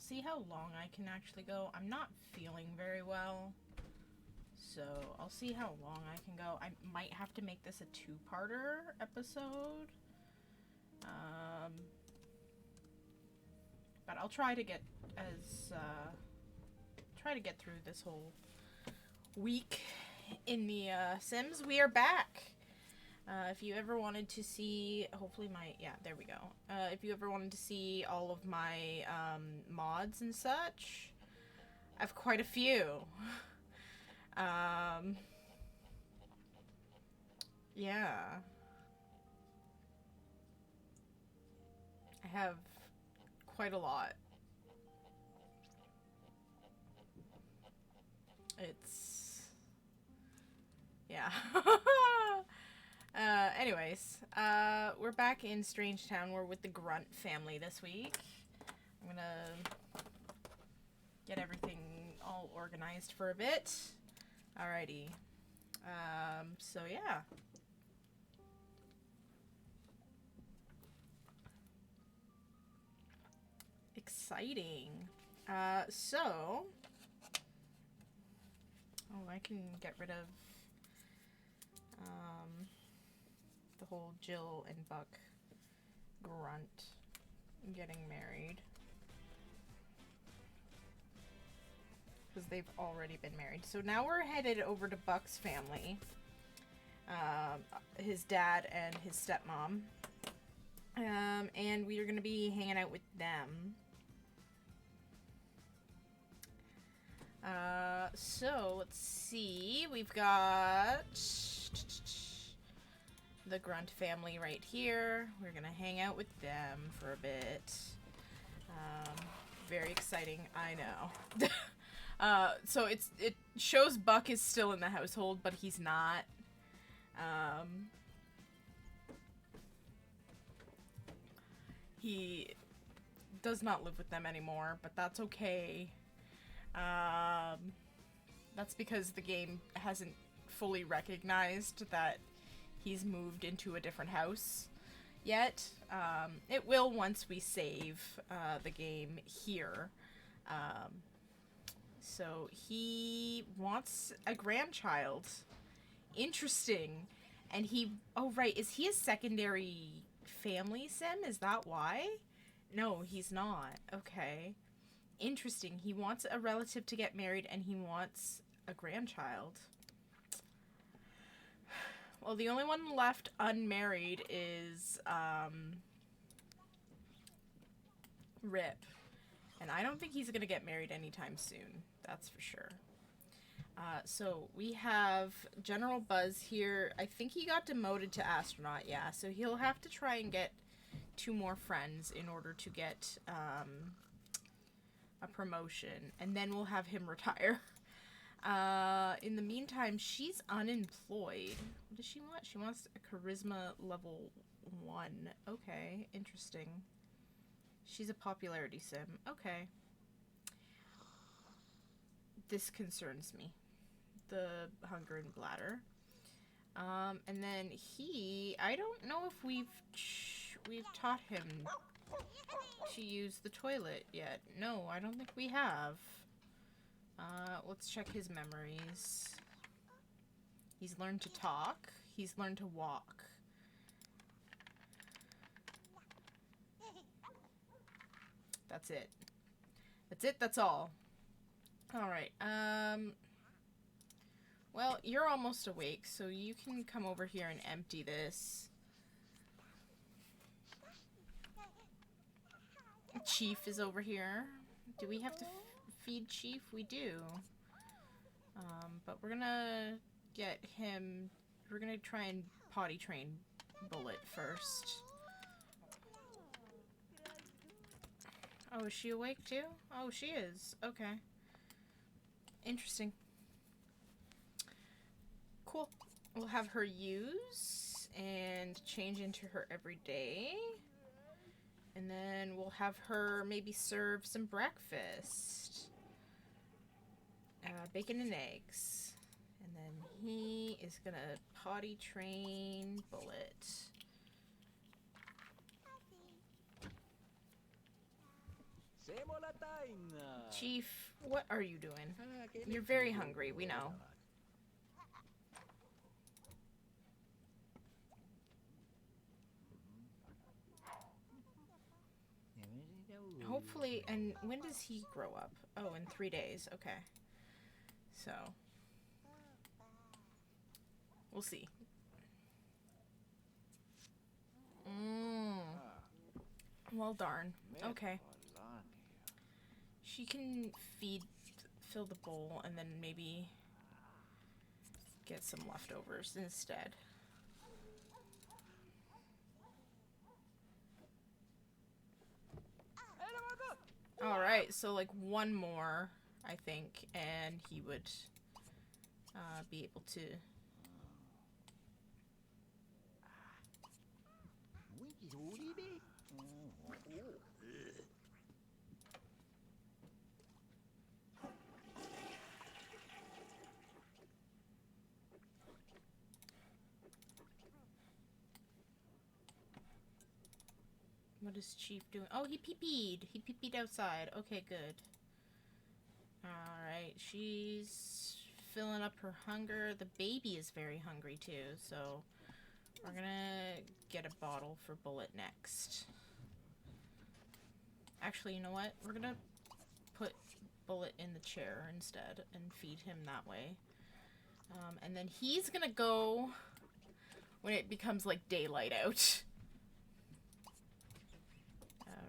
see how long I can actually go. I'm not feeling very well, so I'll see how long I can go. I might have to make this a two-parter episode. But I'll try to get through this whole week in the Sims. We are back. If you ever wanted to see, hopefully there we go. If you ever wanted to see all of my mods and such, I have quite a few. Yeah. I have quite a lot. Yeah. Anyways, we're back in Strangetown. We're with the Grunt family this week. I'm gonna get everything all organized for a bit. Alrighty. So yeah. Exciting. So... Oh, I can get rid of the whole Jill and Buck Grunt getting married. Because they've already been married. So now we're headed over to Buck's family. His dad and his stepmom. And we are going to be hanging out with them. So let's see. We've got the Grunt family right here. We're gonna hang out with them for a bit. Very exciting, I know. So it shows Buck is still in the household, but he's not. He does not live with them anymore, but that's okay. That's because the game hasn't fully recognized that he's moved into a different house yet. It will once we save the game here. So he wants a grandchild. Interesting. And oh right, is he a secondary family sim? Is that why? No, he's not. Okay. Interesting. He wants a relative to get married and he wants a grandchild. Well, the only one left unmarried is Rip. And I don't think he's gonna get married anytime soon. That's for sure. So we have General Buzz here. I think he got demoted to astronaut, yeah. So he'll have to try and get 2 more friends in order to get a promotion. And then we'll have him retire. In the meantime, she's unemployed. What does she want? She wants a charisma level 1. Okay, interesting. She's a popularity sim. Okay. This concerns me. The hunger and bladder. And then I don't know if we've taught him to use the toilet yet. No, I don't think we have. Let's check his memories. He's learned to talk. He's learned to walk. That's it. That's it, that's all. Alright, well, you're almost awake, so you can come over here and empty this. Chief is over here. Do we have to feed Chief? We do. But we're gonna get him... We're gonna try and potty train Bullet first. Oh, is she awake too? Oh, she is. Okay. Interesting. Cool. We'll have her use and change into her everyday. And then we'll have her maybe serve some breakfast. Bacon and eggs. And then he is gonna potty train Bullet. Chief, what are you doing? You're very hungry, we know. Hopefully, and when does he grow up? Oh, in 3 days, okay. So, we'll see. Well, darn. Okay. She can fill the bowl, and then maybe get some leftovers instead. Alright, so like one more, I think, and he would be able to... What is Chief doing? Oh, he pee-peed. He pee-peed outside. Okay, good. Alright, she's filling up her hunger. The baby is very hungry too, so we're gonna get a bottle for Bullet next. Actually, you know what? We're gonna put Bullet in the chair instead and feed him that way. And then he's gonna go when it becomes like daylight out.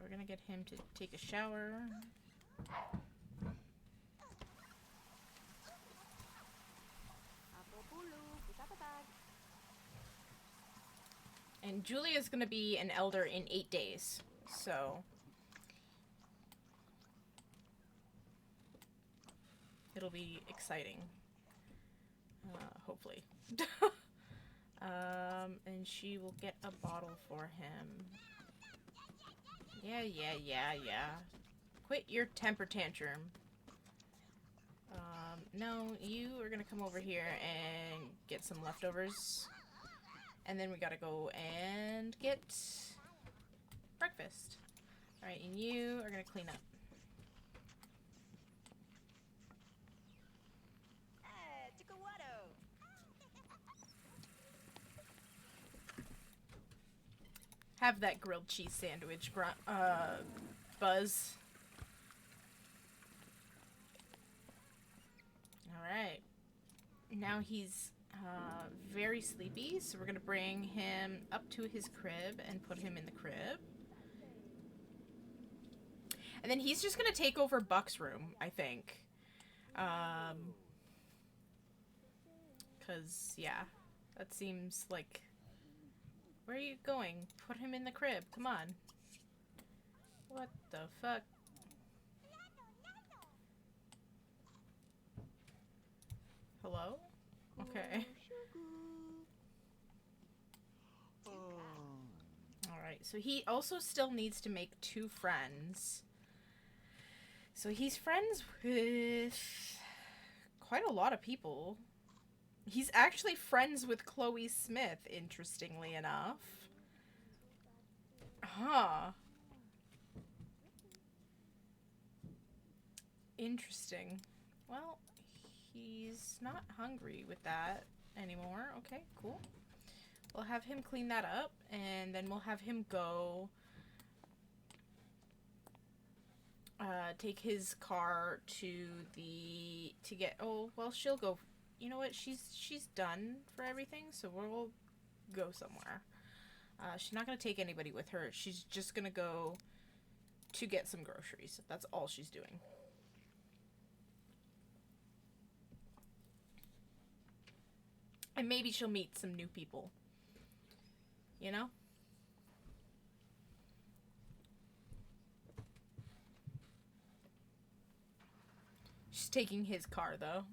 We're gonna get him to take a shower. And Julia's gonna be an elder in 8 days, so it'll be exciting. Hopefully. And she will get a bottle for him. Yeah. Quit your temper tantrum. No, you are gonna come over here and get some leftovers. And then we gotta go and get breakfast. Alright, and you are gonna clean up. Have that grilled cheese sandwich, Buzz. Alright. Now he's very sleepy, so we're gonna bring him up to his crib and put him in the crib. And then he's just gonna take over Buck's room, I think. 'Cause, yeah, that seems like... Where are you going? Put him in the crib, come on. What the fuck? Hello? Okay. Alright, so he also still needs to make 2 friends. So he's friends with quite a lot of people. He's actually friends with Chloe Smith, interestingly enough. Huh. Interesting. Well, he's not hungry with that anymore. Okay, cool. We'll have him clean that up, and then we'll have him go take his car to get... Oh, well, she'll go... You know what? She's done for everything, so we'll go somewhere. She's not going to take anybody with her. She's just going to go to get some groceries. That's all she's doing. And maybe she'll meet some new people. You know? She's taking his car, though.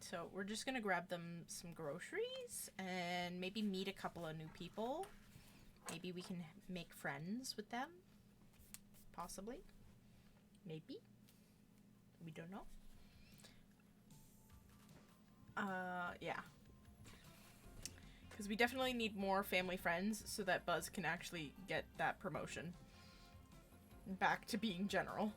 So we're just gonna grab them some groceries and maybe meet a couple of new people. Maybe we can make friends with them. Possibly. Maybe. We don't know. Yeah. Because we definitely need more family friends so that Buzz can actually get that promotion. Back to being general.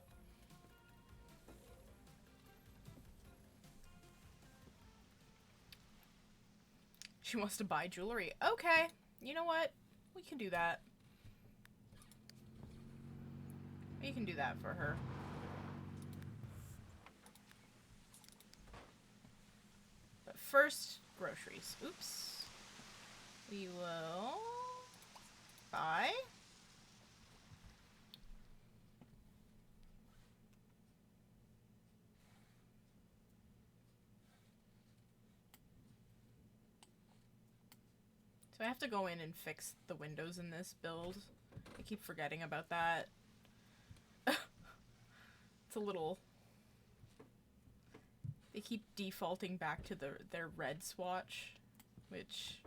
She wants to buy jewelry. Okay. You know what? We can do that. We can do that for her. But first, groceries. Oops. We will buy. So I have to go in and fix the windows in this build. I keep forgetting about that. It's a little... They keep defaulting back to their red swatch, which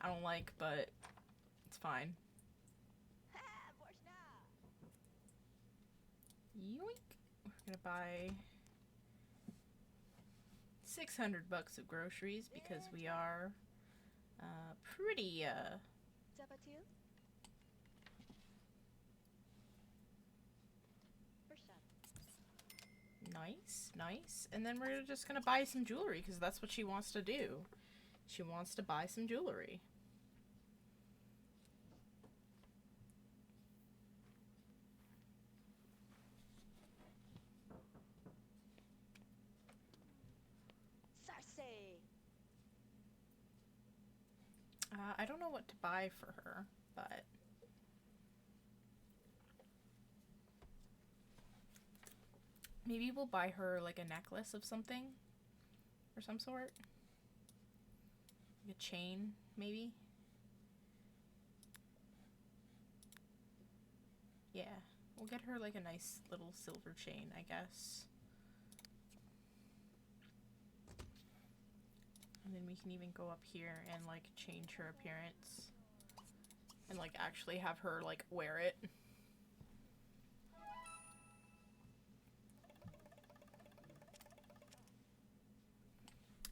I don't like, but it's fine. Yoink! We're gonna buy 600 bucks of groceries because we are pretty nice. And then we're just gonna buy some jewelry because that's what she wants to do. She wants to buy some jewelry. I don't know what to buy for her, but maybe we'll buy her like a necklace of something or some sort. Like a chain, maybe. Yeah, we'll get her like a nice little silver chain, I guess. And then we can even go up here and like change her appearance and like actually have her like wear it.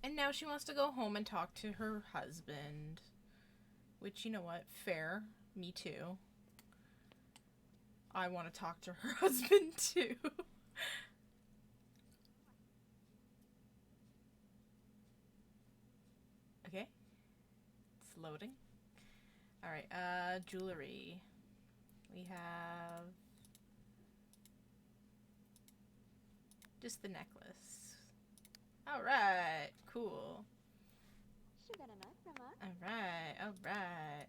And now she wants to go home and talk to her husband. Which, you know what? Fair. Me too. I want to talk to her husband too. Okay. It's loading. Alright, jewelry. We have just the necklace. Alright, cool. Alright.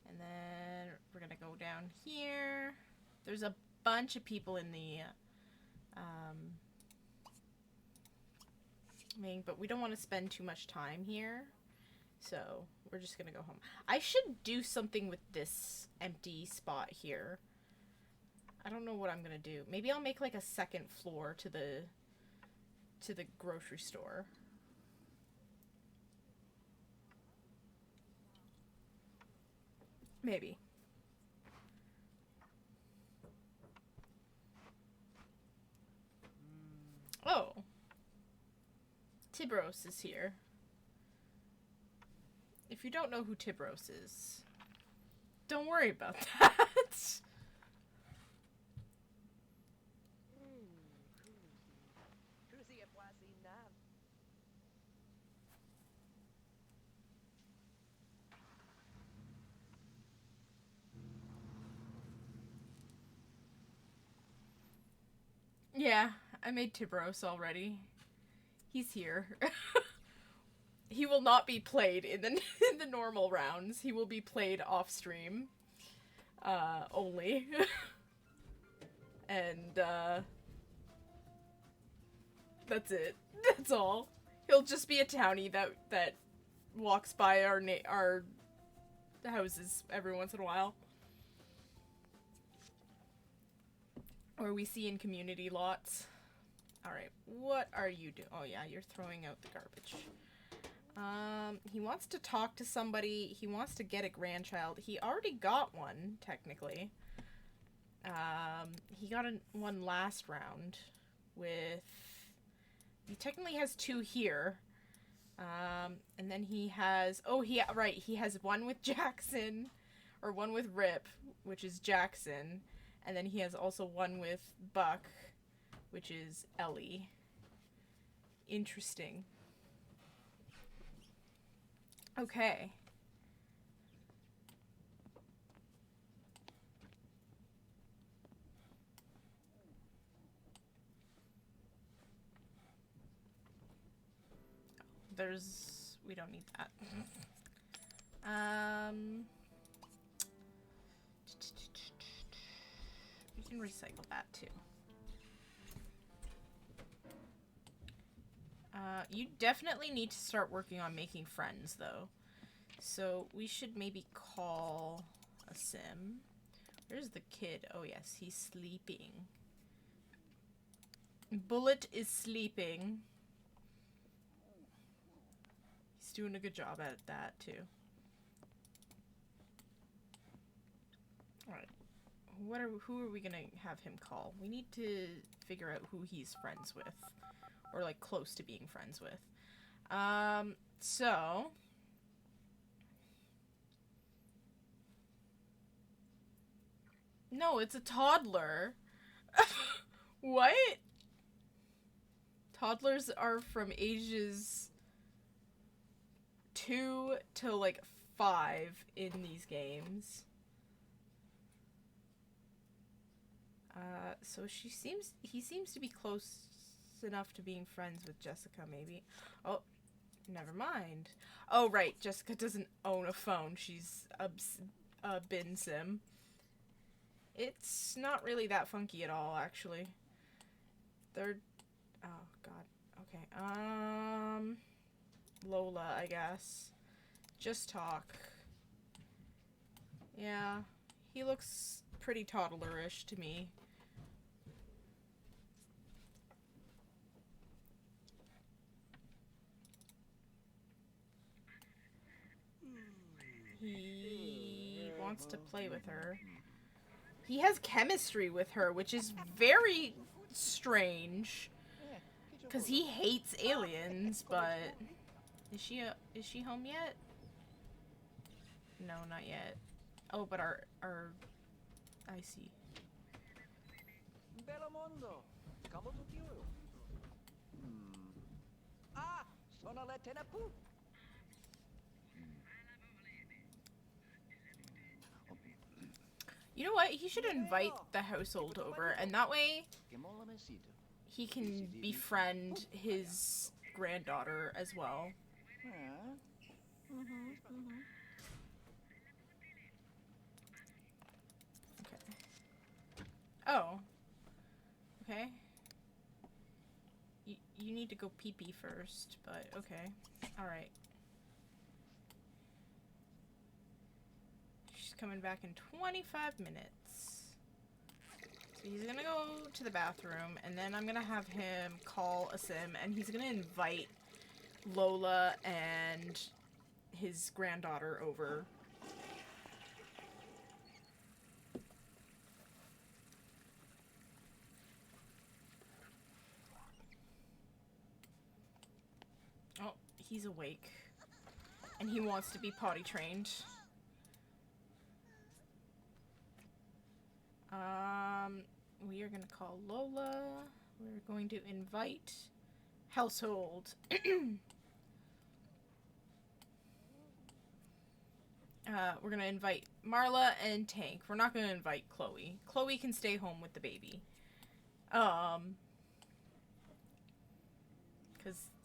And then we're gonna go down here. There's a bunch of people in the thing, but we don't want to spend too much time here. So we're just gonna go home. I should do something with this empty spot here. I don't know what I'm gonna do. Maybe I'll make like a second floor to the grocery store. Maybe. Oh. Tibros is here. If you don't know who Tibros is, don't worry about that. Yeah, I made Tibros already. He's here. He will not be played in the normal rounds. He will be played off stream. Only. And that's it. That's all. He'll just be a townie that walks by our houses every once in a while. Or we see in community lots. Alright, what are you doing? Oh yeah, you're throwing out the garbage. He wants to talk to somebody. He wants to get a grandchild. He already got one, technically. He got one last round with he technically has 2 here. And then he has, right, he has one with Jackson, or one with Rip, which is Jackson, and then he has also one with Buck, which is Ellie. Interesting. Okay. We don't need that. We can recycle that too. You definitely need to start working on making friends though. So we should maybe call a sim. Where's the kid? Oh yes, he's sleeping. Bullet is sleeping. He's doing a good job at that too. Alright. Who are we gonna have him call? We need to figure out who he's friends with. Or like close to being friends with. So no, it's a toddler. What? Toddlers are from ages 2 to like 5 in these games. So he seems to be close enough to being friends with Jessica, maybe. Oh, never mind. Oh, right, Jessica doesn't own a phone. She's a bin sim. It's not really that funky at all, actually. They're... Oh, God. Okay, Lola, I guess. Just talk. Yeah, he looks pretty toddlerish to me. He wants to play with her. He has chemistry with her, which is very strange. Because he hates aliens, but... Is she home yet? No, not yet. Oh, but our... I see. You know what? He should invite the household over, and that way he can befriend his granddaughter as well. Okay. Oh. Okay. You need to go pee-pee first, but okay. Alright. She's coming back in 25 minutes. So he's gonna go to the bathroom, and then I'm gonna have him call a sim, and he's gonna invite Lola and his granddaughter over. Oh, he's awake. And he wants to be potty trained. We are gonna call Lola. We're going to invite household. We're gonna invite Marla and Tank. We're not gonna invite Chloe. Chloe can stay home with the baby. Cause,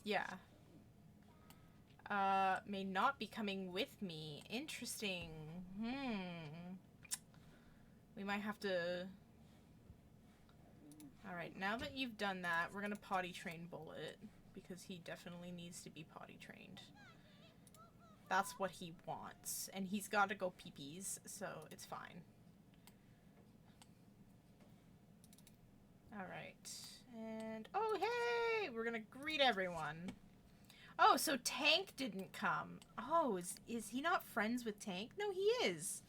yeah. May not be coming with me. Interesting. We might have to... Alright, now that you've done that, we're gonna potty train Bullet. Because he definitely needs to be potty trained. That's what he wants. And he's gotta go pee-pees, so it's fine. Alright. And... oh, hey! We're gonna greet everyone. Oh, so Tank didn't come. Oh, is he not friends with Tank? No, he is.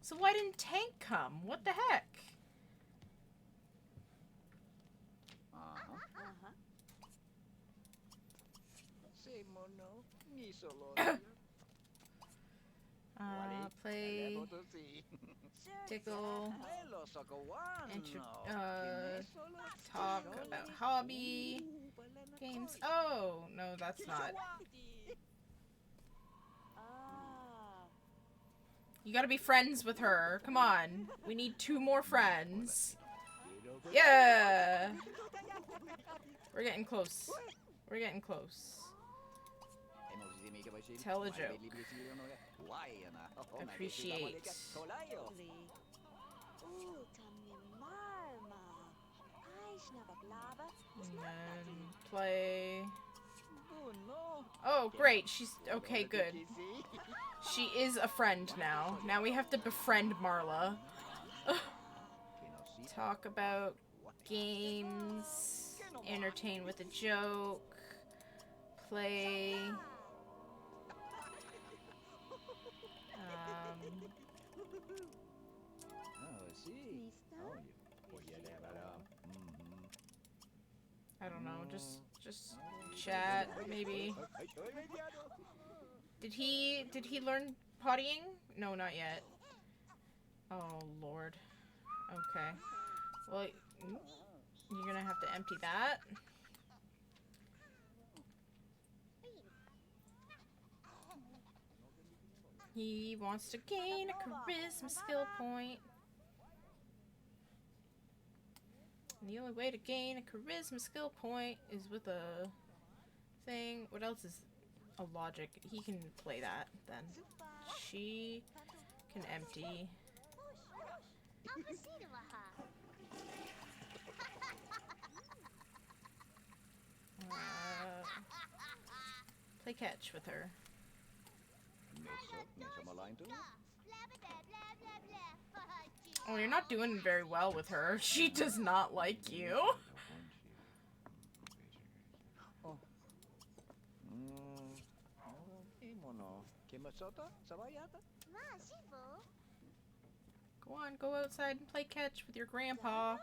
So why didn't Tank come? What the heck? Play, tickle, talk about hobby, games. Oh, no, that's not. You gotta be friends with her. Come on. We need 2 more friends. Yeah! We're getting close. We're getting close. Tell a joke. Appreciate. And then play. Oh, great. She's okay, good. She is a friend now. Now we have to befriend Marla. Talk about games. Entertain with a joke. Play. I don't know, just chat, maybe. Did he learn pottying? No, not yet. Oh, Lord. Okay. Well, you're gonna have to empty that. He wants to gain a charisma skill point. And the only way to gain a charisma skill point is with a thing. What else is a logic? He can play that then. She can empty. Play catch with her. Oh, you're not doing very well with her. She does not like you. Go on, go outside and play catch with your grandpa.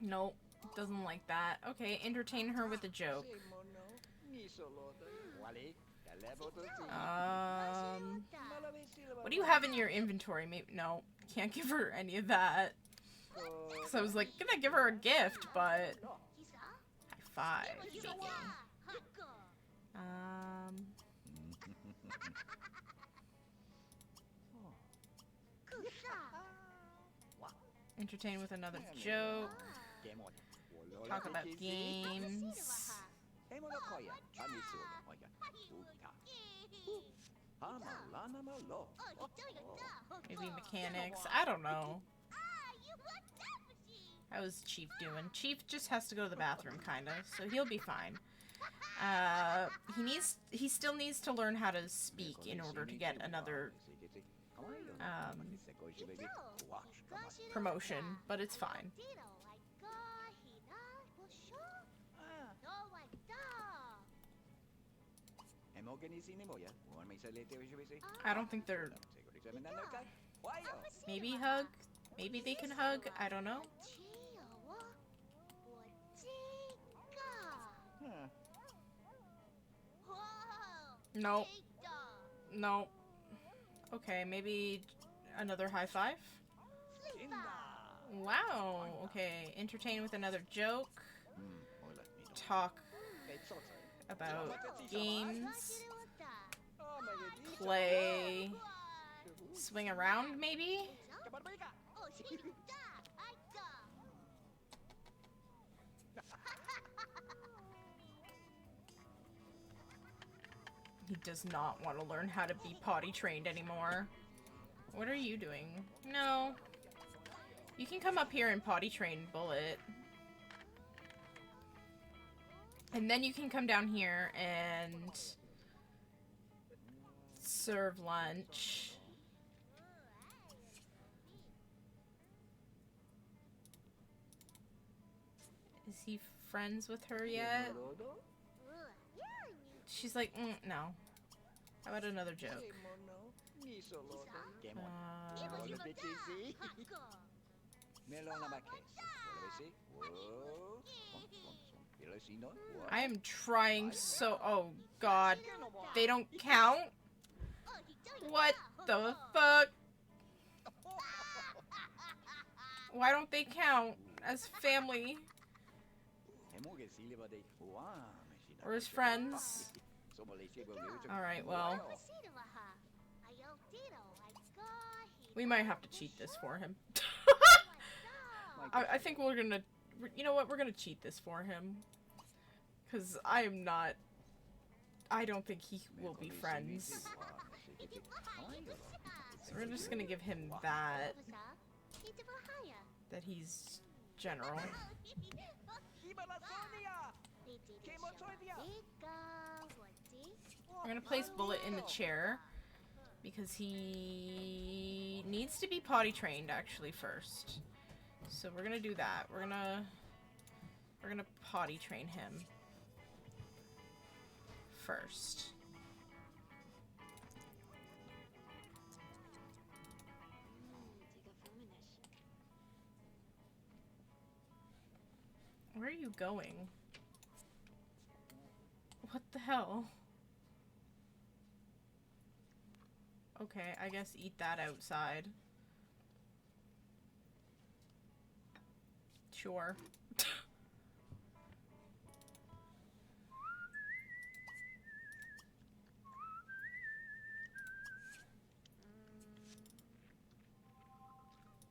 Nope, doesn't like that. Okay, entertain her with a joke. What do you have in your inventory? Maybe no, can't give her any of that. So I was like, gonna give her a gift, but high five. Maybe. Entertain with another joke. Talk about games. Maybe mechanics. I don't know. How is Chief doing? Chief just has to go to the bathroom, kinda, so he'll be fine. He still needs to learn how to speak in order to get another promotion, but it's fine. I don't think they're... Maybe hug? Maybe they can hug? I don't know. No. No. Okay, maybe another high five? Wow. Okay, entertain with another joke. Talk about games. Play. Swing around, maybe? He does not want to learn how to be potty trained anymore. What are you doing? No. You can come up here and potty train Bullet. And then you can come down here and serve lunch. Is he friends with her yet? She's like, no. How about another joke? I am trying so... Oh, God. They don't count? What the fuck? Why don't they count as family? Or as friends? Alright, well. We might have to cheat this for him. I think we're gonna... You know what? We're gonna cheat this for him. Because I am not... I don't think he will be friends. So we're just gonna give him that. That he's general. We're gonna place Bullet in the chair. Because he needs to be potty trained actually first. So we're gonna do that. We're gonna potty train him first. Where are you going? What the hell? Okay, I guess eat that outside. Sure.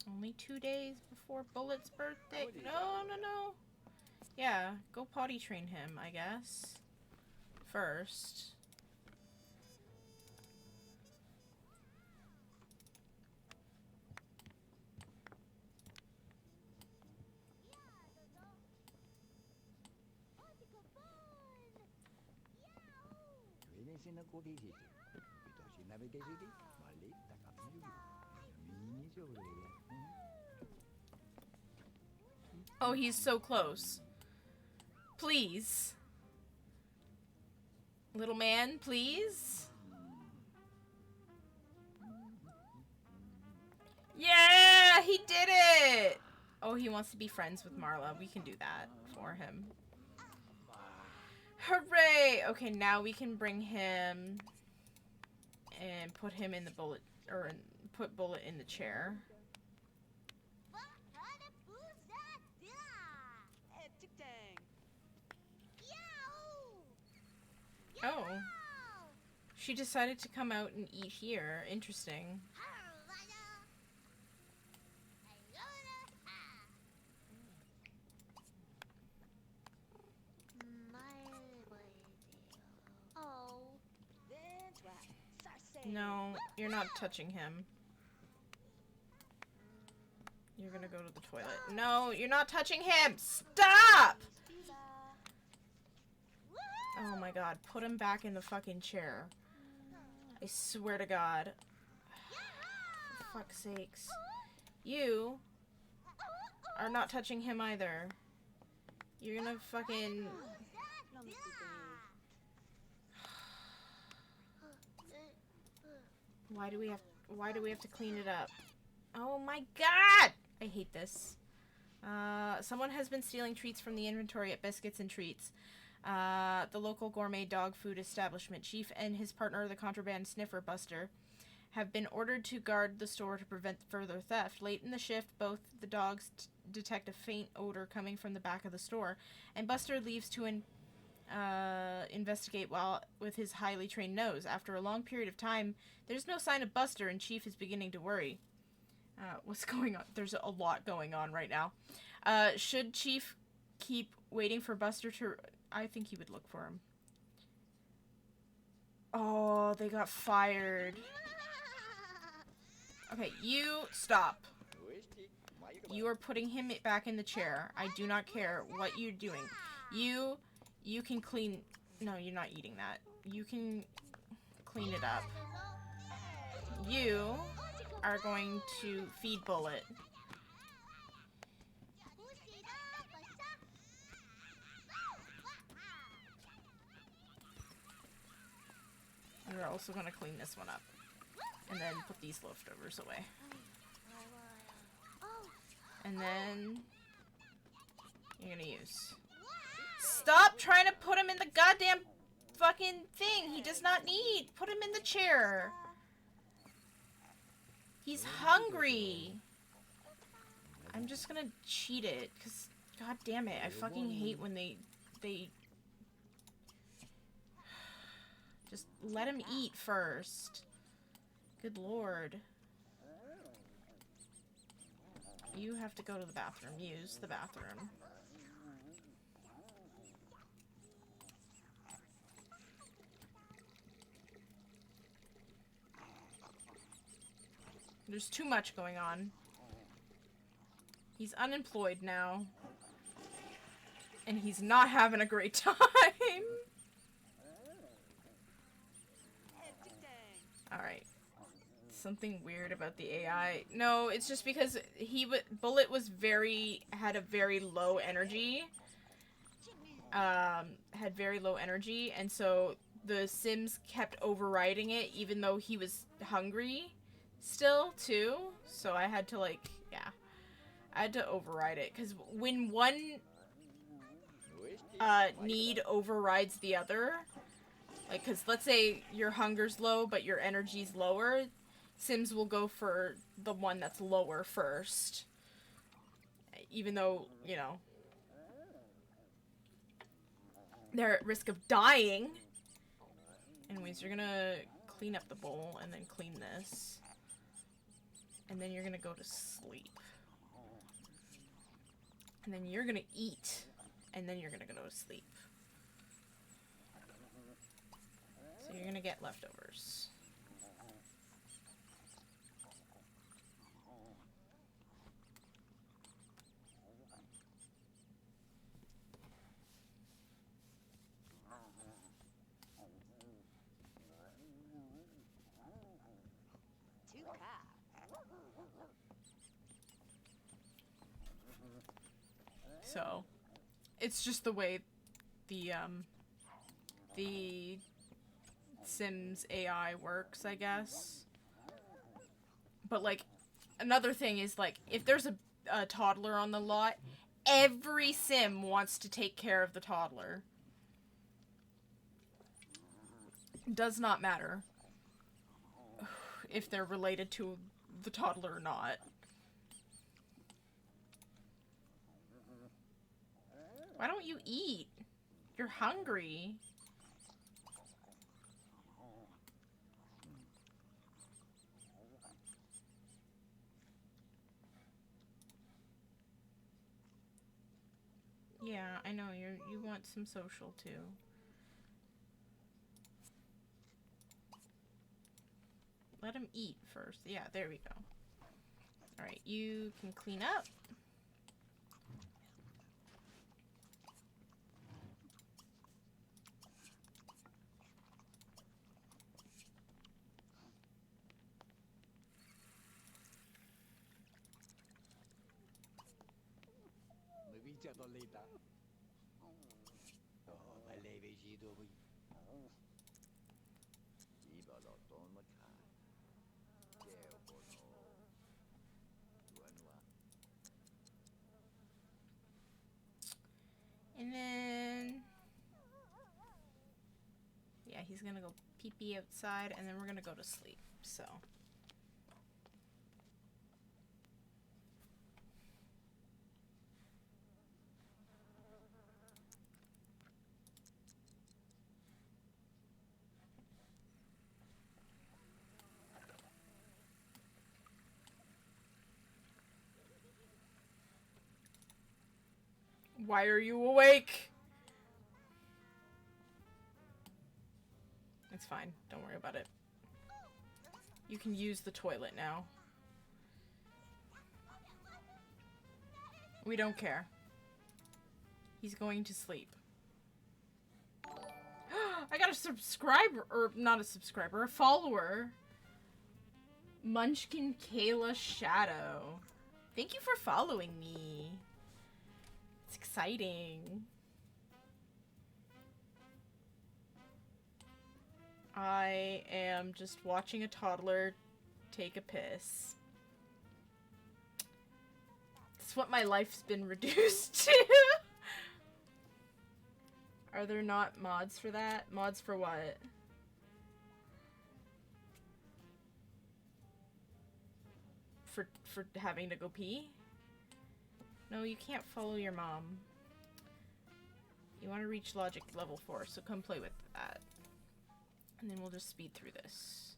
Only 2 days before Bullet's birthday. No, no, no. Yeah, go potty train him, I guess. First. Oh, he's so close. Please. Little man, please. Yeah, he did it! Oh, he wants to be friends with Marla. We can do that for him. Hooray! Okay, now we can bring him and put him in the Bullet, or put Bullet in the chair. Oh. She decided to come out and eat here. Interesting. No, you're not touching him. You're gonna go to the toilet. No, you're not touching him! Stop! Oh my god, put him back in the fucking chair. I swear to God. For fuck's sakes. You are not touching him either. You're gonna fucking... Why do we have to clean it up? Oh my god! I hate this. Someone has been stealing treats from the inventory at Biscuits and Treats. The local gourmet dog food establishment chief and his partner, the contraband sniffer Buster, have been ordered to guard the store to prevent further theft. Late in the shift, both the dogs detect a faint odor coming from the back of the store, and Buster leaves to investigate with his highly trained nose. After a long period of time, there's no sign of Buster, and Chief is beginning to worry. What's going on? There's a lot going on right now. Should Chief keep waiting for Buster to... I think he would look for him. Oh, they got fired. Okay, you stop. You are putting him back in the chair. I do not care what you're doing. You You can clean... No, you're not eating that. You can clean it up. You are going to feed Bullet. And we're also going to clean this one up. And then put these leftovers away. And then... You're gonna use... Stop trying to put him in the goddamn fucking thing! He does not need! Put him in the chair! He's hungry! I'm just gonna cheat it, because... God damn it, I fucking hate when they... Just let him eat first. Good lord. You have to go to the bathroom. Use the bathroom. There's too much going on. He's unemployed now. And he's not having a great time. Alright. Something weird about the AI. No, it's just because Bullet was had a very low energy. Had very low energy, and so the Sims kept overriding it even though he was hungry still, too. So I had to, like, yeah. I had to override it, because when one need overrides the other, like, because let's say your hunger's low but your energy's lower, Sims will go for the one that's lower first. Even though, you know, they're at risk of dying. Anyways, you're gonna clean up the bowl and then clean this. And then you're gonna go to sleep. And then you're gonna eat. And then you're gonna go to sleep. So you're gonna get leftovers. So, it's just the way the Sims AI works, I guess. But, like, another thing is, like, if there's a toddler on the lot, every Sim wants to take care of the toddler. Does not matter if they're related to the toddler or not. Why don't you eat? You're hungry. Yeah, I know you want some social too. Let him eat first. Yeah, there we go. Alright, you can clean up. And then... yeah, he's gonna go pee-pee outside, and then we're gonna go to sleep, so... Why are you awake? It's fine. Don't worry about it. You can use the toilet now. We don't care. He's going to sleep. a subscriber, or not a subscriber, a follower. Munchkin Kayla Shadow. Thank you for following me. It's exciting. I am just watching a toddler take a piss. That's what my life's been reduced to. Are there not mods for that? Mods for what? For having to go pee? No, you can't follow your mom. You want to reach logic level 4, so come play with that. And then we'll just speed through this.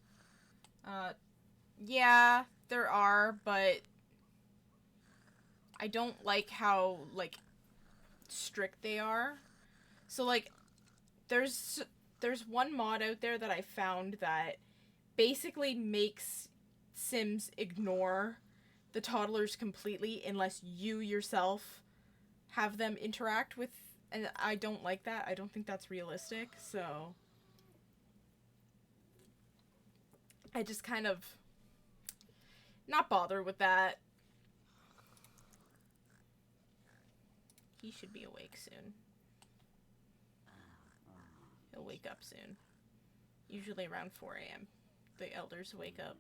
Yeah, there are, but I don't like how, like, strict they are. So, like, there's one mod out there that I found that basically makes Sims ignore the toddlers completely unless you yourself have them interact with, and I don't like that. I don't think that's realistic, so I just kind of not bother with that. He should be awake soon. He'll wake up soon. Usually around 4 a.m. The elders wake up.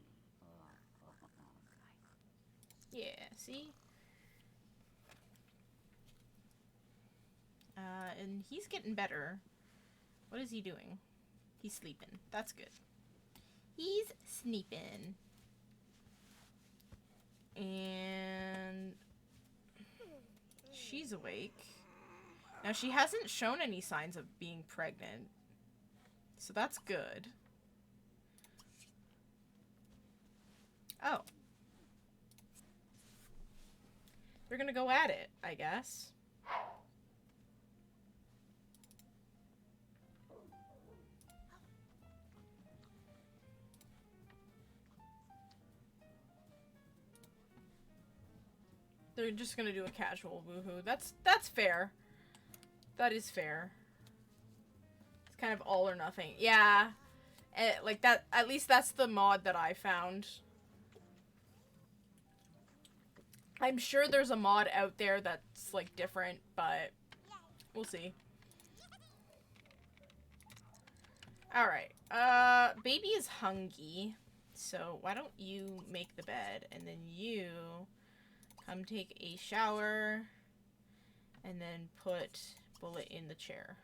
Yeah, see? And he's getting better. What is he doing? He's sleeping. That's good. He's sleeping. And she's awake. Now, she hasn't shown any signs of being pregnant. So that's good. Oh. They're gonna go at it, I guess. They're just gonna do a casual woohoo. That's fair. That is fair. It's kind of all or nothing. Yeah. Like that, at least that's the mod that I found. I'm sure there's a mod out there that's, like, different, but we'll see. Alright. Baby is hungry. So why don't you make the bed, and then you come take a shower, and then put Bullet in the chair.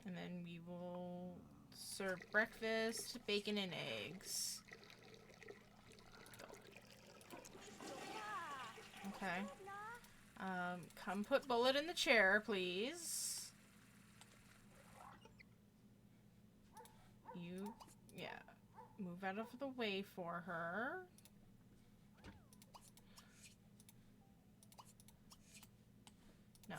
And then we will serve breakfast, bacon and eggs. Okay. Come put Bullet in the chair, please. You, yeah. Move out of the way for her. No.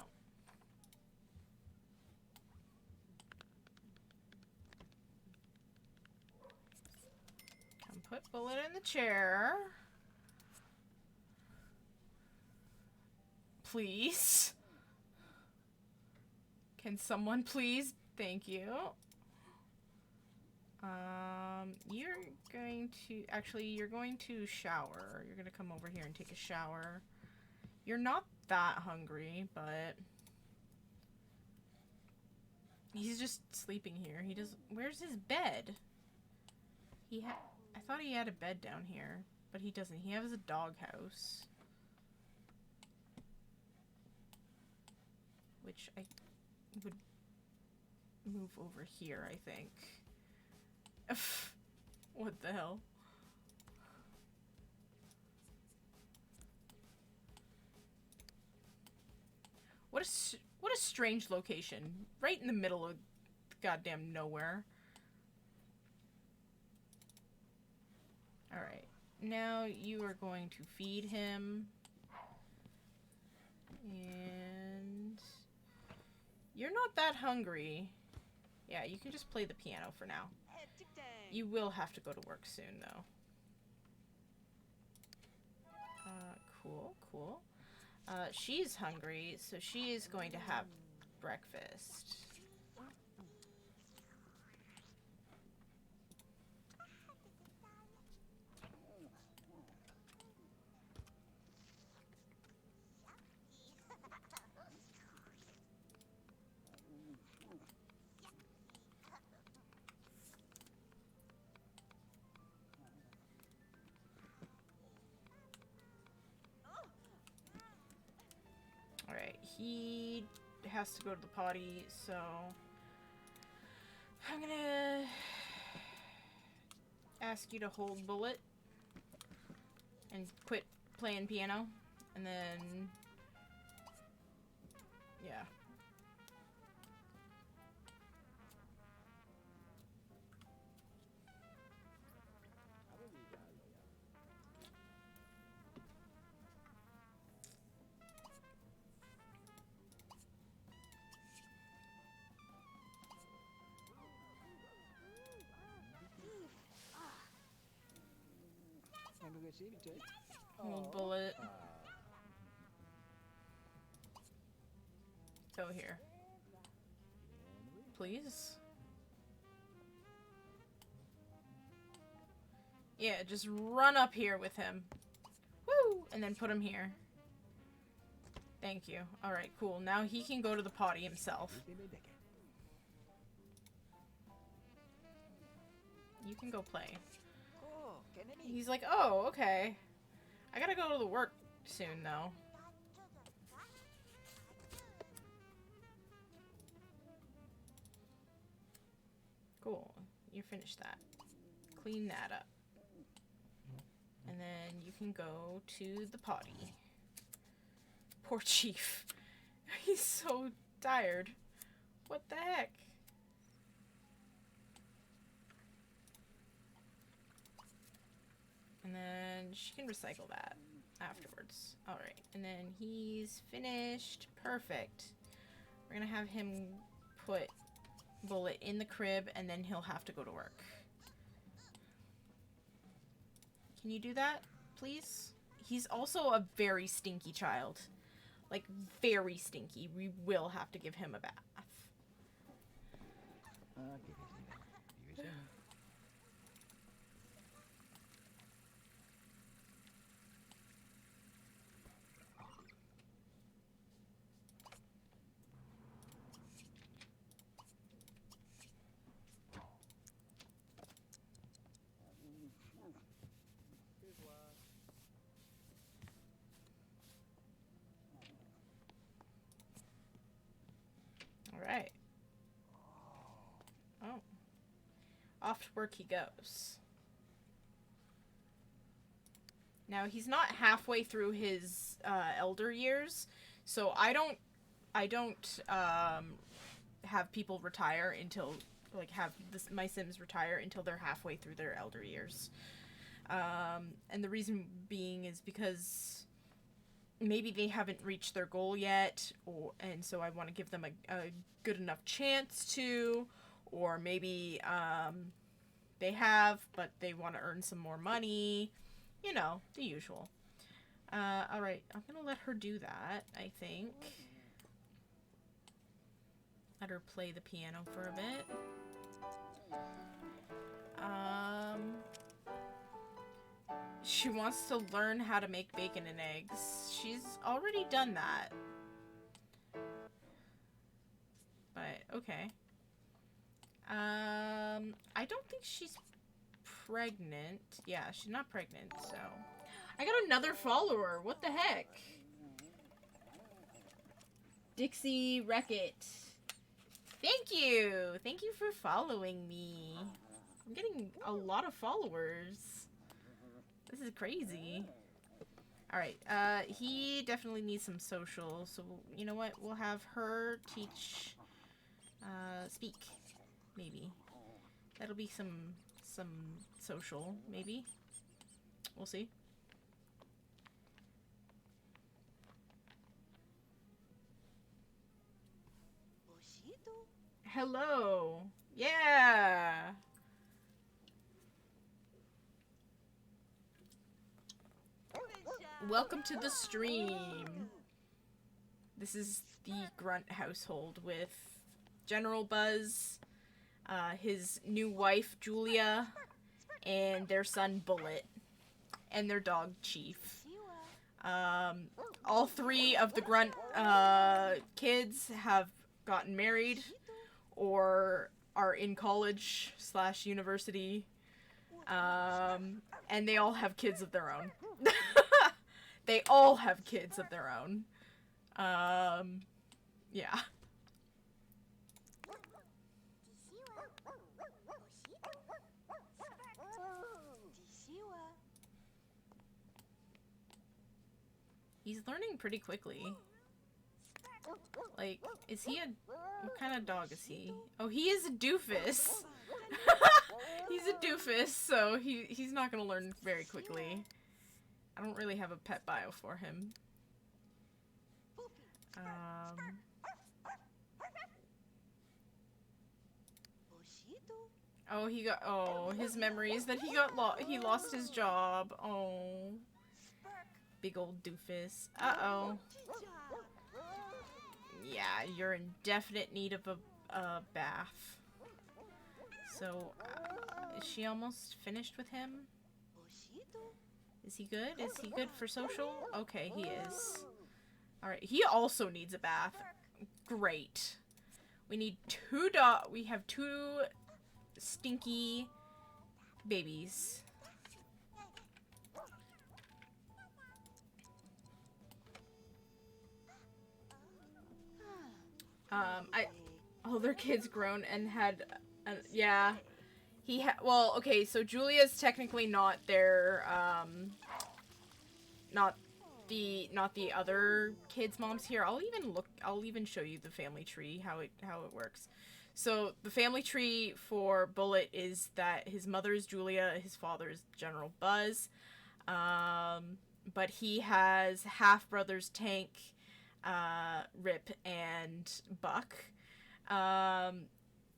Come put Bullet in the chair. Please. Can someone please? Thank you. You're going to, actually, you're going to shower. You're gonna come over here and take a shower. You're not that hungry, but he's just sleeping here. He does, where's his bed? I thought he had a bed down here, but he doesn't. He has a doghouse. Which I would move over here, I think. What the hell? What a strange location. Right in the middle of goddamn nowhere. Alright. now you are going to feed him. And you're not that hungry. Yeah, you can just play the piano for now. You will have to go to work soon, though. Cool, cool. She's hungry, so she is going to have breakfast. Alright, he has to go to the potty, so I'm gonna ask you to hold Bullet and quit playing piano, and then yeah. Hold Bullet. Go here. Please? Yeah, just run up here with him. Woo! And then put him here. Thank you. Alright, cool. Now he can go to the potty himself. You can go play. He's like, oh, okay. I gotta go to the work soon, though. Cool. You finished that. Clean that up. And then you can go to the potty. Poor Chief. He's so tired. What the heck? And then she can recycle that afterwards. Alright, and then he's finished. Perfect. We're gonna have him put Bullet in the crib, and then he'll have to go to work. Can you do that, please? He's also a very stinky child. Like, very stinky. We will have to give him a bath. Alright. Oh. Off to work he goes. Now, he's not halfway through his elder years, so I don't have people retire until, like, have my Sims retire until they're halfway through their elder years. And the reason being is because maybe they haven't reached their goal yet, and so I want to give them a good enough chance to, or maybe they have, but they want to earn some more money. You know, the usual. Alright, I'm gonna let her do that, I think. Let her play the piano for a bit. She wants to learn how to make bacon and eggs. She's already done that. But, okay. I don't think she's pregnant. Yeah, she's not pregnant, so. I got another follower. What the heck? Dixie Wreckit. Thank you. Thank you for following me. I'm getting a lot of followers. This is crazy. Alright, he definitely needs some social, so you know what? We'll have her teach, speak, maybe. That'll be some social, maybe. We'll see. Hello. Yeah. Welcome to the stream. This is the Grunt household with General Buzz, his new wife Julia, and their son Bullet, and their dog Chief. All three of the Grunt kids have gotten married or are in college / university, and they all have kids of their own. They all have kids of their own. Yeah. He's learning pretty quickly. Like, is he a... What kind of dog is he? Oh, he is a doofus! He's a doofus, so he's not gonna learn very quickly. I don't really have a pet bio for him. Oh, he got... Oh, his memories that he got he lost his job. Oh. Big old doofus. Uh-oh. Yeah, you're in definite need of a bath. So, is she almost finished with him? Is he good? Is he good for social? Okay, he is. Alright, he also needs a bath. Great. We need we have 2 stinky babies. All their kids grown and had, yeah. Well, okay, so Julia's technically not their, not the other kids' moms here. I'll even show you the family tree, how it works. So, the family tree for Bullet is that his mother is Julia, his father is General Buzz, but he has half-brothers Tank, Rip, and Buck.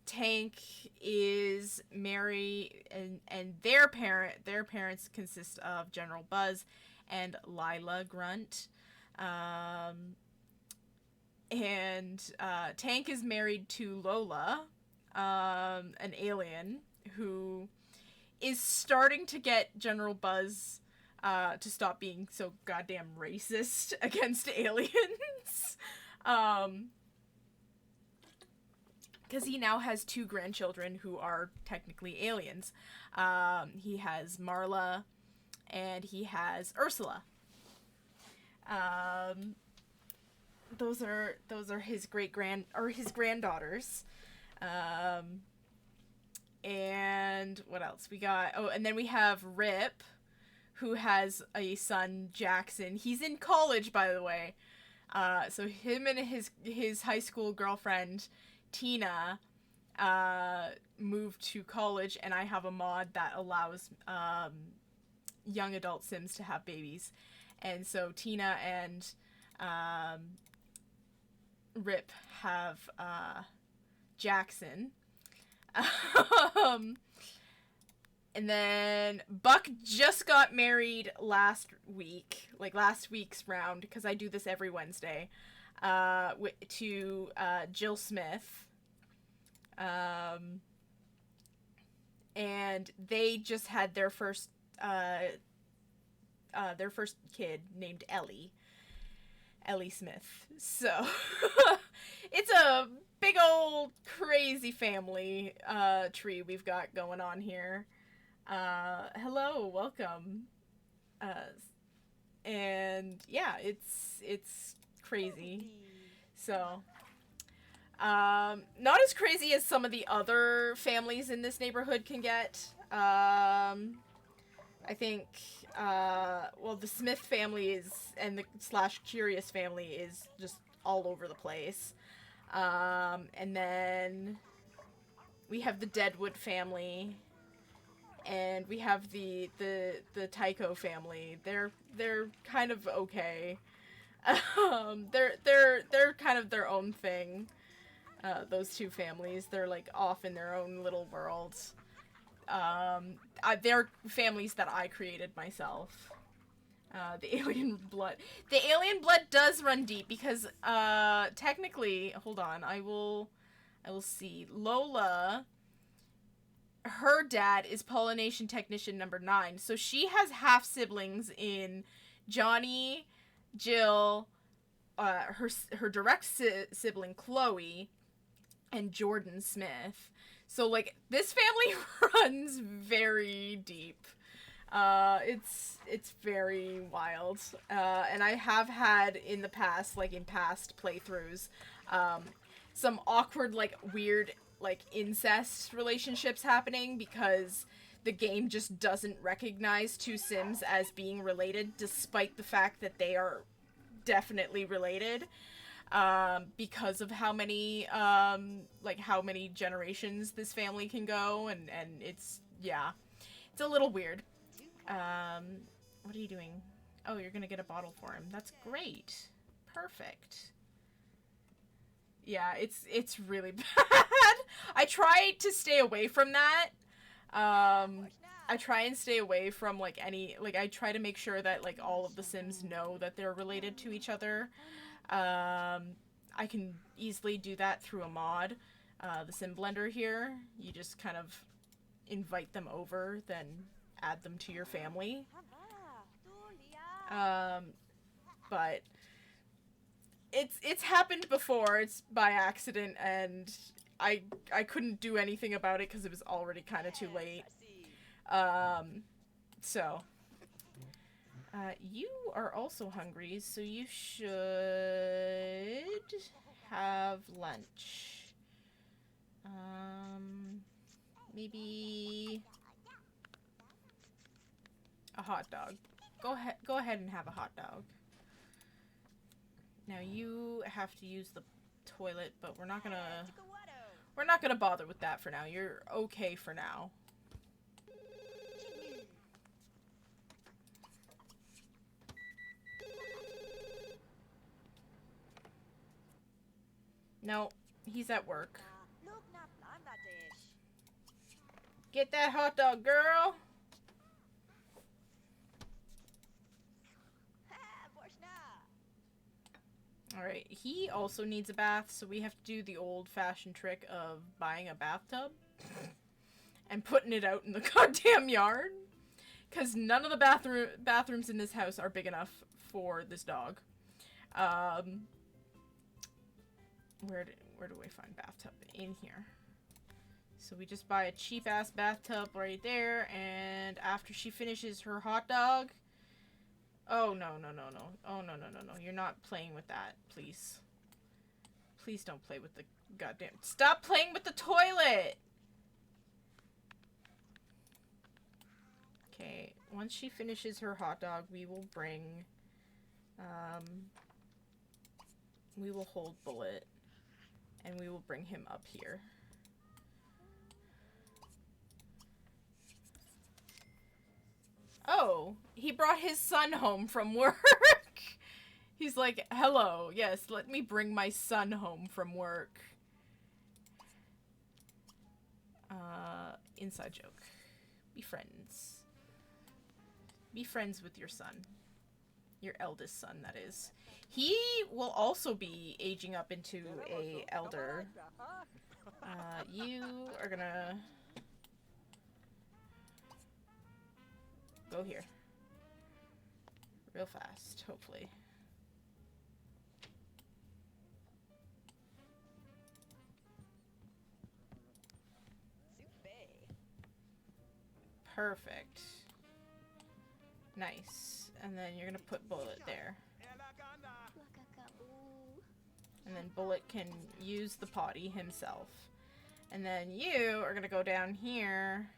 Tank is Mary, and their parents consist of General Buzz and Lila Grunt. Tank is married to Lola, an alien who is starting to get General Buzz to stop being so goddamn racist against aliens. Because he now has 2 grandchildren who are technically aliens. He has Marla, and he has Ursula. Those are his his granddaughters. And what else we got? Oh, and then we have Rip, who has a son, Jackson. He's in college, by the way. So him and his high school girlfriend, Tina, moved to college, and I have a mod that allows young adult Sims to have babies. And so Tina and Rip have Jackson. And then Buck just got married last week's round, because I do this every Wednesday, to Jill Smith. And they just had their first kid named Ellie Smith. So it's a big old crazy family tree we've got going on here. Hello, welcome. And yeah, it's crazy. So not as crazy as some of the other families in this neighborhood can get. I think well, the Smith family and the / Curious family is just all over the place. And then we have the Deadwood family, and we have the Tycho family. They're kind of okay. They're kind of their own thing. Those two families, they're like off in their own little worlds. They're families that I created myself. The alien blood. The alien blood does run deep because, technically, hold on, I will see. Lola, her dad is pollination technician number 9, so she has half siblings in Johnny, Jill, her direct sibling Chloe, and Jordan Smith. So, like, this family runs very deep. It's very wild. And I have had in the past, like in past playthroughs, some awkward, like, weird, like, incest relationships happening because the game just doesn't recognize two Sims as being related, despite the fact that they are definitely related. Because of how many, like, how many generations this family can go, and it's, yeah. It's a little weird. What are you doing? Oh, you're gonna get a bottle for him. That's great. Perfect. Yeah, it's really bad. I try to stay away from that. I try and stay away from, like, any, like, I try to make sure that, like, all of the Sims know that they're related to each other. I can easily do that through a mod. The Sim Blender here, you just kind of invite them over, then add them to your family. But it's happened before. It's by accident, and I couldn't do anything about it because it was already kind of too late. So you are also hungry, so you should have lunch. Maybe a hot dog. Go ahead and have a hot dog. Now you have to use the toilet, but we're not gonna bother with that for now. You're okay for now. No, he's at work. Get that hot dog, girl! Alright, he also needs a bath, so we have to do the old-fashioned trick of buying a bathtub and putting it out in the goddamn yard. Because none of the bathrooms in this house are big enough for this dog. Where do I find bathtub? In here. So we just buy a cheap-ass bathtub right there, and after she finishes her hot dog... Oh, no. Oh, no. You're not playing with that, please. Please don't play with the goddamn... Stop playing with the toilet! Okay, once she finishes her hot dog, we will bring... we will hold Bullet, and we will bring him up here. Oh, he brought his son home from work. He's like, hello, yes, let me bring my son home from work. Inside joke. Be friends. Be friends with your son. Your eldest son, that is. He will also be aging up into a elder. You are gonna... go here. Real fast, hopefully. Perfect. Nice. And then you're gonna put Bullet there. And then Bullet can use the potty himself. And then you are gonna go down here.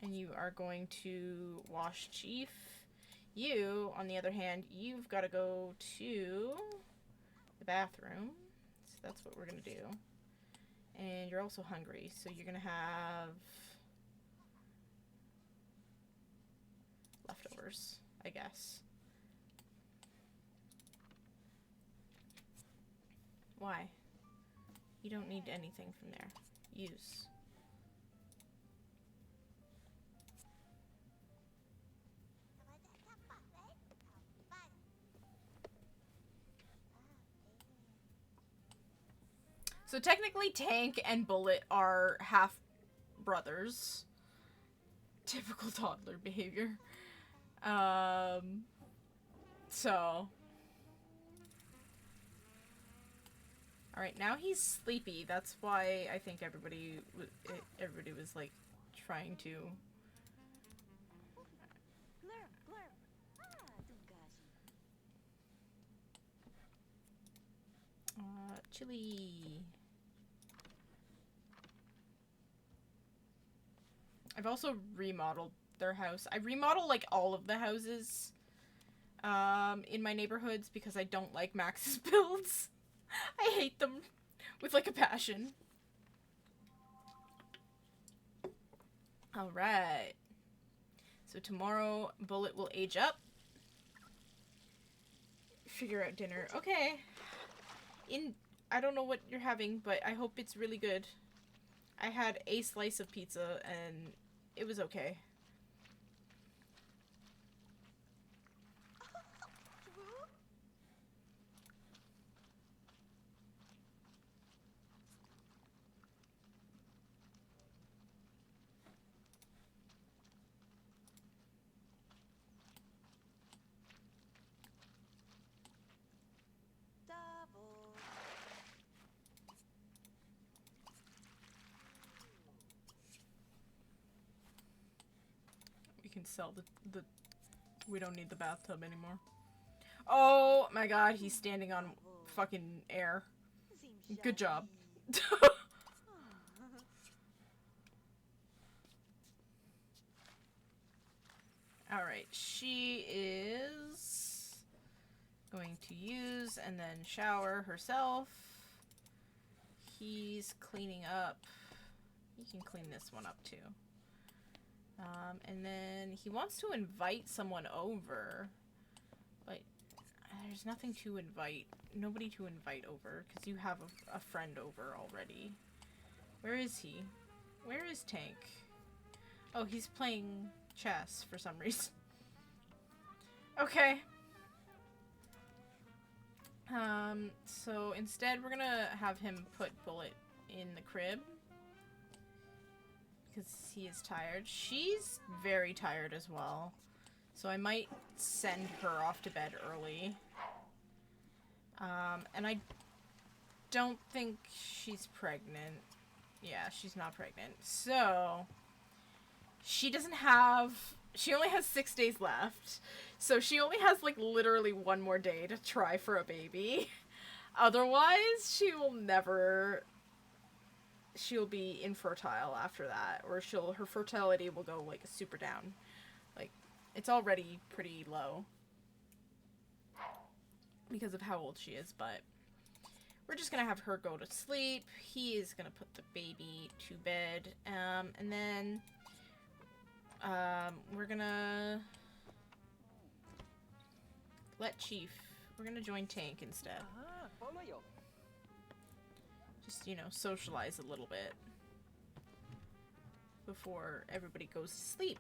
And you are going to wash Chief. You, on the other hand, you've got to go to the bathroom. So that's what we're going to do. And you're also hungry, so you're gonna have leftovers, I guess. Why? You don't need anything from there. Use. So technically Tank and Bullet are half brothers. Typical toddler behavior. So. Alright, now he's sleepy. That's why I think everybody was like trying to. Chili. I've also remodeled their house. I remodel like all of the houses in my neighborhoods because I don't like Max's builds. I hate them with like a passion. Alright. So tomorrow Bullet will age up. Figure out dinner. Okay. I don't know what you're having, but I hope it's really good. I had a slice of pizza and it was okay. Can sell the we don't need the bathtub anymore. Oh my god, he's standing on fucking air. Good job. Alright, she is going to use and then shower herself. He's cleaning up. He can clean this one up too. And then he wants to invite someone over, but there's nothing to invite. Nobody to invite over, because you have a friend over already. Where is he? Where is Tank? Oh, he's playing chess for some reason. Okay. So instead we're gonna have him put Bullet in the crib. Because he is tired. She's very tired as well. So I might send her off to bed early. And I don't think she's pregnant. Yeah, she's not pregnant. So she doesn't have... She only has 6 days left. So she only has like literally 1 more day to try for a baby. Otherwise, she will never... She'll be infertile after that, or her fertility will go like super down. Like, it's already pretty low because of how old she is, but we're just gonna have her go to sleep. He is gonna put the baby to bed, and then we're gonna let Chief. We're gonna join Tank instead. Just, you know, socialize a little bit before everybody goes to sleep.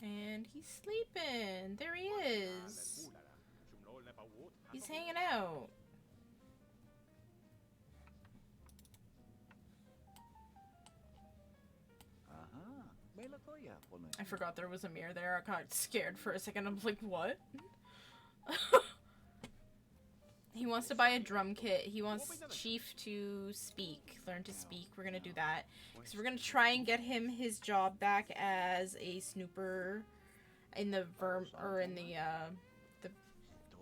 And he's sleeping. There he is. He's hanging out. I forgot there was a mirror there. I got scared for a second. I'm like, what? He wants to buy a drum kit. He wants Chief to speak. Learn to speak. We're gonna do that. Because we're gonna try and get him his job back as a snooper in the the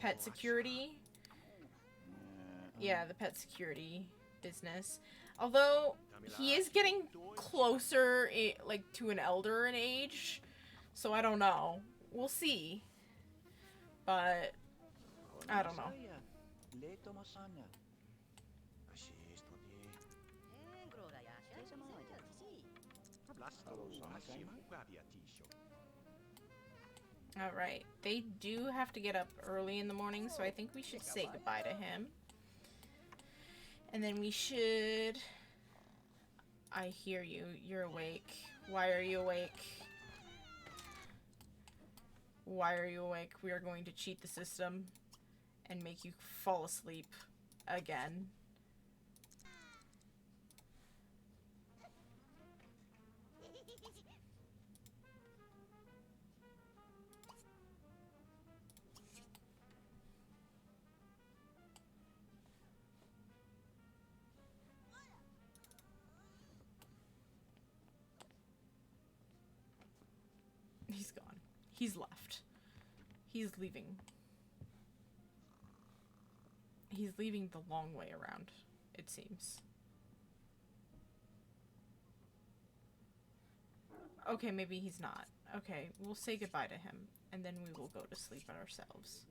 pet security. Yeah, the pet security business. Although, he is getting closer, like, to an elder in age. So I don't know. We'll see. But, I don't know. Alright, they do have to get up early in the morning, so I think we should say goodbye to him. And then we should... I hear you. You're awake. Why are you awake? Why are you awake? We are going to cheat the system and make you fall asleep again. He's gone. He's left. He's leaving. He's leaving the long way around, it seems. Okay, maybe he's not. Okay, we'll say goodbye to him, and then we will go to sleep ourselves.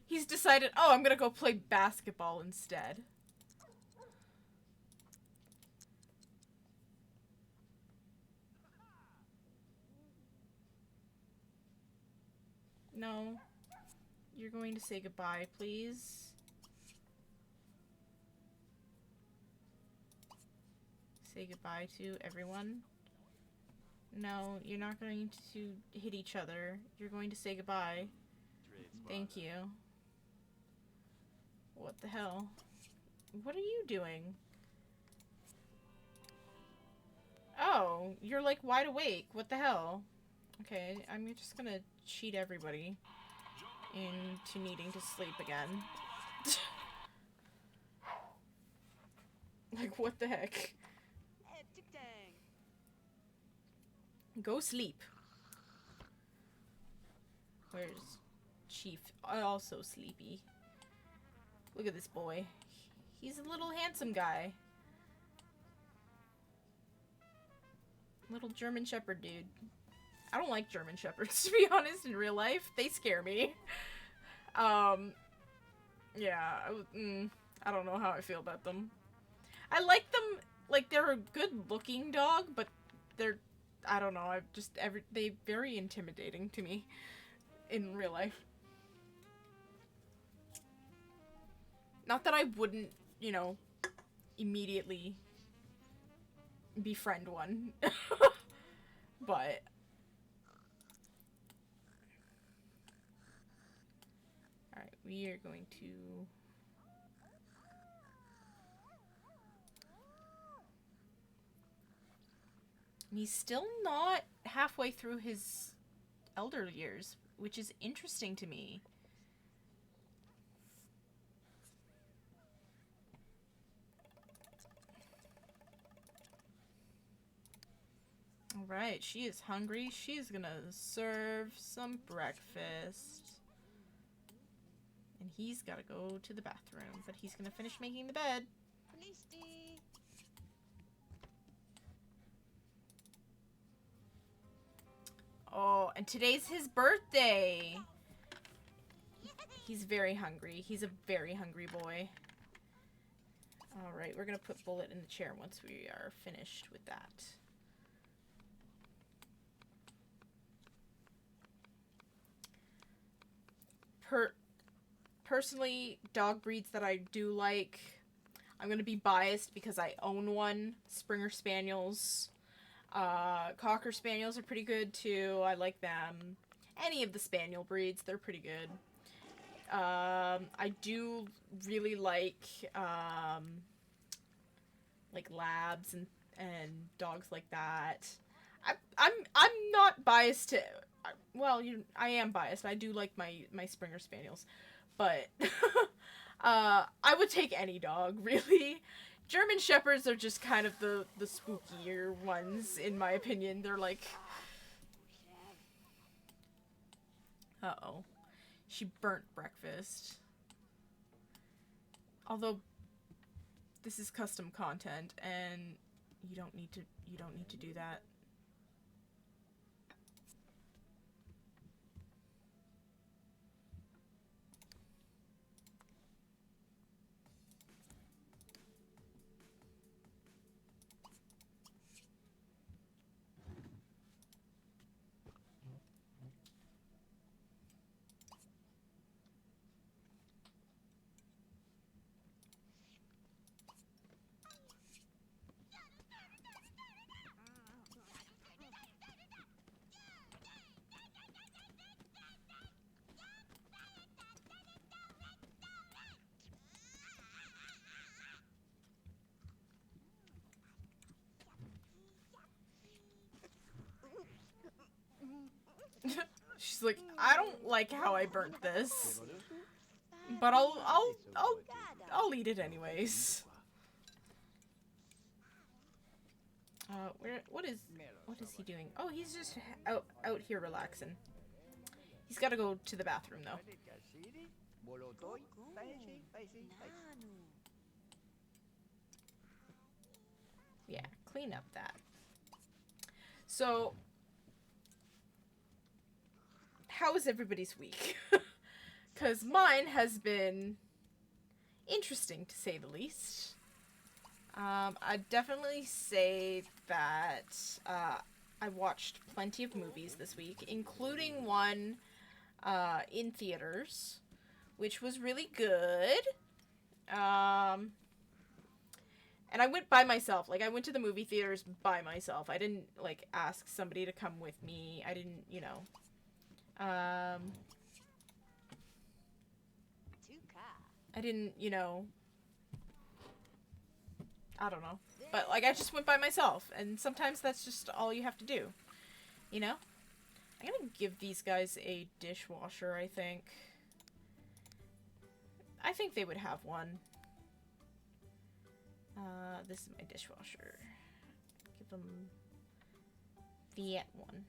He's decided, oh, I'm gonna go play basketball instead. No. You're going to say goodbye, please. Say goodbye to everyone. No, you're not going to hit each other. You're going to say goodbye. Thank you. What the hell? What are you doing? Oh, you're like wide awake. What the hell? Okay, I'm just gonna cheat everybody into needing to sleep again. Like, what the heck? Go sleep. Where's Chief? Also sleepy. Look at this boy. He's a little handsome guy. Little German Shepherd dude. I don't like German Shepherds, to be honest, in real life. They scare me. Yeah, I don't know how I feel about them. I like them, like, they're a good-looking dog, but they're, I don't know, they're very intimidating to me in real life. Not that I wouldn't, you know, immediately befriend one, but... Alright, we are going to... He's still not halfway through his elder years, which is interesting to me. Alright, she is hungry. She's gonna serve some breakfast. And he's gotta go to the bathroom, but he's gonna finish making the bed. Oh, and today's his birthday! He's very hungry. He's a very hungry boy. Alright, we're gonna put Bullet in the chair once we are finished with that. Personally, dog breeds that I do like, I'm gonna be biased because I own one. Springer Spaniels. Cocker Spaniels are pretty good too. I like them. Any of the Spaniel breeds, they're pretty good. I do really like labs and dogs like that. I'm not biased to, well, I am biased. I do like my Springer Spaniels, but I would take any dog, really. German Shepherds are just kind of the spookier ones, in my opinion. They're like... Uh-oh. She burnt breakfast. Although this is custom content and you don't need to do that. She's like, I don't like how I burnt this, but I'll eat it anyways. What is he doing? Oh, he's just out here relaxing. He's got to go to the bathroom though. Yeah, clean up that. So, how was everybody's week? Because mine has been interesting, to say the least. I'd definitely say that I watched plenty of movies this week, including one in theaters, which was really good. And I went by myself. Like, I went to the movie theaters by myself. I didn't, like, ask somebody to come with me. I didn't, you know. I didn't, you know. I don't know. But, like, I just went by myself. And sometimes that's just all you have to do. You know? I'm gonna give these guys a dishwasher, I think. I think they would have one. This is my dishwasher. Give them the one.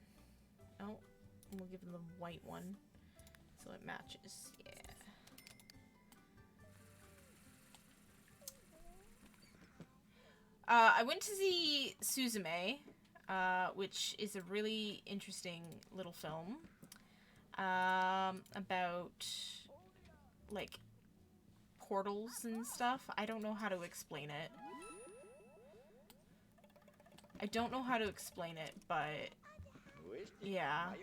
Oh, we'll give them the white one so it matches. Yeah. I went to see Suzume, which is a really interesting little film about, like, portals and stuff. I don't know how to explain it. I don't know how to explain it, but yeah.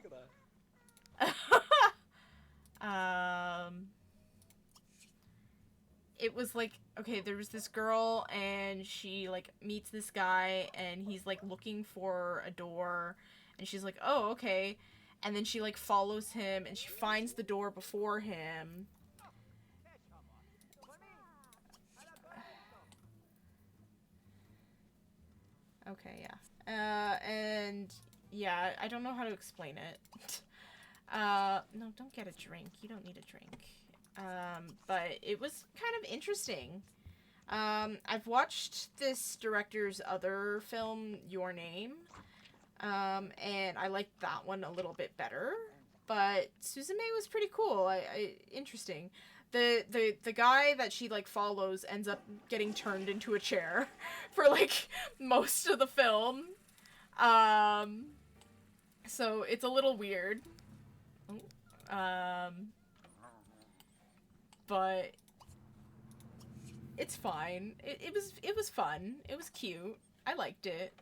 It was like, okay, there was this girl and she like meets this guy and he's like looking for a door and she's like, oh, okay. And then she like follows him and she finds the door before him. Okay, yeah. And yeah, I don't know how to explain it. No, don't get a drink. You don't need a drink. But it was kind of interesting. I've watched this director's other film, Your Name, and I liked that one a little bit better. But Suzume was pretty cool. Interesting. The guy that she like follows ends up getting turned into a chair for like most of the film. So it's a little weird. But it's fine. It was fun. It was cute. I liked it.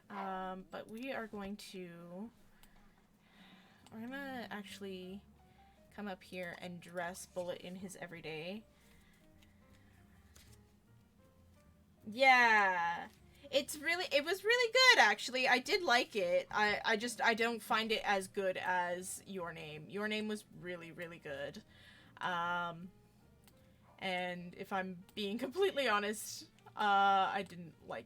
But we're gonna actually come up here and dress Bullet in his everyday. Yeah. It was really good, actually. I did like it. I don't find it as good as Your Name. Your Name was really, really good. And if I'm being completely honest, I didn't like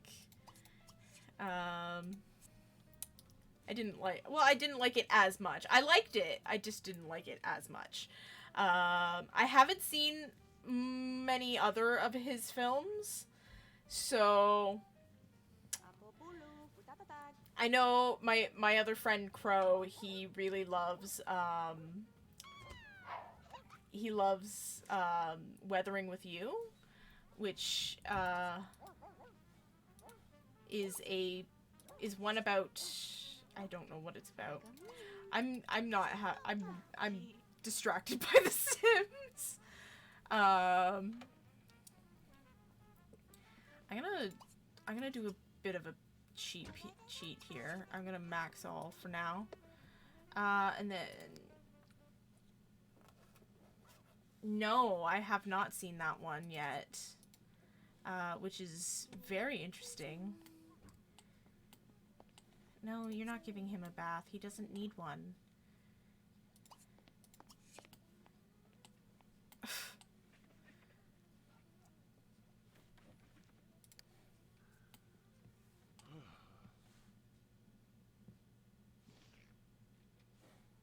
it as much. I liked it. I just didn't like it as much. I haven't seen many other of his films, so I know my other friend Crow, he really loves he loves Weathering with You, which is one about, I don't know what it's about. I'm distracted by The Sims. I'm gonna do a bit of a cheat here. I'm gonna max all for now. And then no, I have not seen that one yet. Which is very interesting. No, you're not giving him a bath. He doesn't need one.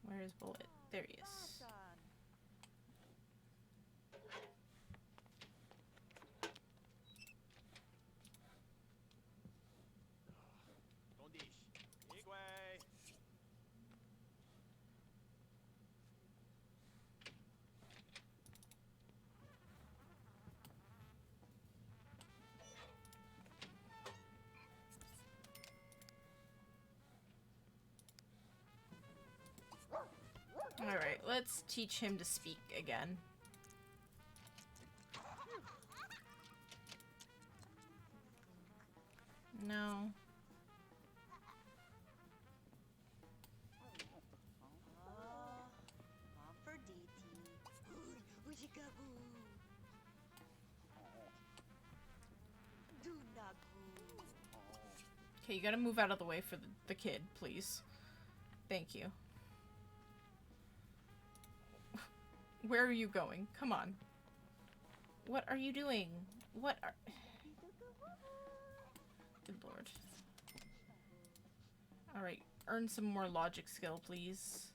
Where is Bullet? There he is. Alright, let's teach him to speak again. No. Okay, you gotta move out of the way for the kid, please. Thank you. Where are you going? Come on. What are you doing? What are... Good lord. Alright, earn some more logic skill, please.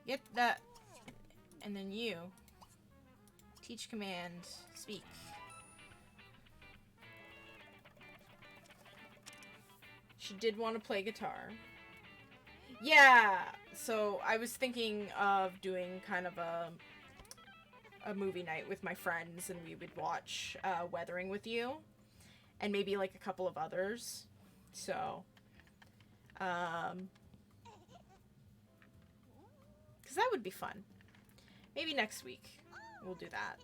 Get that. And then you. Teach command. Speak. She did want to play guitar. Yeah! So I was thinking of doing kind of a movie night with my friends, and we would watch Weathering with You. And maybe like a couple of others. So, because that would be fun. Maybe next week we'll do that.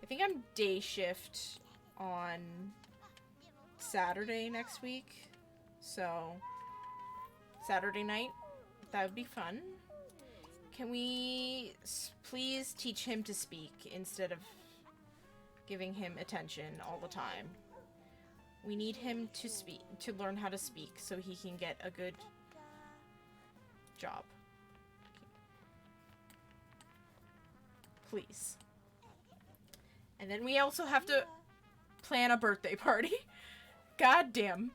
I think I'm day shift on Saturday next week. So, Saturday night, that would be fun. Can we please teach him to speak instead of giving him attention all the time? We need him to speak, to learn how to speak so he can get a good job. Please. And then we also have to plan a birthday party. God damn.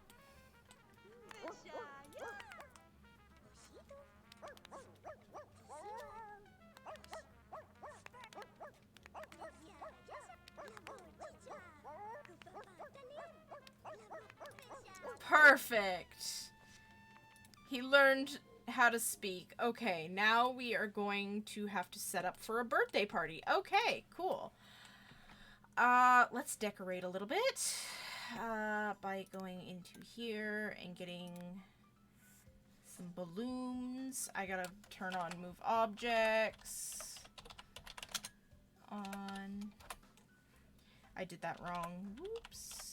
Perfect. He learned how to speak. Okay, now we are going to have to set up for a birthday party. Okay, cool. Let's decorate a little bit by going into here and getting some balloons. I gotta turn on move objects. On. I did that wrong. Whoops.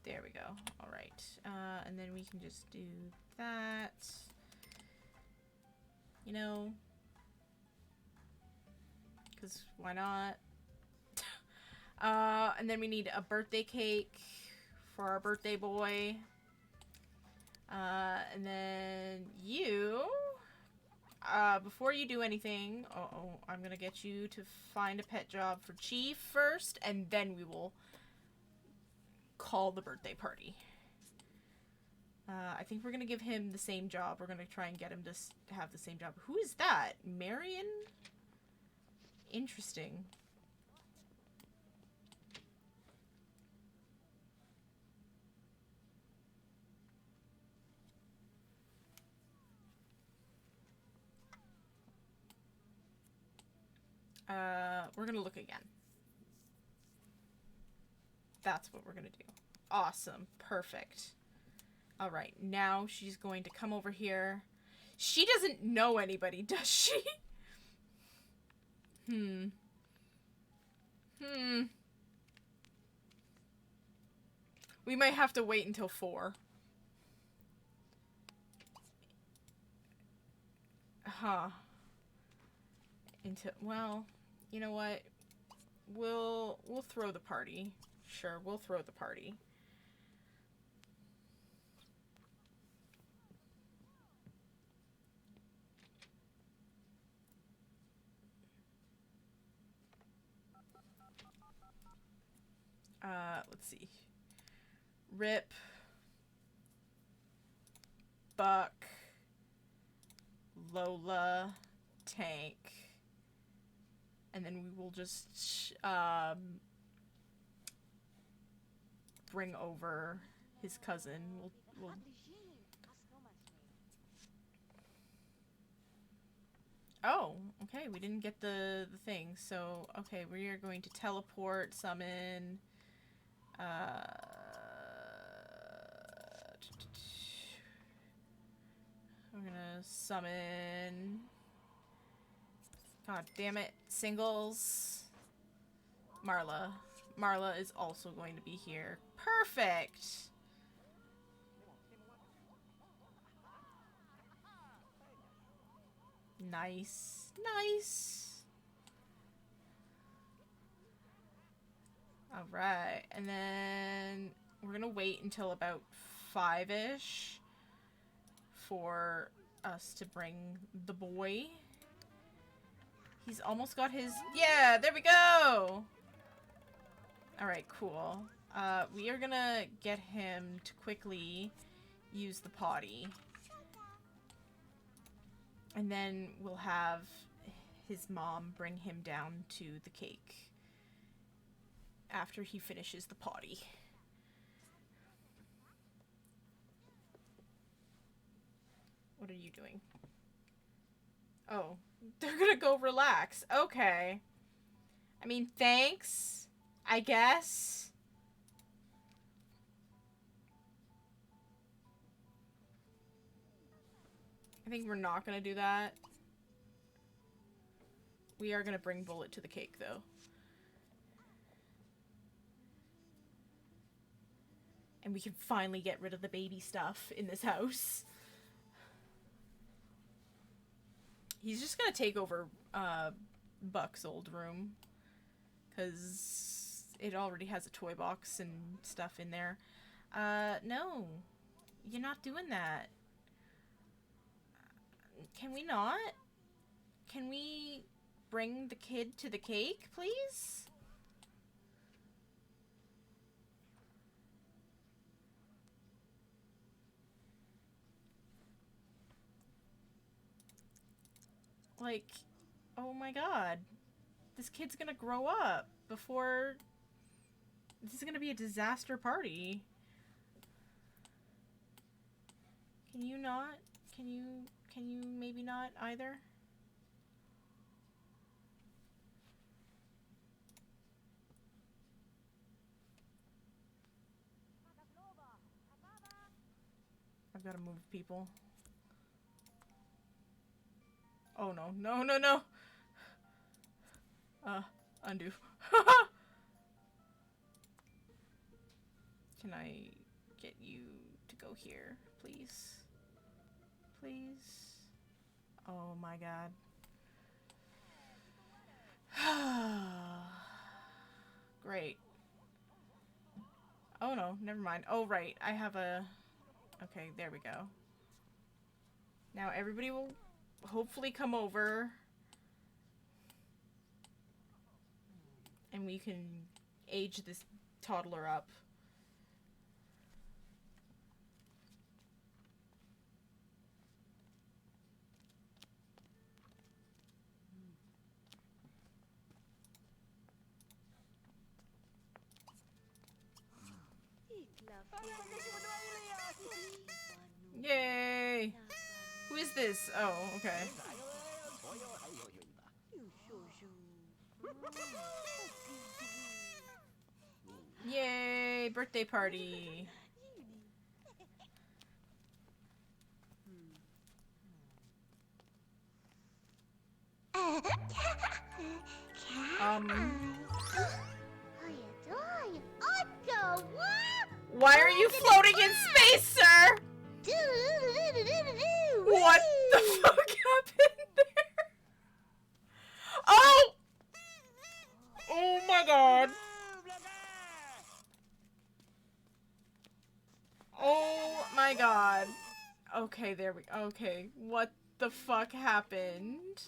There we go. Alright. And then we can just do that. You know. Because why not? And then we need a birthday cake for our birthday boy. And then you... before you do anything... I'm gonna get you to find a pet job for Chief first, and then we will call the birthday party. I think we're gonna give him the same job. We're gonna try and get him to have the same job. Who is that? Marion? Interesting. We're gonna look again. That's what we're gonna do. Awesome. Perfect. Alright, now she's going to come over here. She doesn't know anybody, does she? We might have to wait until 4. Huh. Well, you know what? We'll throw the party. Sure, we'll throw the party. Let's see. Rip. Buck. Lola. Tank. And then we will just, bring over his cousin. We'll... Oh, okay, we didn't get the thing. So, okay, we are going to teleport, summon, we're gonna summon, god damn it, Singles, Marla. Marla is also going to be here. Perfect! Nice. Nice. Alright, and then we're gonna wait until about 5-ish for us to bring the boy. He's almost got his... Yeah, there we go! Alright, cool. We are gonna get him to quickly use the potty. And then we'll have his mom bring him down to the cake after he finishes the potty. What are you doing? Oh, they're gonna go relax. Okay. I mean, thanks, I guess. I think we're not gonna do that. We are gonna bring Bullet to the cake, though. And we can finally get rid of the baby stuff in this house. He's just gonna take over Buck's old room, because it already has a toy box and stuff in there. No. You're not doing that. Can we not? Can we bring the kid to the cake, please? Like, oh my god. This kid's gonna grow up before... This is gonna be a disaster party. Can you not? Can you maybe not either? I've gotta move people. Oh no, no, no, no! Undo. Can I get you to go here, please? Please? Oh my god. Great. Oh no, never mind. Oh right, I have a... Okay, there we go. Now everybody will hopefully come over. And we can age this toddler up. Yay! Who is this? Oh, okay. Yay, birthday party. Why are you floating in space, sir? What the fuck happened there? Oh! Oh my god. Oh my god. Okay, there we go. Okay, what the fuck happened?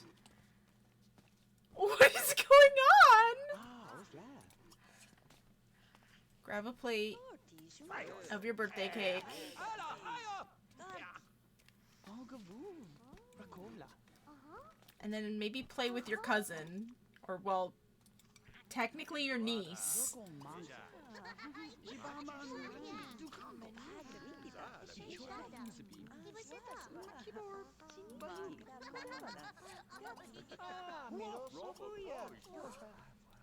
What is going on? Grab a plate of your birthday cake. And then maybe play with your cousin. Or, well, technically your niece.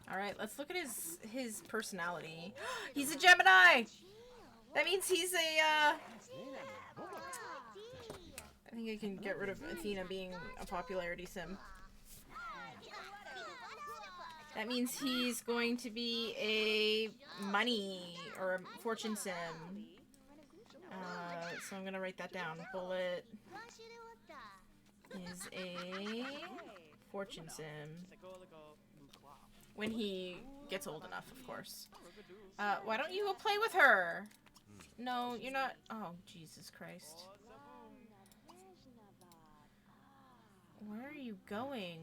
Alright, let's look at his personality. He's a Gemini! That means he's a, I think I can get rid of Athena being a popularity sim. That means he's going to be a money or a fortune sim. So I'm gonna write that down. Bullet is a fortune sim. When he gets old enough, of course. Why don't you go play with her? No, you're not. Oh, Jesus Christ. Where are you going?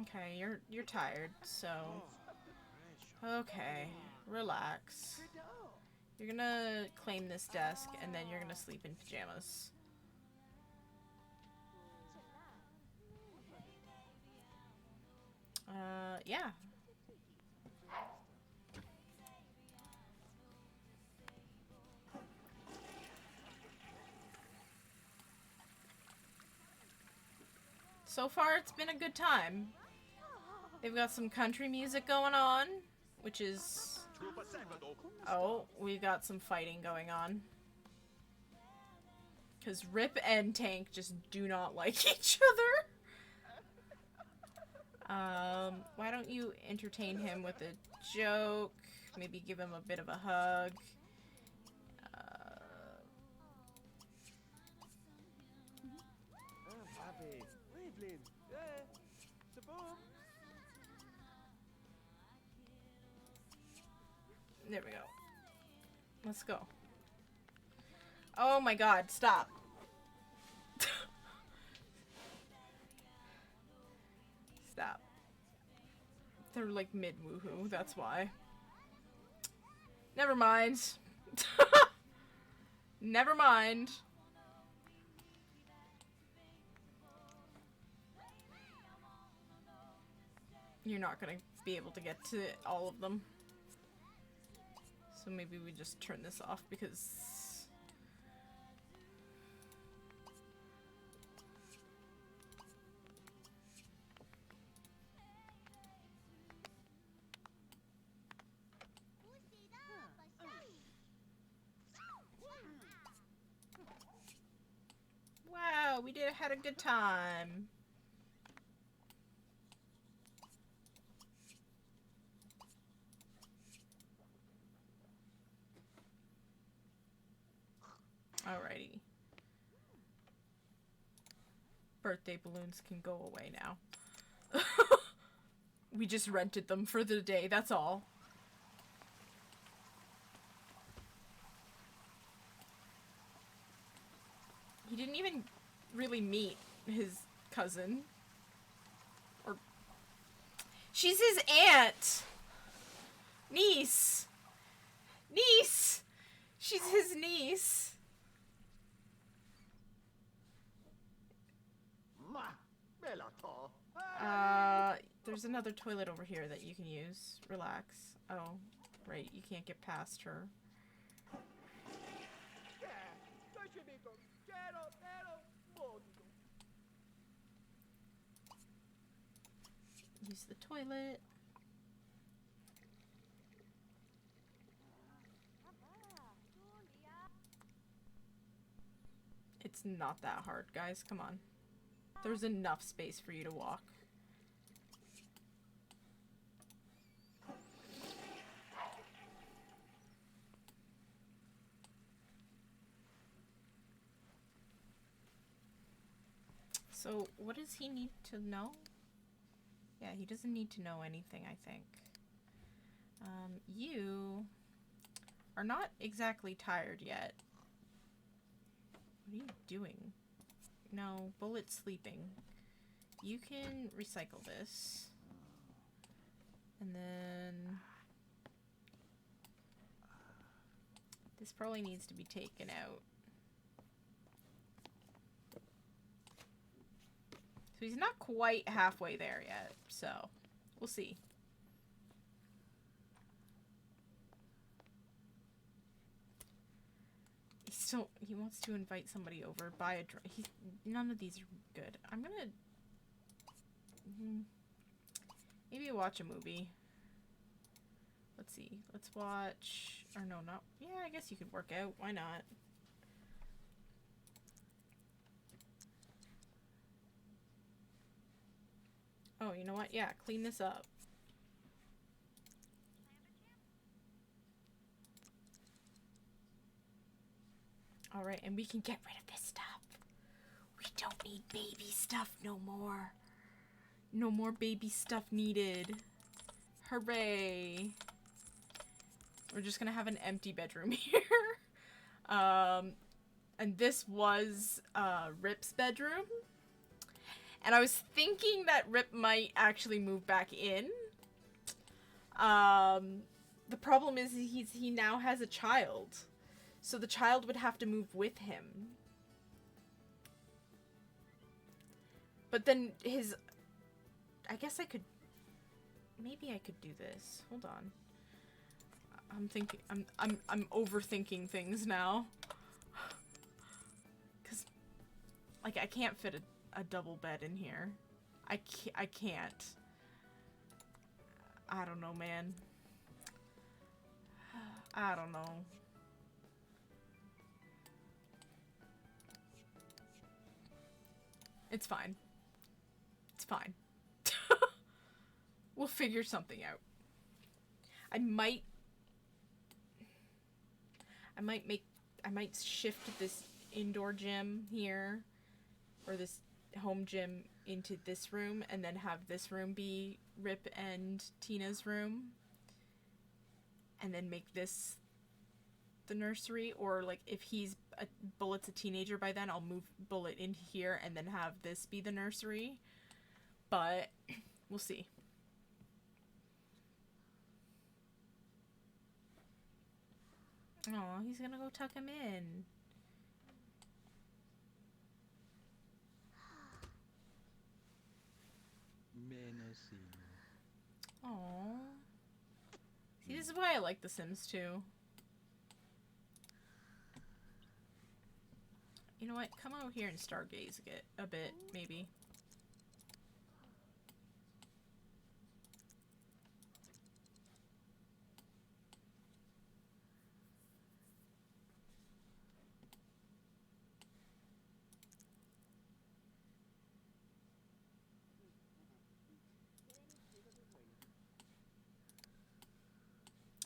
Okay, you're tired, so okay, relax. You're gonna claim this desk, and then you're gonna sleep in pajamas. Yeah. So far, it's been a good time. They've got some country music going on, which is... Oh, we've got some fighting going on. Because Rip and Tank just do not like each other. Why don't you entertain him with a joke? Maybe give him a bit of a hug. There we go. Let's go. Oh my god, stop. Stop. They're like mid-woohoo, that's why. Never mind. Never mind. You're not gonna be able to get to all of them. So maybe we just turn this off because... Wow, we had a good time. Alrighty. Birthday balloons can go away now. We just rented them for the day, that's all. He didn't even really meet his cousin. Or... She's his aunt! Niece! Niece! She's his niece. There's another toilet over here that you can use. Relax. Oh, right, you can't get past her. use the toilet. It's not that hard, guys. Come on. There's enough space for you to walk. So, what does he need to know? Yeah, he doesn't need to know anything, I think. You are not exactly tired yet. What are you doing? No, Bullet's sleeping. You can recycle this. And then... this probably needs to be taken out. So he's not quite halfway there yet, so we'll see. He wants to invite somebody over, buy a drink. None of these are good. I'm gonna maybe watch a movie. Let's see. Let's watch, or no, not, yeah, I guess you could work out. Why not? Oh, you know what? Yeah, clean this up. Alright, and we can get rid of this stuff. We don't need baby stuff no more. No more baby stuff needed. Hooray. We're just gonna have an empty bedroom here. And this was Rip's bedroom. And I was thinking that Rip might actually move back in. The problem is he now has a child. So the child would have to move with him. But then I guess I could... maybe I could do this. Hold on. I'm overthinking things now. Cause like I can't fit a double bed in here. I can't. I don't know, man. I don't know. It's fine. It's fine. We'll figure something out. I might shift this indoor gym here, or this home gym, into this room, and then have this room be Rip and Tina's room, and then make this the nursery. Or like if Bullet's a teenager by then, I'll move Bullet in here and then have this be the nursery. But we'll see. Aw, he's gonna go tuck him in. Aww. See, this is why I like The Sims 2. You know what? Come over here and stargaze a bit, maybe.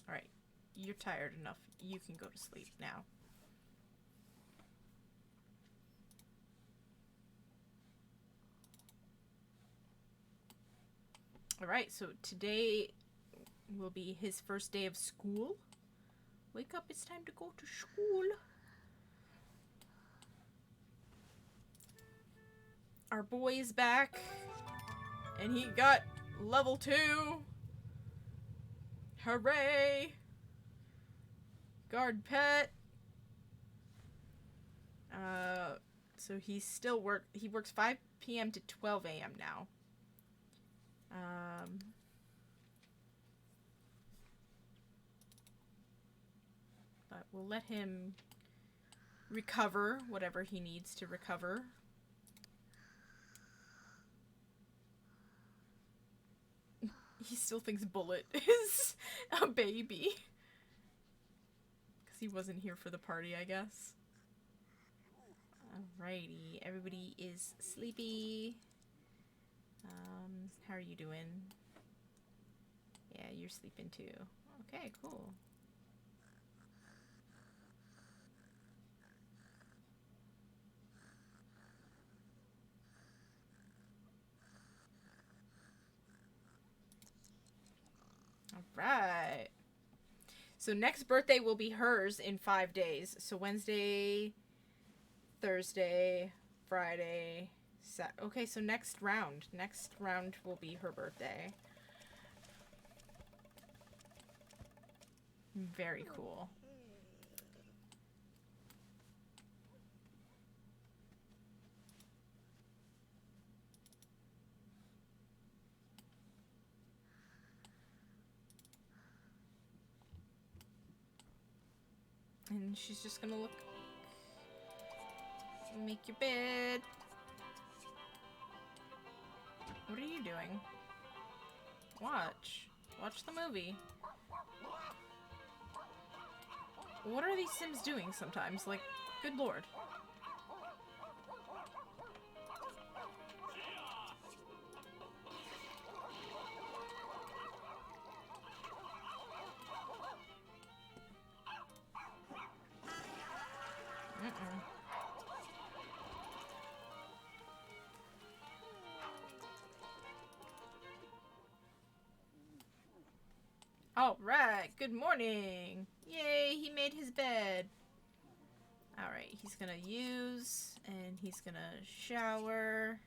Alright, you're tired enough. You can go to sleep now. Alright, so today will be his first day of school. Wake up, it's time to go to school. Our boy is back. And he got level 2. Hooray! Guard pet. So he works 5 p.m. to 12 a.m. now. But we'll let him recover whatever he needs to recover. He still thinks Bullet is a baby. Because he wasn't here for the party, I guess. Alrighty, everybody is sleepy. How are you doing? Yeah, you're sleeping too. Okay, cool. Alright. So next birthday will be hers in 5 days. So Wednesday, Thursday, Friday, okay, so next round. Next round will be her birthday. Very cool. And she's just gonna look. Make your bed. What are you doing? Watch. Watch the movie. What are these Sims doing sometimes? Like, good lord. Alright, good morning! Yay, he made his bed. Alright, he's gonna use, and he's gonna shower.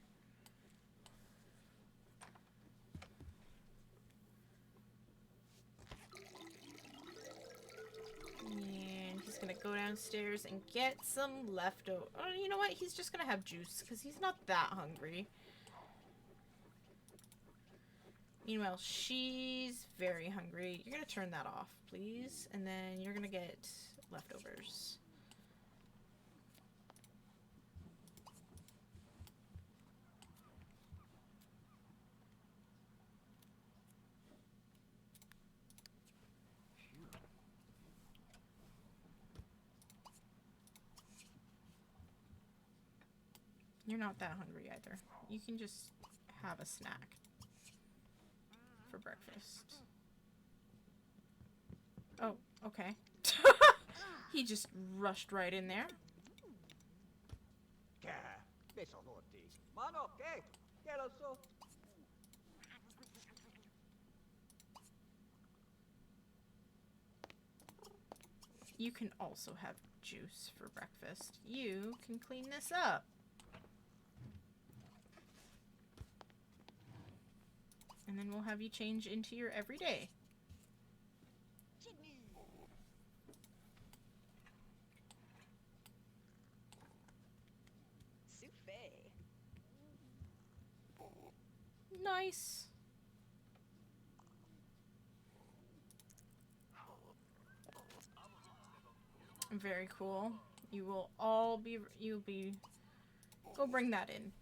And he's gonna go downstairs and get some leftover. Oh, you know what? He's just gonna have juice, because he's not that hungry. Meanwhile, she's very hungry. You're gonna turn that off, please. And then you're gonna get leftovers. You're not that hungry either. You can just have a snack for breakfast. Oh, okay. He just rushed right in there. You can also have juice for breakfast. You can clean this up. And then we'll have you change into your everyday. Nice. Very cool. You will all be, go bring that in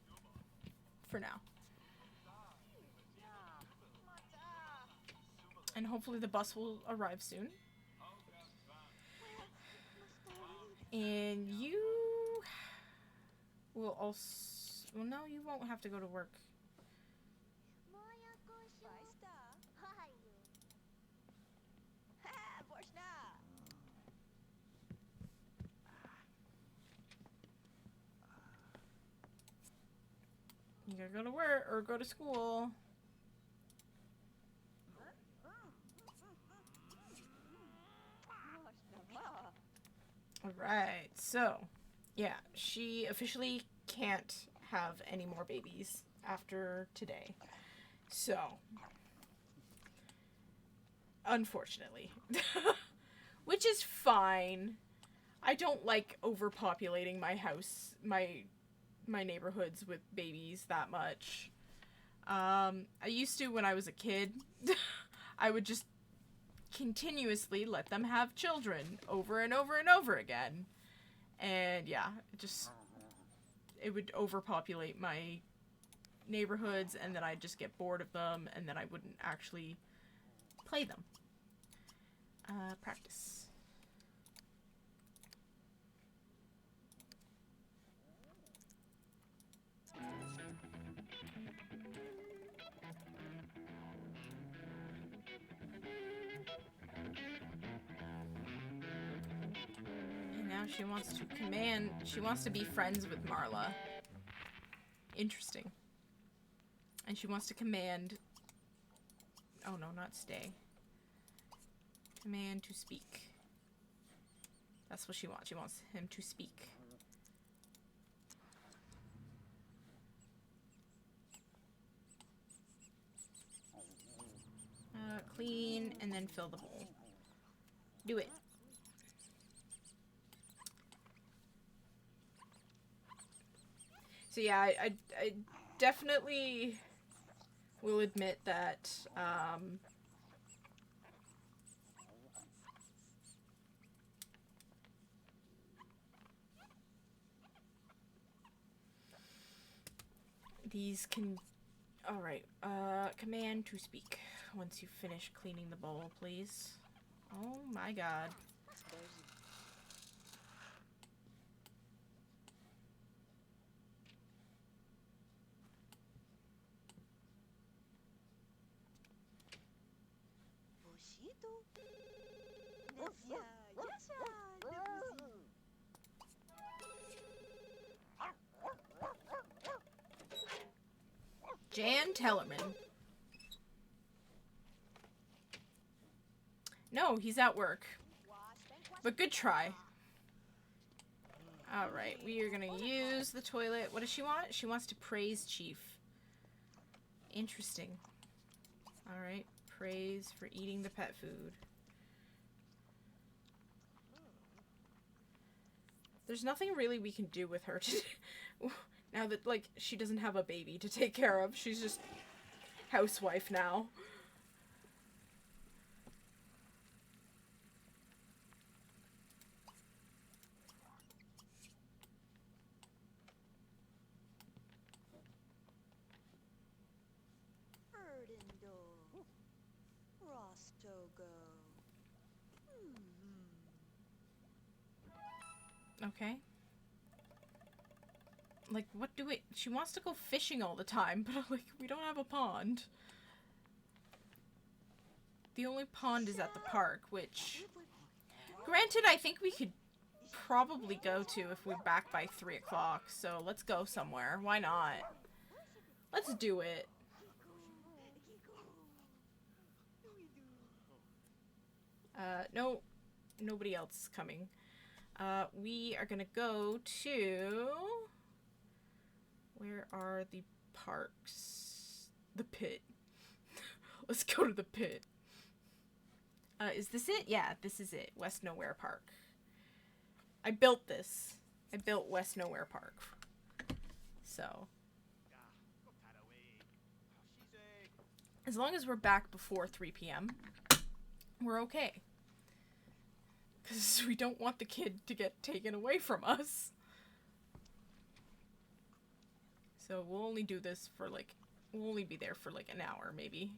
for now. And hopefully the bus will arrive soon. And you will also, well, no, you won't have to go to work. You gotta go to work or go to school. Alright, so, yeah, she officially can't have any more babies after today. So, unfortunately. Which is fine. I don't like overpopulating my house, my neighborhoods with babies that much. I used to when I was a kid. I would just continuously let them have children over and over and over again. And yeah, it would overpopulate my neighborhoods, and then I'd just get bored of them, and then I wouldn't actually play them. Practice. And now she wants to command, she wants to be friends with Marla. Interesting. And she wants to command, oh no, not stay. Command to speak. That's what she wants. She wants him to speak. Clean and then fill the bowl. Do it. So yeah, I definitely will admit that these can... Alright, command to speak. Once you finish cleaning the bowl, please. Oh my god. Jan Tellerman. No, he's at work. But good try. Alright, we are gonna use the toilet. What does she want? She wants to praise Chief. Interesting. Alright, praise for eating the pet food. There's nothing really we can do with her today. Now that, like, she doesn't have a baby to take care of. She's just housewife now. Okay. Like, what do we... She wants to go fishing all the time, but, like, we don't have a pond. The only pond is at the park, which... Granted, I think we could probably go to if we're back by 3 o'clock, so let's go somewhere. Why not? Let's do it. No, nobody else is coming. We are gonna go to... Where are the parks? The pit. Let's go to the pit. Is this it? Yeah, this is it. West Nowhere Park. I built this. I built West Nowhere Park. So. As long as we're back before 3 p.m., we're okay. Because we don't want the kid to get taken away from us. So we'll only do this for like, we'll only be there for like an hour maybe.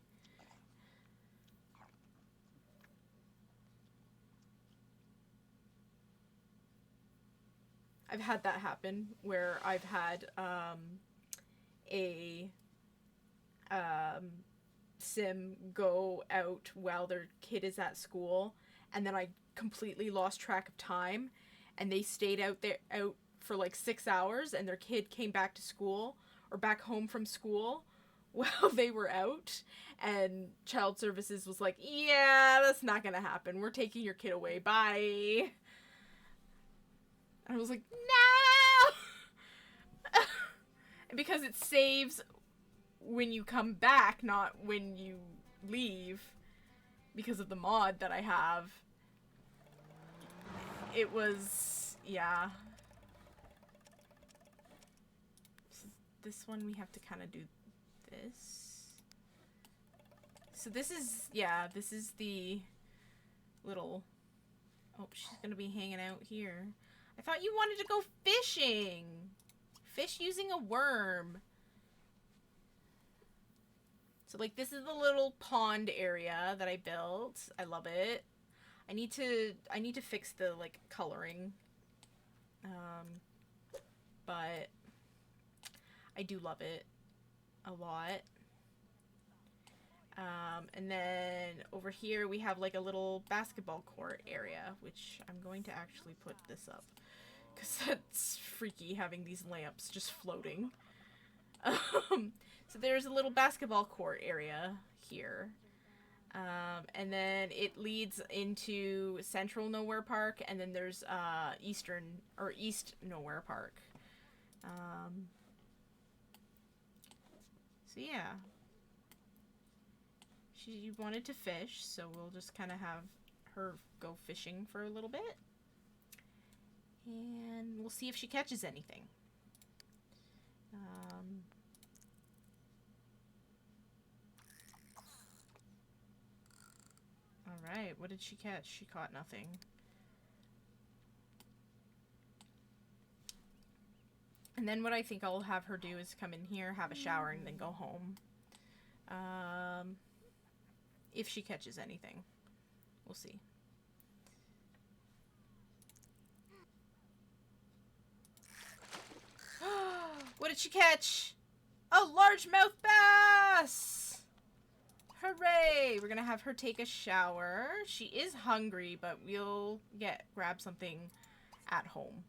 I've had that happen where I've had a sim go out while their kid is at school, and then I completely lost track of time, and they stayed out for like 6 hours, and their kid came back to school or back home from school while they were out, and child services was like, yeah, that's not gonna happen, we're taking your kid away, bye. And I was like, no. And because it saves when you come back, not when you leave, because of the mod that I have, it was, yeah. So this one we have to kind of do this. So this is, yeah, this is the little, oh, she's gonna be hanging out here. I thought you wanted to go fishing. Fish using a worm. So like this is the little pond area that I built. I love it. I need to fix the like coloring. But I do love it a lot. And then over here we have like a little basketball court area, which I'm going to actually put this up because that's freaky having these lamps just floating. So there's a little basketball court area here. And then it leads into Central Nowhere Park, and then there's East Nowhere Park. So yeah. She wanted to fish, so we'll just kind of have her go fishing for a little bit. And we'll see if she catches anything. Alright, what did she catch? She caught nothing. And then what I think I'll have her do is come in here, have a shower, and then go home. If she catches anything. We'll see. What did she catch? A largemouth bass! Hooray! We're gonna have her take a shower. She is hungry, but we'll grab something at home.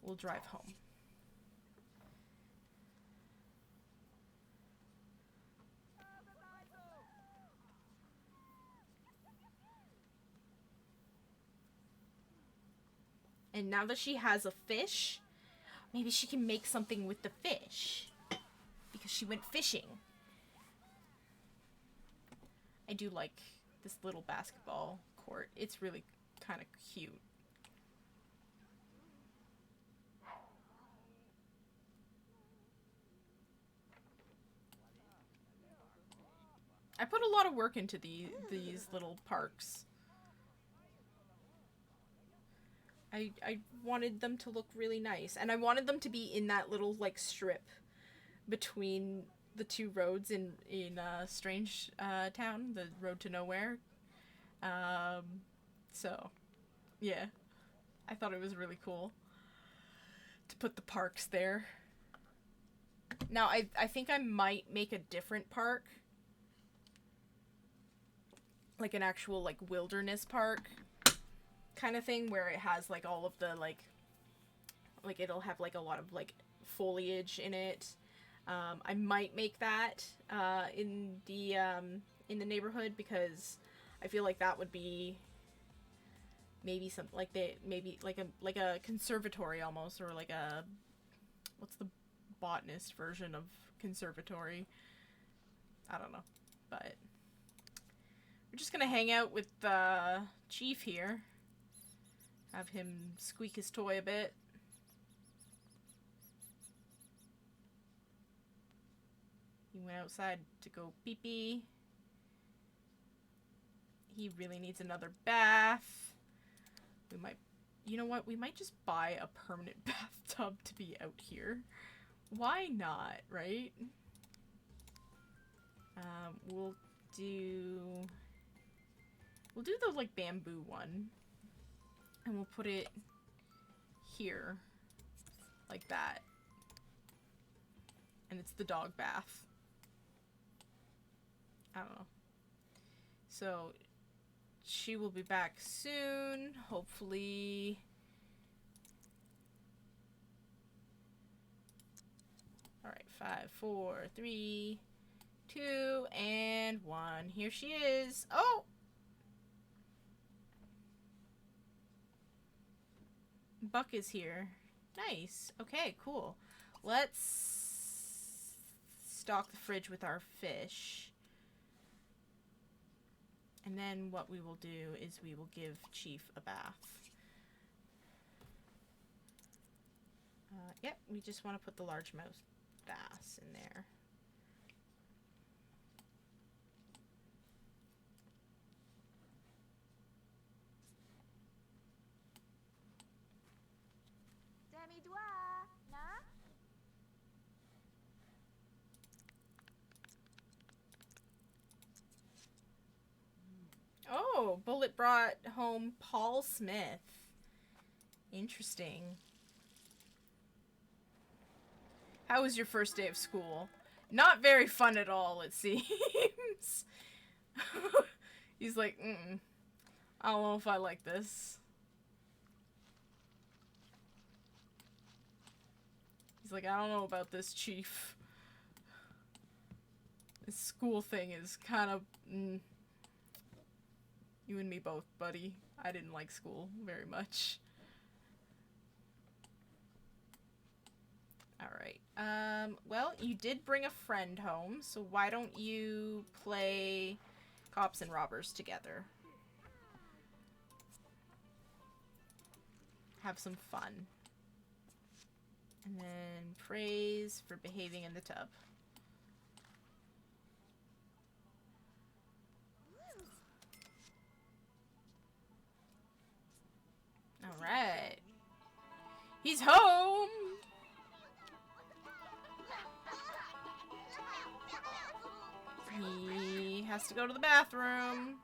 We'll drive home. And now that she has a fish, maybe she can make something with the fish. Because she went fishing. I do like this little basketball court. It's really kind of cute. I put a lot of work into these little parks. I wanted them to look really nice. And I wanted them to be in that little, like, strip between the two roads in Strangetown, the road to nowhere. So, yeah. I thought it was really cool to put the parks there. Now, I think I might make a different park. Like an actual, like, wilderness park kind of thing where it has like all of the like it'll have like a lot of like foliage in it. I might make that in the neighborhood because I feel like that would be maybe something like a conservatory almost, or like a, what's the botanist version of conservatory? I don't know, but we're just gonna hang out with Chief here. Have him squeak his toy a bit. He went outside to go pee-pee. He really needs another bath. We might, you know what? We might just buy a permanent bathtub to be out here. Why not, right? We'll do the like bamboo one. And we'll put it here, like that. And it's the dog bath. I don't know. So, she will be back soon, hopefully. Alright, 5, 4, 3, 2, and 1. Here she is. Oh! Buck is here. Nice. Okay, cool. Let's stock the fridge with our fish. And then what we will do is we will give Chief a bath. Yep, we just want to put the largemouth bass in there. Oh, Bullet brought home Paul Smith. Interesting. How was your first day of school? Not very fun at all, it seems. He's like, I don't know if I like this. He's like, I don't know about this, Chief. This school thing is kind of... You and me both, buddy. I didn't like school very much. Alright. Well, you did bring a friend home, so why don't you play Cops and Robbers together? Have some fun. And then praise for behaving in the tub. Alright. He's home! He has to go to the bathroom.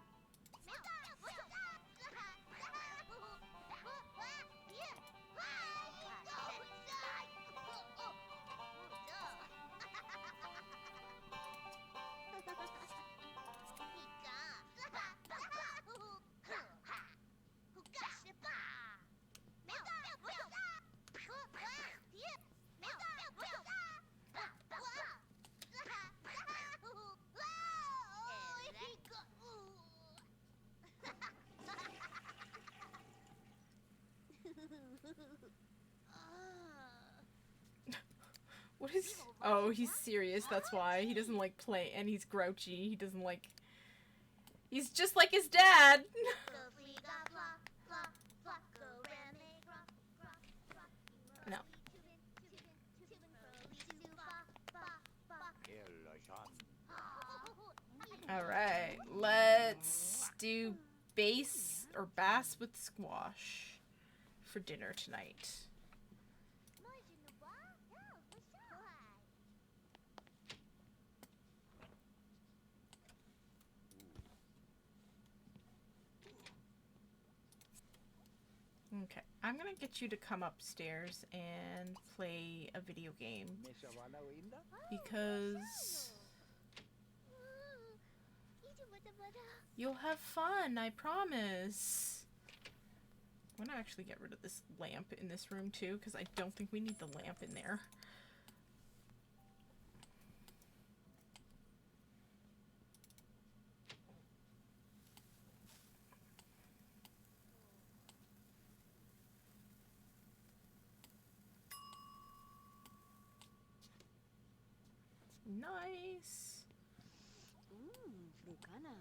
What is... Oh, he's serious, that's why. He doesn't like play, and he's grouchy. He doesn't like... He's just like his dad! No. Alright, let's do bass or bass with squash for dinner tonight. Okay, I'm gonna get you to come upstairs and play a video game because you'll have fun, I promise. I'm gonna actually get rid of this lamp in this room too because I don't think we need the lamp in there. Nice. Lucana.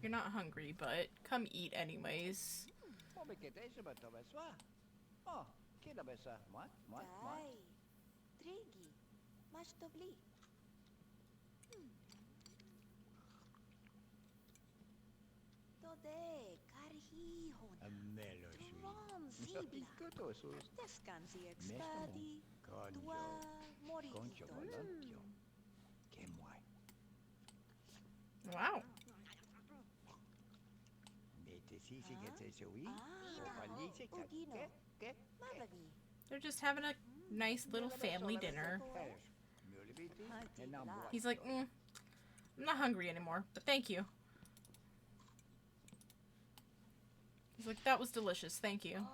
You're not hungry, but come eat anyways. Trigi. Mashtobli. Tode karhihon. Tron zibla. Descansi expadi. Tua morito. Wow. They're just having a nice little family dinner. He's like, I'm not hungry anymore, but thank you. He's like, that was delicious, thank you.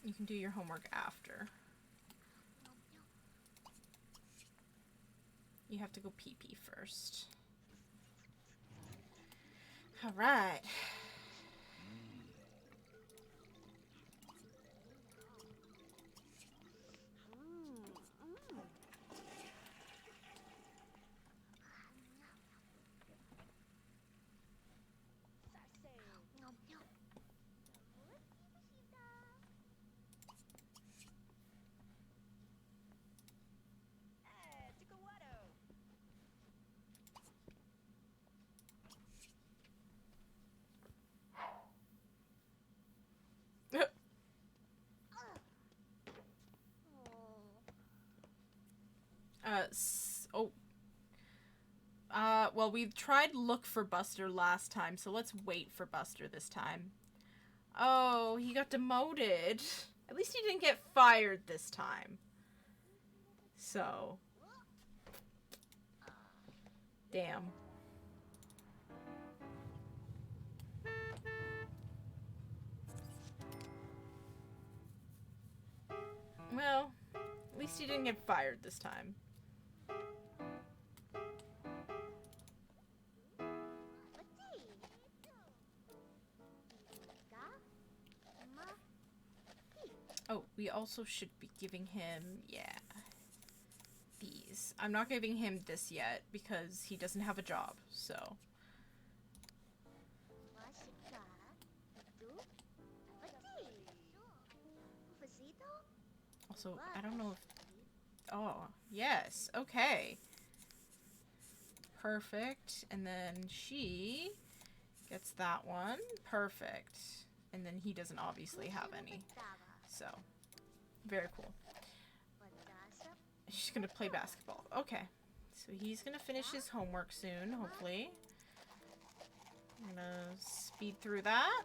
You can do your homework after. You have to go pee-pee first. Alright. Oh. Well, we tried look for Buster last time, so let's wait for Buster this time. Oh, he got demoted. At least he didn't get fired this time. So. Damn. Well, at least he didn't get fired this time. Oh, we also should be giving him, yeah, these. I'm not giving him this yet because he doesn't have a job, so. Also, I don't know if... Oh, yes, okay. Perfect. And then she gets that one. Perfect. And then he doesn't obviously have any. So, very cool. She's gonna play basketball. Okay. So he's gonna finish his homework soon, hopefully. I'm gonna speed through that.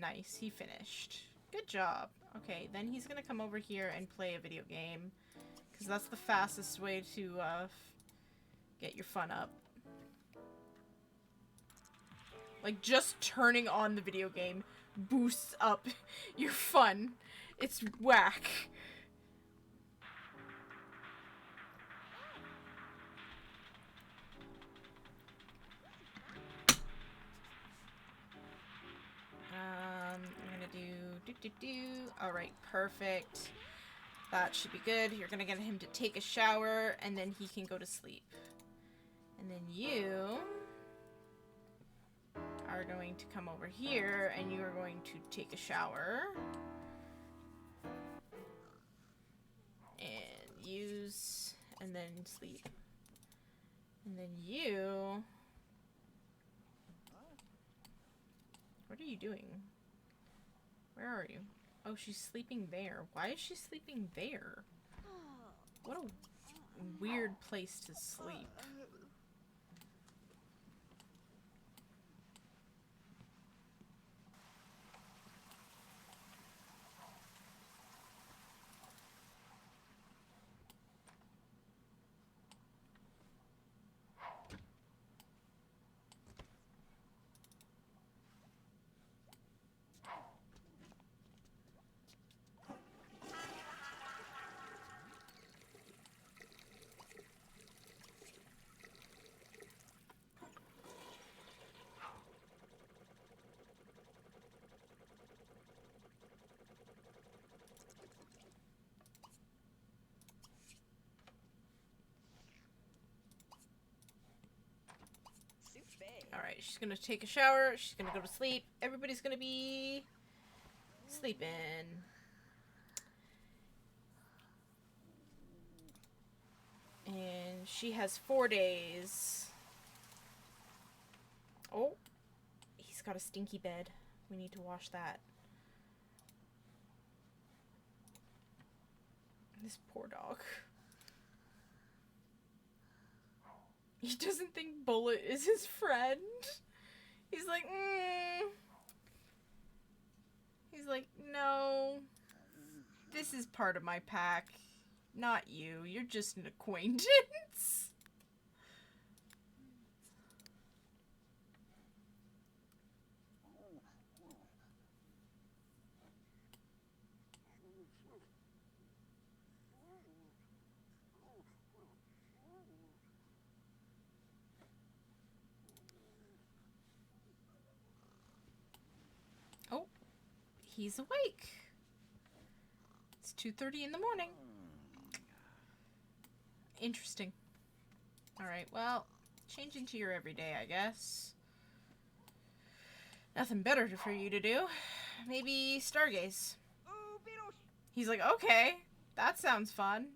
Nice, he finished. Good job. Okay, then he's gonna come over here and play a video game. Because that's the fastest way to get your fun up. Like, just turning on the video game boosts up your fun. It's whack. I'm gonna do. Alright, perfect. That should be good. You're gonna get him to take a shower, and then he can go to sleep. And then you are going to come over here, and you are going to take a shower. And use, and then sleep. And then you... What are you doing? Where are you? Oh, she's sleeping there. Why is she sleeping there? What a weird place to sleep. Alright, she's gonna take a shower, she's gonna go to sleep, everybody's gonna be sleeping. And she has 4 days. Oh, he's got a stinky bed. We need to wash that. This poor dog. He doesn't think Bullet is his friend. He's like, He's like, no. This is part of my pack. Not you. You're just an acquaintance. Oh, he's awake. It's 2:30 in the morning. Interesting. Alright, well, change into your everyday, I guess. Nothing better for you to do. Maybe stargaze. He's like, okay, that sounds fun.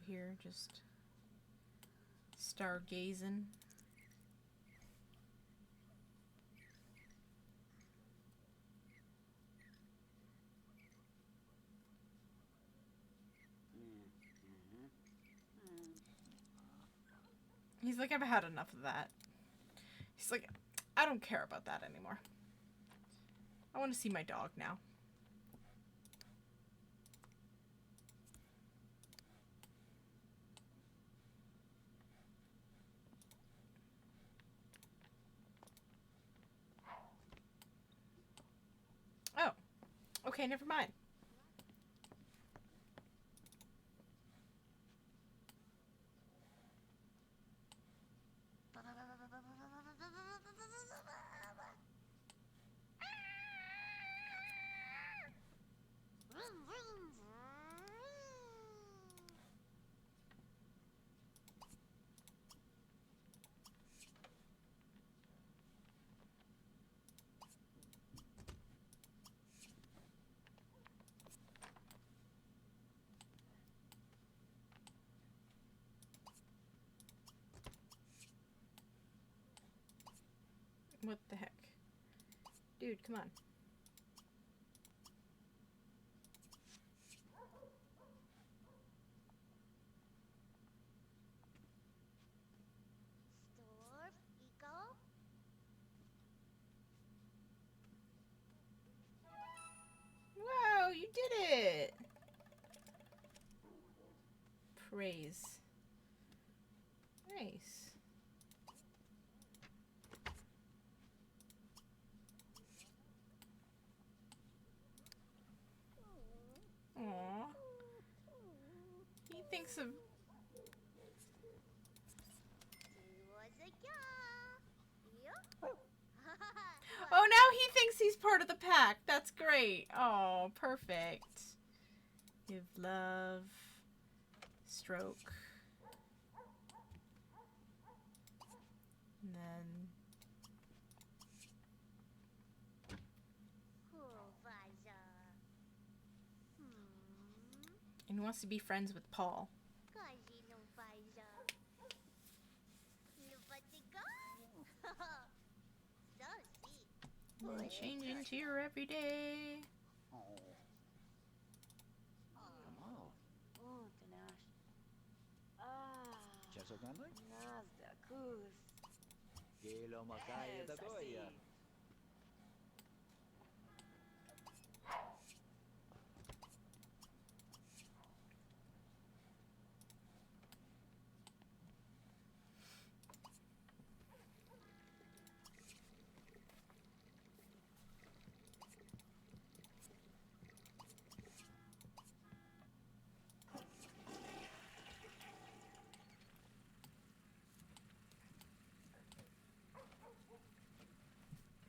out here just stargazing. He's like, I've had enough of that. He's like, I don't care about that anymore. I want to see my dog now. Oh, okay, never mind. What the heck? Dude, come on. Wow, you did it! Praise. Nice. Aww. He thinks of... Oh, now he thinks he's part of the pack. That's great. Oh, perfect. Give love. Stroke. And then... And he wants to be friends with Paul. And change into your everyday.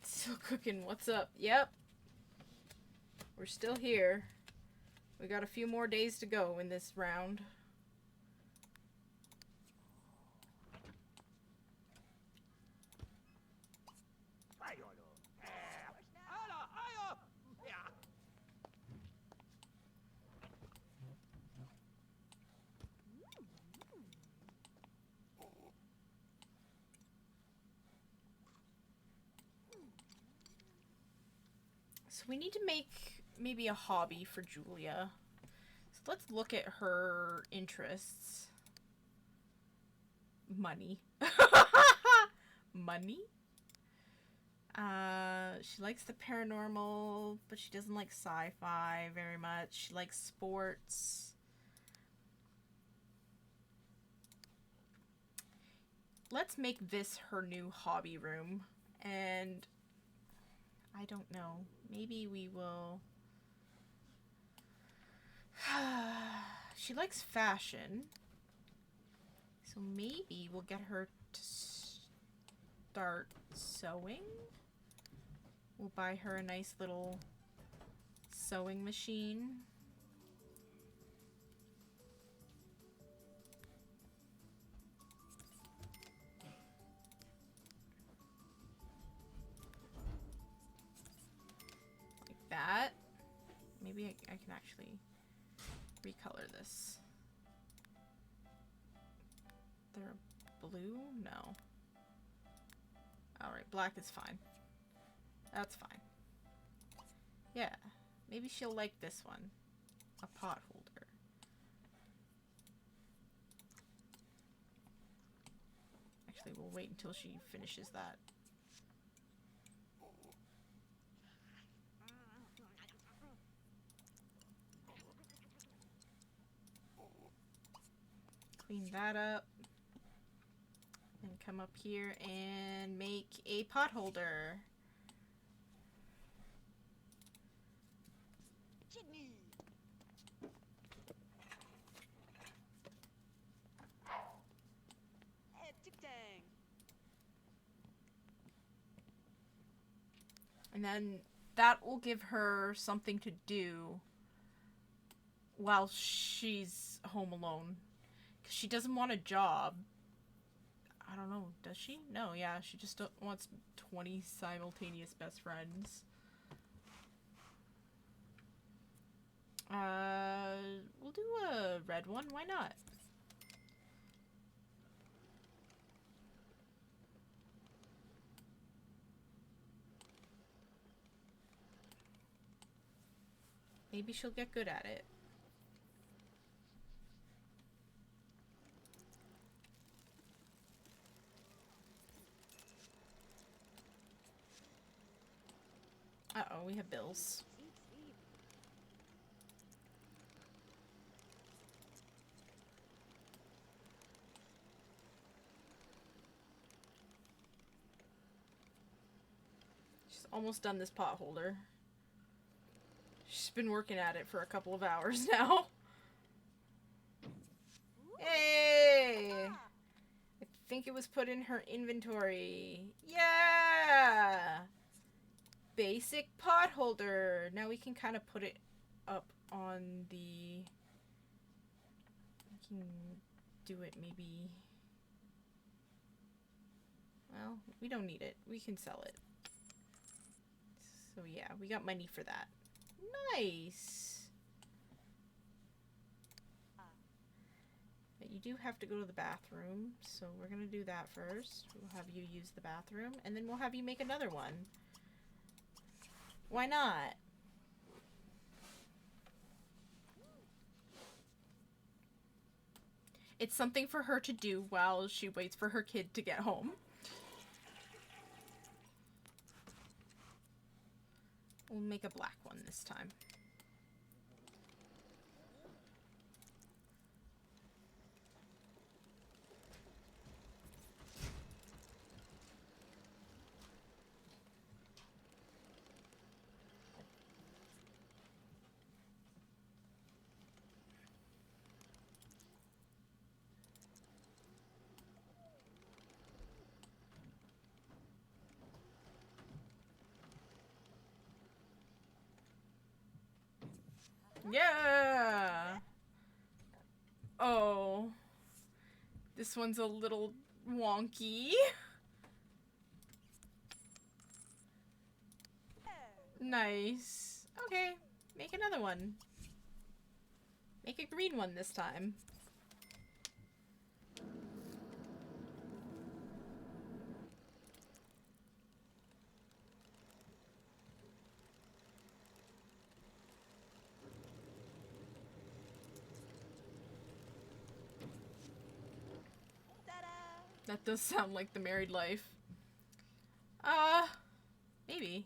Still cooking. What's up? Yep. We're still here. We got a few more days to go in this round. So we need to make maybe a hobby for Julia. So let's look at her interests. Money. Money? She likes the paranormal, but she doesn't like sci-fi very much. She likes sports. Let's make this her new hobby room. And I don't know. Maybe we will... She likes fashion. So maybe we'll get her to start sewing. We'll buy her a nice little sewing machine. Like that. Maybe I can actually recolor this. there a blue? No. Alright, black is fine. That's fine. Yeah. Maybe she'll like this one. A pot holder. Actually, we'll wait until she finishes that. Clean that up. And come up here and make a pot holder. And then that will give her something to do while she's home alone. Because she doesn't want a job. I don't know, does she? No, yeah, she just wants 20 simultaneous best friends. We'll do a red one, why not? Maybe she'll get good at it. Uh-oh, we have bills. She's almost done this pot holder. She's been working at it for a couple of hours now. Hey! I think it was put in her inventory. Yeah! Basic pot holder. Now we can kind of put it up on the... We can do it maybe... Well, we don't need it. We can sell it. So yeah, we got money for that. Nice! But you do have to go to the bathroom, so we're gonna do that first. We'll have you use the bathroom, and then we'll have you make another one. Why not? It's something for her to do while she waits for her kid to get home. We'll make a black one this time. Yeah! Oh. This one's a little wonky. Nice. Okay, make another one. Make a green one this time. That does sound like the married life. Maybe.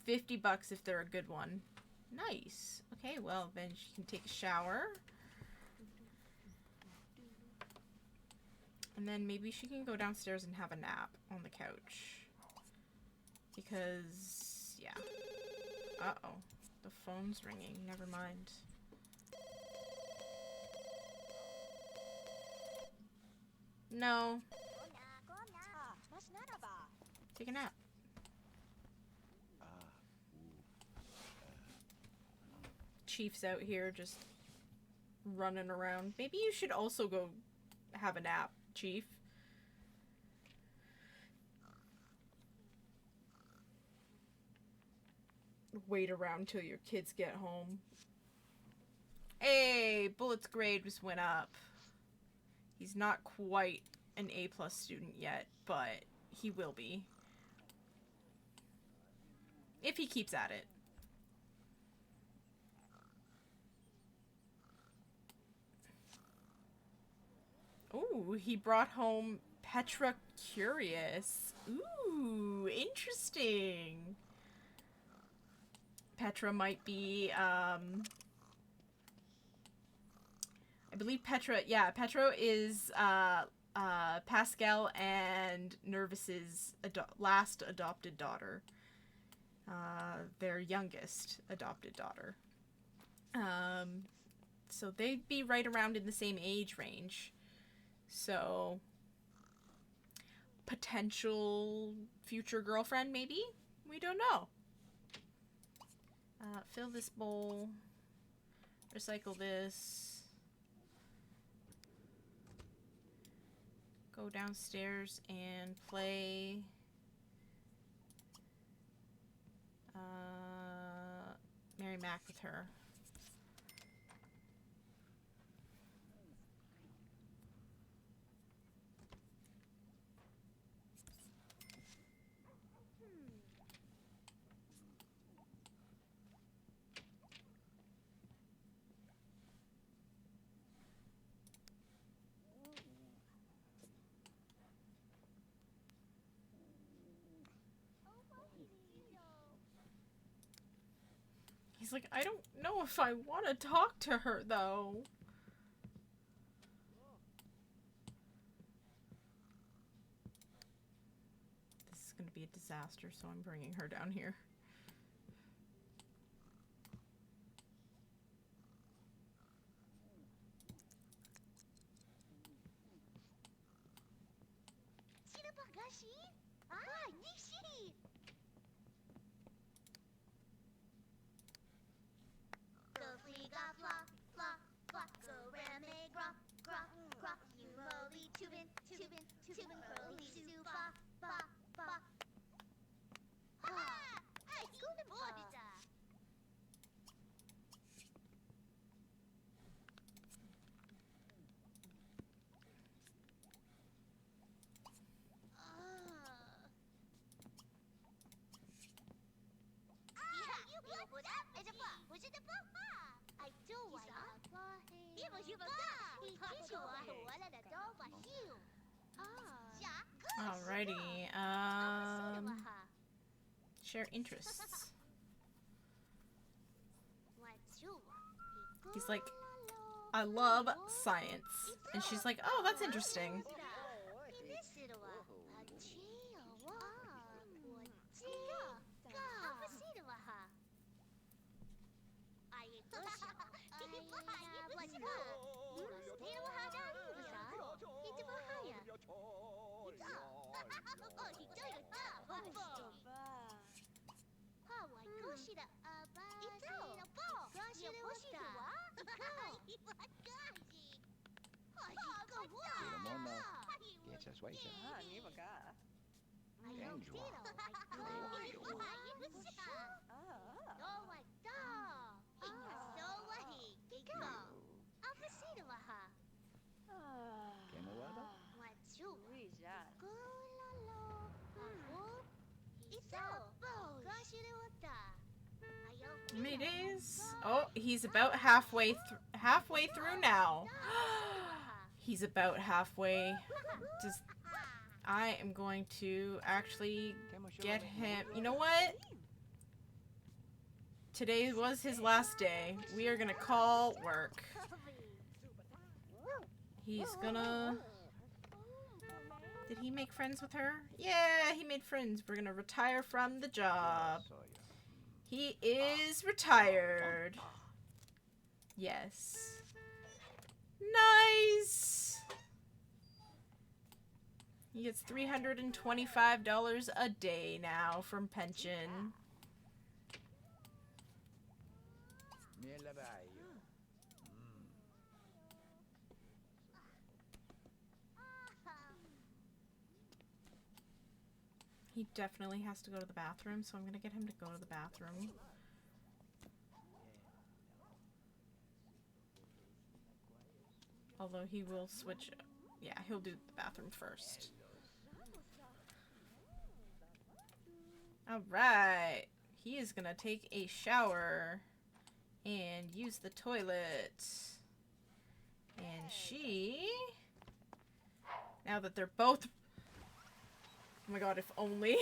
$50 if they're a good one. Nice. Okay, well, then she can take a shower. And then maybe she can go downstairs and have a nap on the couch. Because, yeah. Uh-oh. The phone's ringing. Never mind. No. Take a nap. Chief's out here just running around. Maybe you should also go have a nap, Chief. Wait around till your kids get home. Hey, Bullet's grade just went up. He's not quite an A+ student yet, but he will be. If he keeps at it. Ooh, he brought home Petra Curious. Ooh, interesting. Petra might be, I believe Petra is, Pascal and Nervous's last adopted daughter. Their youngest adopted daughter. So they'd be right around in the same age range. So, potential future girlfriend, maybe? We don't know. Fill this bowl. Recycle this. Go downstairs and play. Mary Mac with her. He's like, I don't know if I want to talk to her, though. This is going to be a disaster, so I'm bringing her down here. Alrighty, share interests. He's like, I love science. And she's like, oh, that's interesting. How many days? Oh, he's about halfway through now. He's about halfway. I am going to actually get him. You know what? Today was his last day. We are gonna call work. He's gonna... Did he make friends with her? Yeah, he made friends. We're gonna retire from the job. He is retired. Yes. Nice. He gets $325 a day now from pension. He definitely has to go to the bathroom, so I'm gonna get him to go to the bathroom. Although he will switch Yeah, he'll do the bathroom first. Alright. He is gonna take a shower and use the toilet. And she... Now that they're both... Oh my god, if only...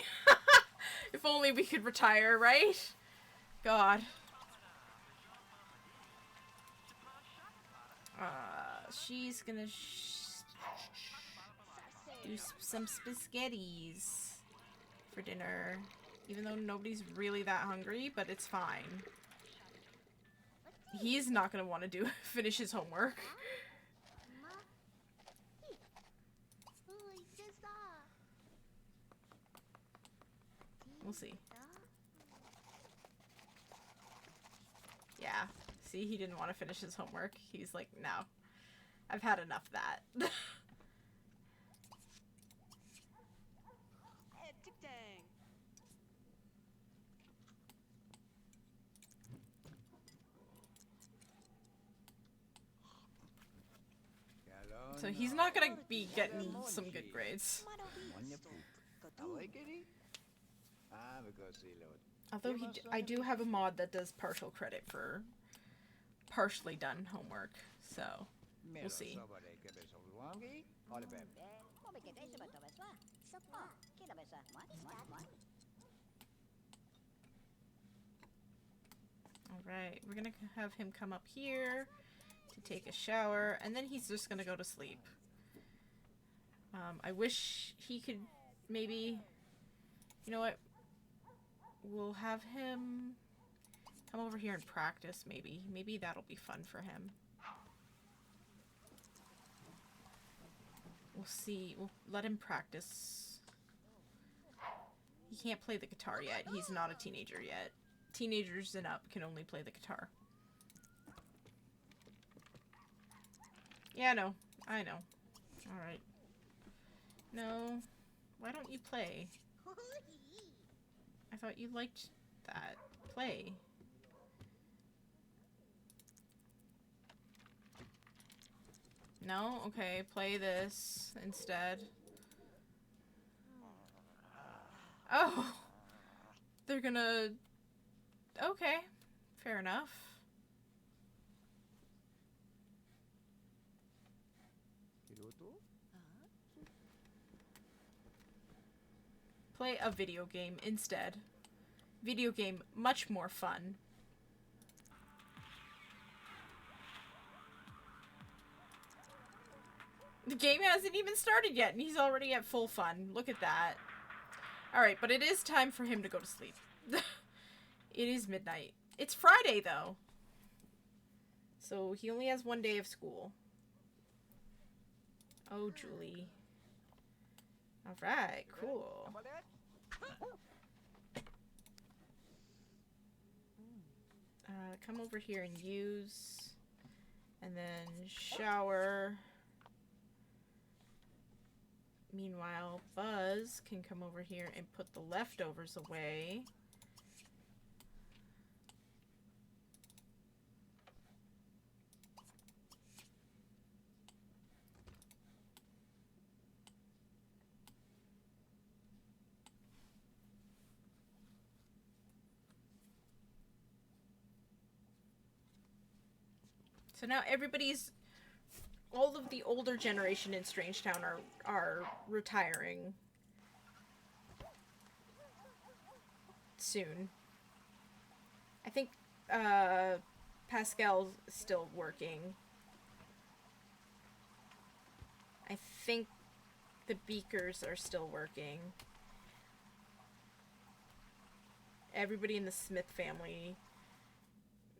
If only we could retire, right? God. She's gonna do some spaghettis for dinner. Even though nobody's really that hungry, but it's fine. He's not gonna want to finish his homework. We'll see. Yeah. See, he didn't want to finish his homework. He's like, no. I've had enough of that. So he's not gonna be getting some good grades. Although I do have a mod that does partial credit for partially done homework, so we'll see. Alright, we're gonna have him come up here to take a shower, and then he's just gonna go to sleep. I wish he could maybe... You know what? We'll have him come over here and practice, maybe. Maybe that'll be fun for him. We'll see. We'll let him practice. He can't play the guitar yet. He's not a teenager yet. Teenagers and up can only play the guitar. Yeah, no. I know. Alright. No. Why don't you play? I thought you liked that. Play. No? Okay, play this instead. Oh! They're gonna... Okay. Fair enough. Play a video game instead. Video game, much more fun. The game hasn't even started yet, and he's already at full fun. Look at that. Alright, but it is time for him to go to sleep. It is midnight. It's Friday, though. So he only has one day of school. Oh, Julie. Alright, cool. Come over here and use. And then shower. Meanwhile, Buzz can come over here and put the leftovers away. So now all of the older generation in Strangetown are retiring soon. I think Pascal's still working. I think the Beakers are still working. Everybody in the Smith family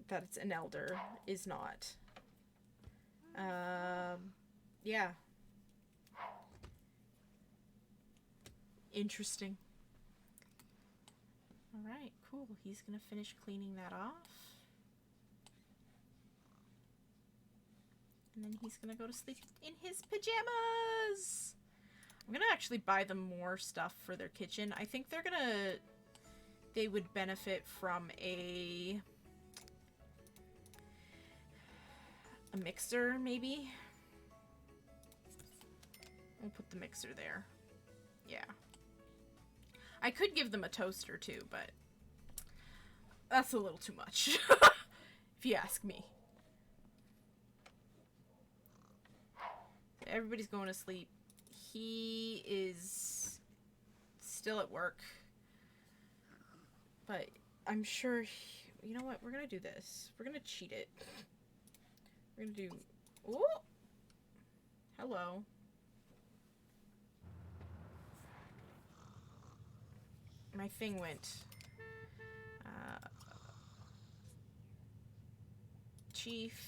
that's an elder is not. Yeah. Interesting. Alright, cool. He's gonna finish cleaning that off. And then he's gonna go to sleep in his pajamas! I'm gonna actually buy them more stuff for their kitchen. I think they would benefit from a mixer, maybe? put the mixer there. Yeah. I could give them a toaster too, but that's a little too much, if you ask me. Everybody's going to sleep. He is still at work, but I'm sure you know what, we're gonna do this. We're gonna cheat it. We're gonna do... Ooh! Hello. My thing went. Chief.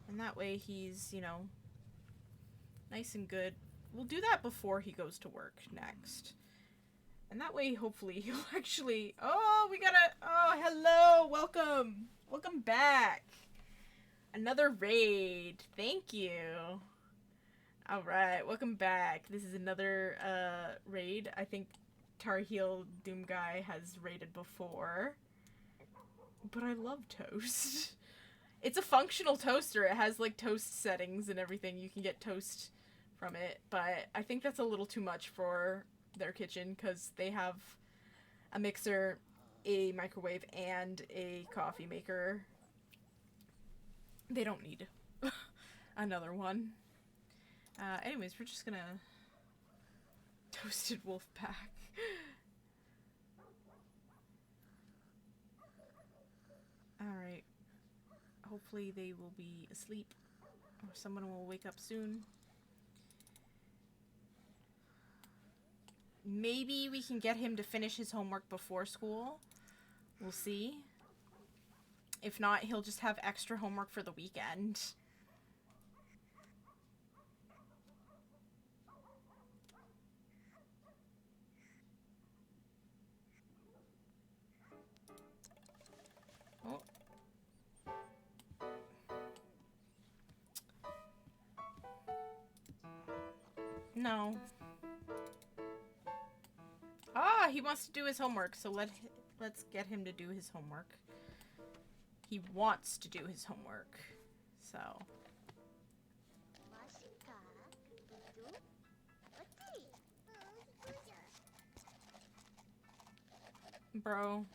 And that way he's, you know, nice and good. We'll do that before he goes to work next. And that way, hopefully, he'll actually... Oh, we gotta... Oh, hello! Welcome! Welcome back! Another raid. Thank you. Alright, welcome back. This is another raid. I think Tar Heel Doom Guy has raided before. But I love toast. It's a functional toaster. It has, like, toast settings and everything. You can get toast from it. But I think that's a little too much for their kitchen, because they have a mixer, a microwave, and a coffee maker. They don't need another one. Anyways, we're just gonna... Toasted wolf pack. Alright. Hopefully they will be asleep, or someone will wake up soon. Maybe we can get him to finish his homework before school. We'll see. If not, he'll just have extra homework for the weekend. Oh. No. Ah, he wants to do his homework, so let's get him to do his homework. He wants to do his homework, so. Bro,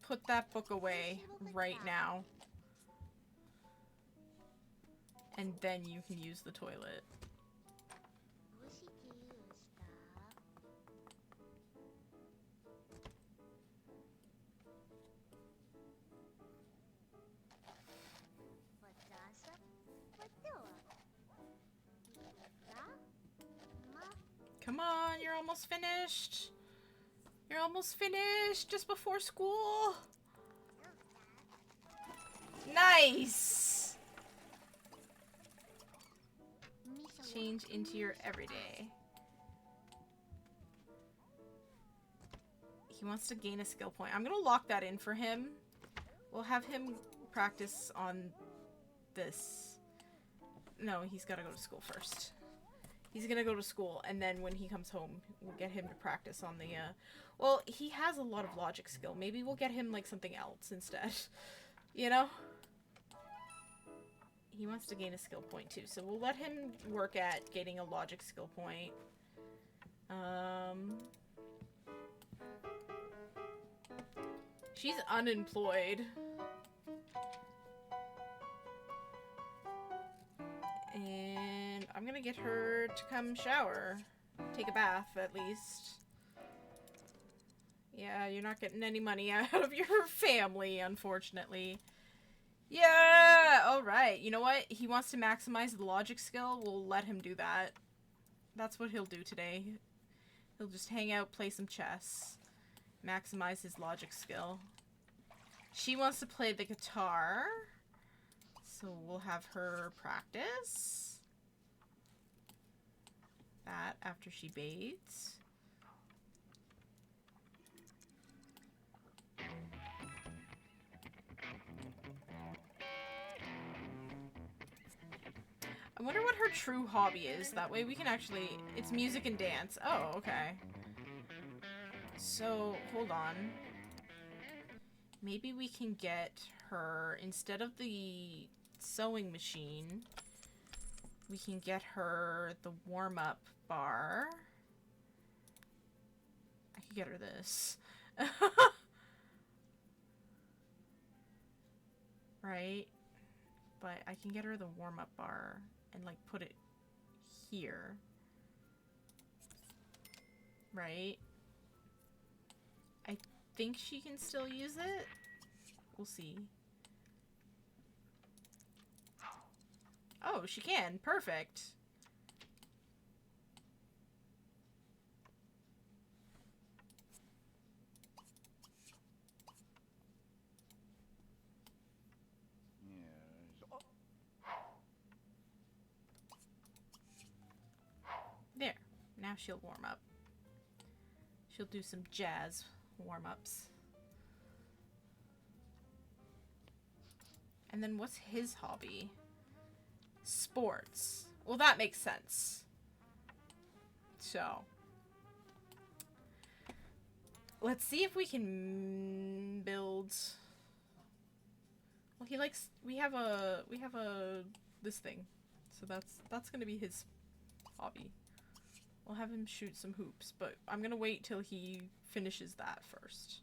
put that book away right now. And then you can use the toilet. Come on, you're almost finished. You're almost finished just before school. Nice. Change into your everyday. He wants to gain a skill point. I'm gonna lock that in for him. We'll have him practice on this. No, he's gotta go to school first. He's gonna go to school, and then when he comes home, we'll get him to practice on the, well, he has a lot of logic skill. Maybe we'll get him, like, something else instead. You know? He wants to gain a skill point, too, so we'll let him work at getting a logic skill point. She's unemployed. And I'm gonna get her to come shower. Take a bath, at least. Yeah, you're not getting any money out of your family, unfortunately. Yeah! Alright, you know what? He wants to maximize the logic skill. We'll let him do that. That's what he'll do today. He'll just hang out, play some chess. Maximize his logic skill. She wants to play the guitar. So we'll have her practice that after she bathes. I wonder what her true hobby is. That way we can actually... It's music and dance. Oh, okay. So, hold on. Maybe we can get her, instead of the sewing machine, we can get her the warm-up bar. I could get her this. Right? But I can get her the warm-up bar and, like, put it here. Right? I think she can still use it. We'll see. Oh, she can. Perfect. There. Now she'll warm up. She'll do some jazz warm-ups. And then what's his hobby? Sports. Well, that makes sense. So. Let's see if we can build... Well, he likes... We have a... This thing. So that's gonna be his hobby. We'll have him shoot some hoops, but I'm gonna wait till he finishes that first.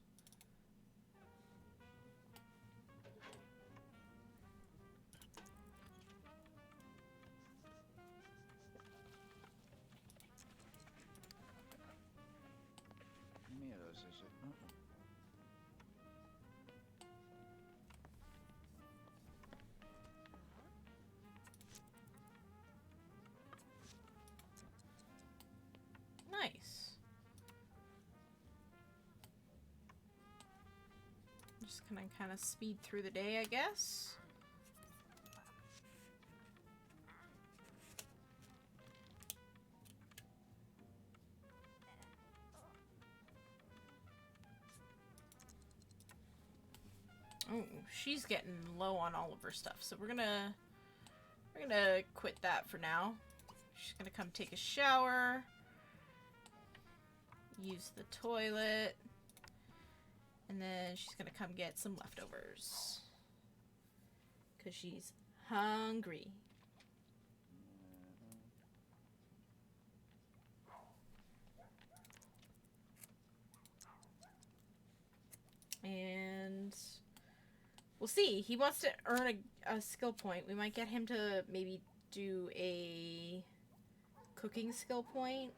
Nice. I'm just gonna kind of speed through the day, I guess. Oh, she's getting low on all of her stuff, so we're gonna quit that for now. She's gonna come take a shower. Use the toilet, and then she's gonna come get some leftovers because she's hungry. And we'll see. He wants to earn a skill point. We might get him to maybe do a cooking skill point.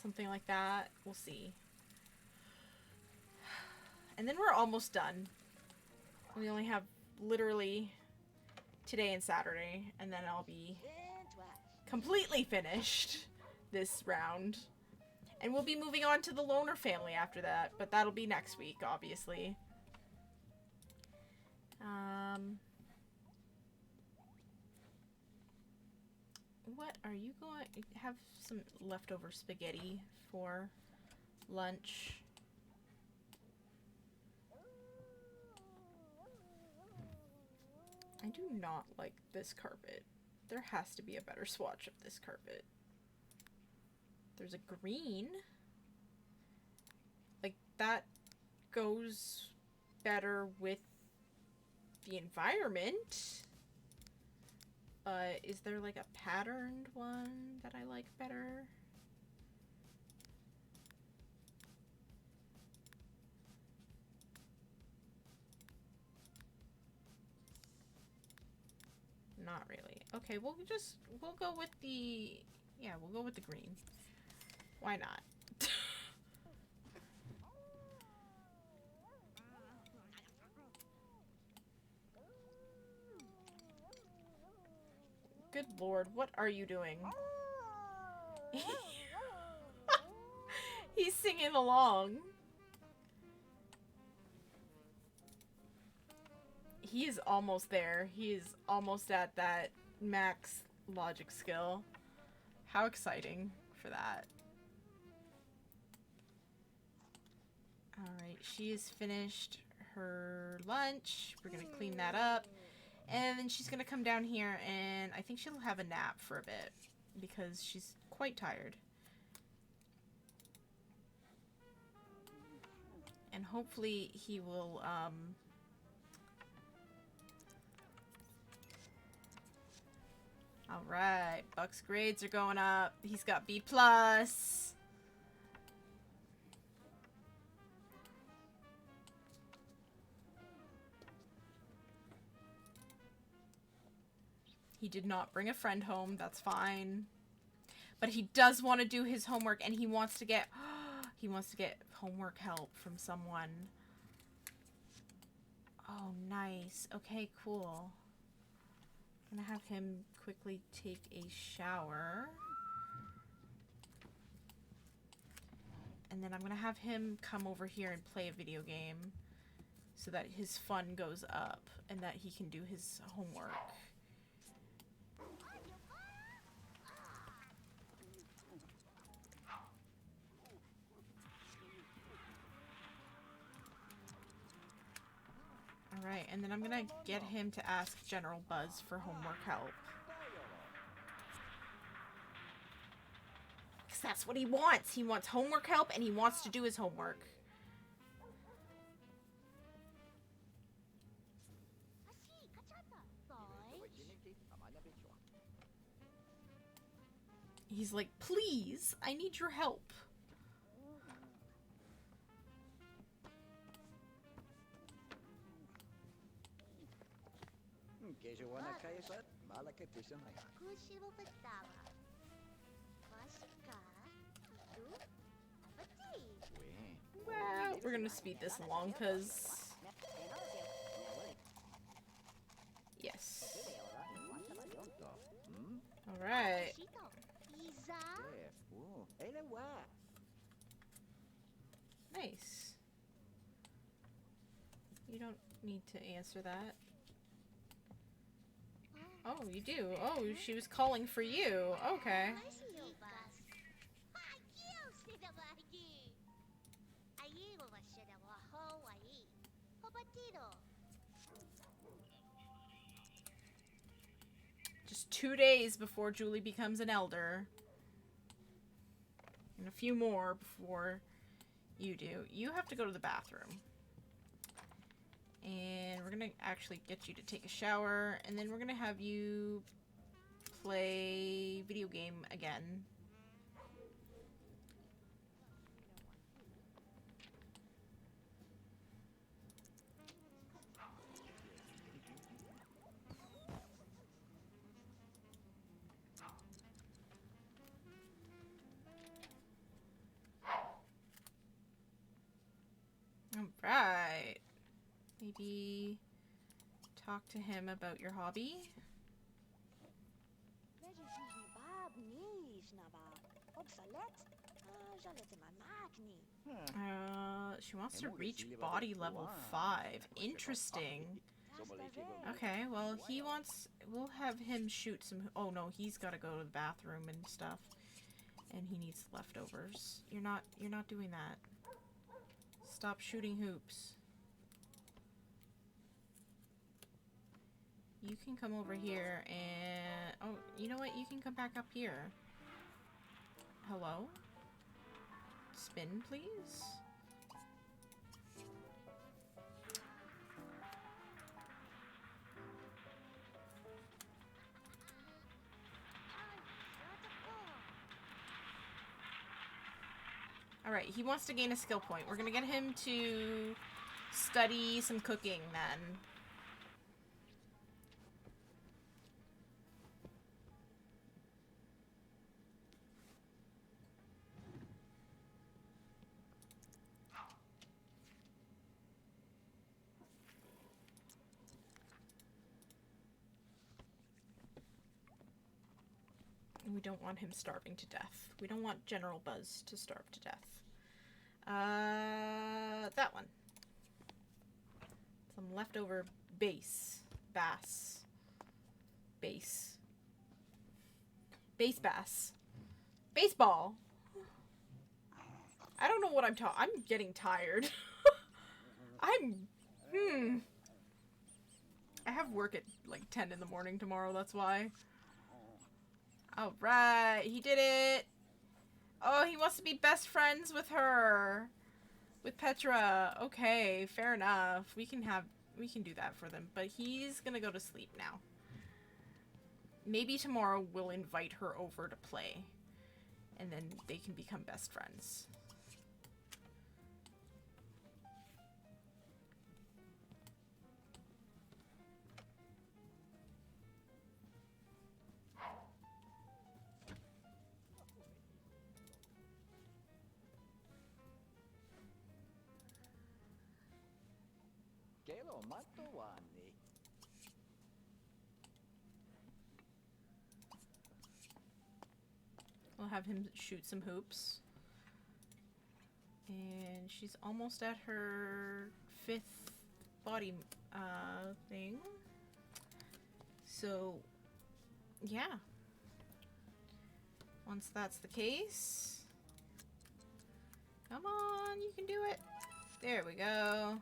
Something like that. We'll see. And then we're almost done. We only have literally today and Saturday, and then I'll be completely finished this round. And we'll be moving on to the loner family after that, but that'll be next week, obviously. What are you going to have some leftover spaghetti for lunch? I do not like this carpet. There has to be a better swatch of this carpet. There's a green. Like, that goes better with the environment. Is there like a patterned one that I like better? Not really. Okay, we'll go with the, yeah, we'll go with the green. Why not? Good Lord, what are you doing? He's singing along. He is almost there. He is almost at that max logic skill. How exciting for that. Alright, she has finished her lunch. We're gonna clean that up. And then she's gonna come down here and I think she'll have a nap for a bit because she's quite tired. And hopefully he will, Alright, Buck's grades are going up. He's got B+. plus. He did not bring a friend home, that's fine. But he does want to do his homework, and he wants to get homework help from someone. Oh, nice. Okay, cool. I'm gonna have him quickly take a shower. And then I'm gonna have him come over here and play a video game so that his fun goes up and that he can do his homework. Alright, and then I'm gonna get him to ask General Buzz for homework help. Because that's what he wants! He wants homework help and he wants to do his homework. He's like, please, I need your help. Well, we're gonna speed this along, because... Yes. Alright. Nice. You don't need to answer that. Oh, you do? Oh, she was calling for you. Okay. Just 2 days before Julie becomes an elder. And a few more before you do. You have to go to the bathroom. And we're gonna actually get you to take a shower, and then we're gonna have you play video game again. Alright. Maybe talk to him about your hobby. She wants to reach body level 5. Interesting. Okay, well, we'll have him shoot some, oh no, he's gotta go to the bathroom and stuff. And he needs leftovers. You're not doing that. Stop shooting hoops. You can come over here and... Oh, you know what? You can come back up here. Hello? Spin, please? Alright, he wants to gain a skill point. We're gonna get him to study some cooking then. We don't want him starving to death. We don't want General Buzz to starve to death. That one. Some leftover bass. Baseball. I don't know what I'm getting tired. I have work at like 10 in the morning tomorrow, that's why. Alright, he did it! Oh, he wants to be best friends with her! With Petra. Okay, fair enough. We can do that for them, but he's gonna go to sleep now. maybe tomorrow we'll invite her over to play. And then they can become best friends. We'll have him shoot some hoops. And she's almost at her 5th body thing. So, yeah. Once that's the case... Come on, you can do it. There we go.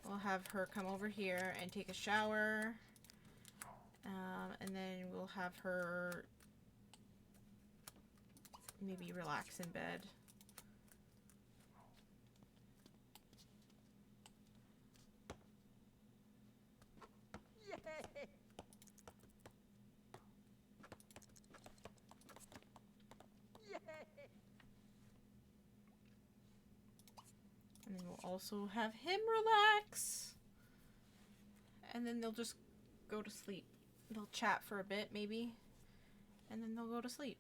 We'll have her come over here and take a shower. And then we'll have her maybe relax in bed. And then we'll also have him relax. And then they'll just go to sleep. They'll chat for a bit, maybe. And then they'll go to sleep.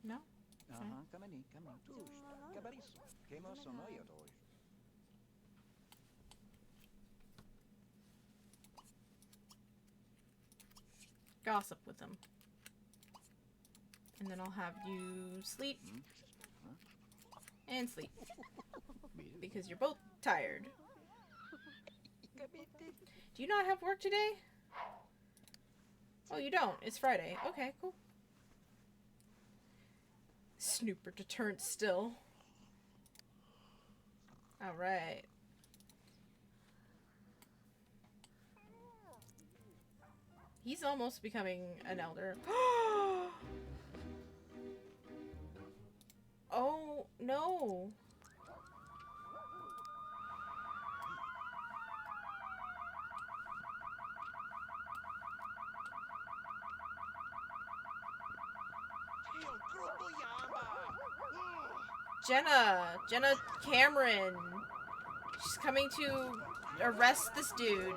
No? Gossip with them. And then I'll have you sleep. And sleep. Because you're both tired. Do you not have work today? Oh, you don't? It's Friday. Okay, cool. Snooper deterrent still. Alright. He's almost becoming an elder. Oh, no. Jenna Cameron. She's coming to arrest this dude,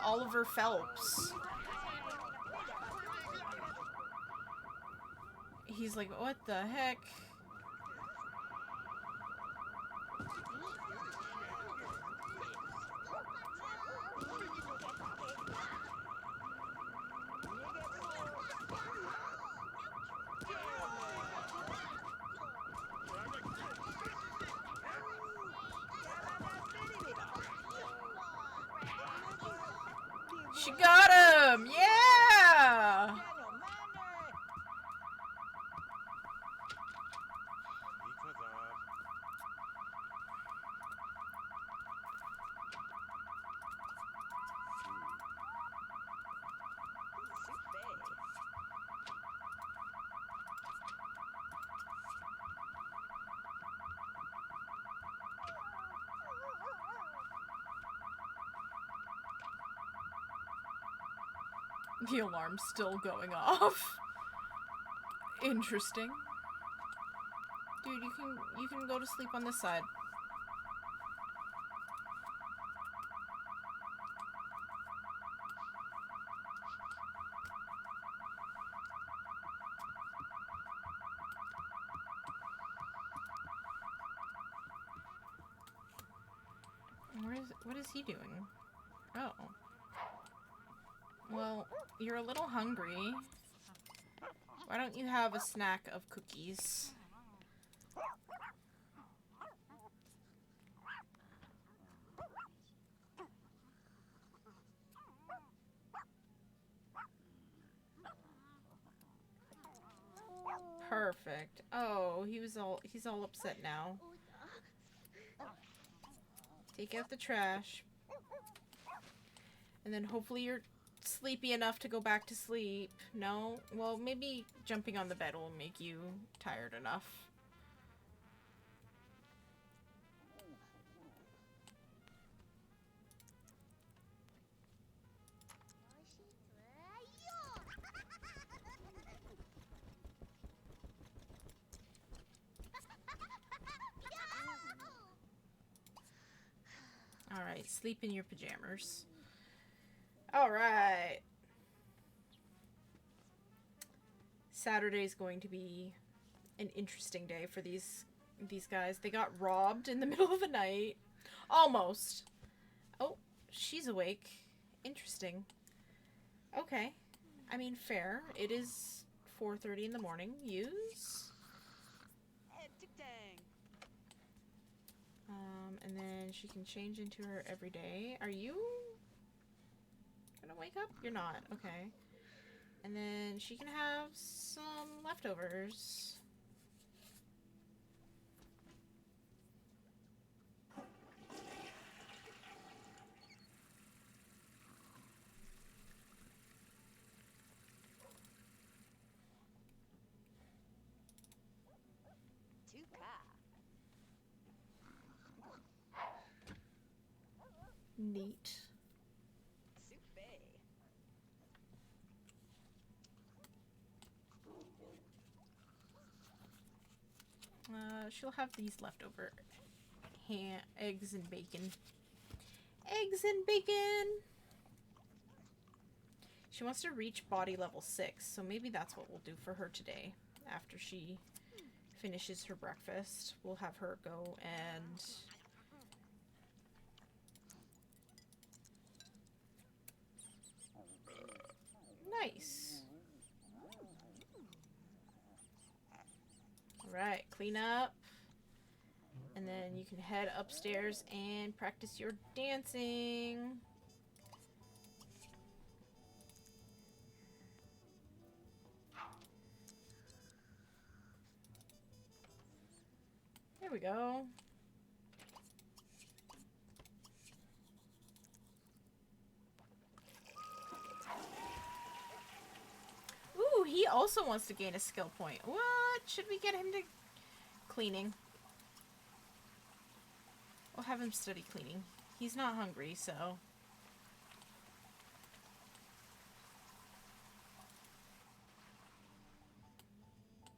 Oliver Phelps. He's like, what the heck? She got him! Yeah! The alarm's still going off. Interesting. Dude, you can go to sleep on this side. What is he doing? Oh. Well, you're a little hungry. Why don't you have a snack of cookies? Perfect. Oh, he's all upset now. Take out the trash. And then hopefully your sleepy enough to go back to sleep. No? Well, maybe jumping on the bed will make you tired enough. Alright, sleep in your pajamas. Alright. Saturday's going to be an interesting day for these guys. They got robbed in the middle of the night. Almost. Oh, she's awake. Interesting. Okay. I mean, fair. It is 4:30 in the morning. Use. And then she can change into her everyday. Are you gonna wake up? You're not. Okay. And then she can have some leftovers. Neat. She'll have these leftover eggs and bacon. Eggs and bacon! She wants to reach body level 6, so maybe that's what we'll do for her today. After she finishes her breakfast, we'll have her go and... Nice. Alright, clean up. And then you can head upstairs and practice your dancing. There we go. Ooh, he also wants to gain a skill point. What? Should we get him to cleaning? We'll have him study cleaning. He's not hungry, so...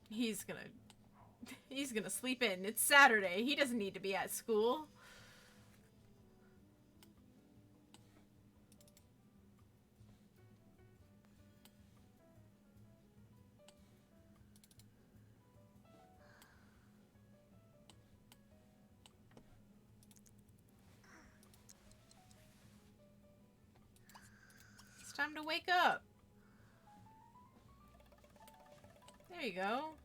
He's gonna sleep in. It's Saturday. He doesn't need to be at school. It's time to wake up. There you go.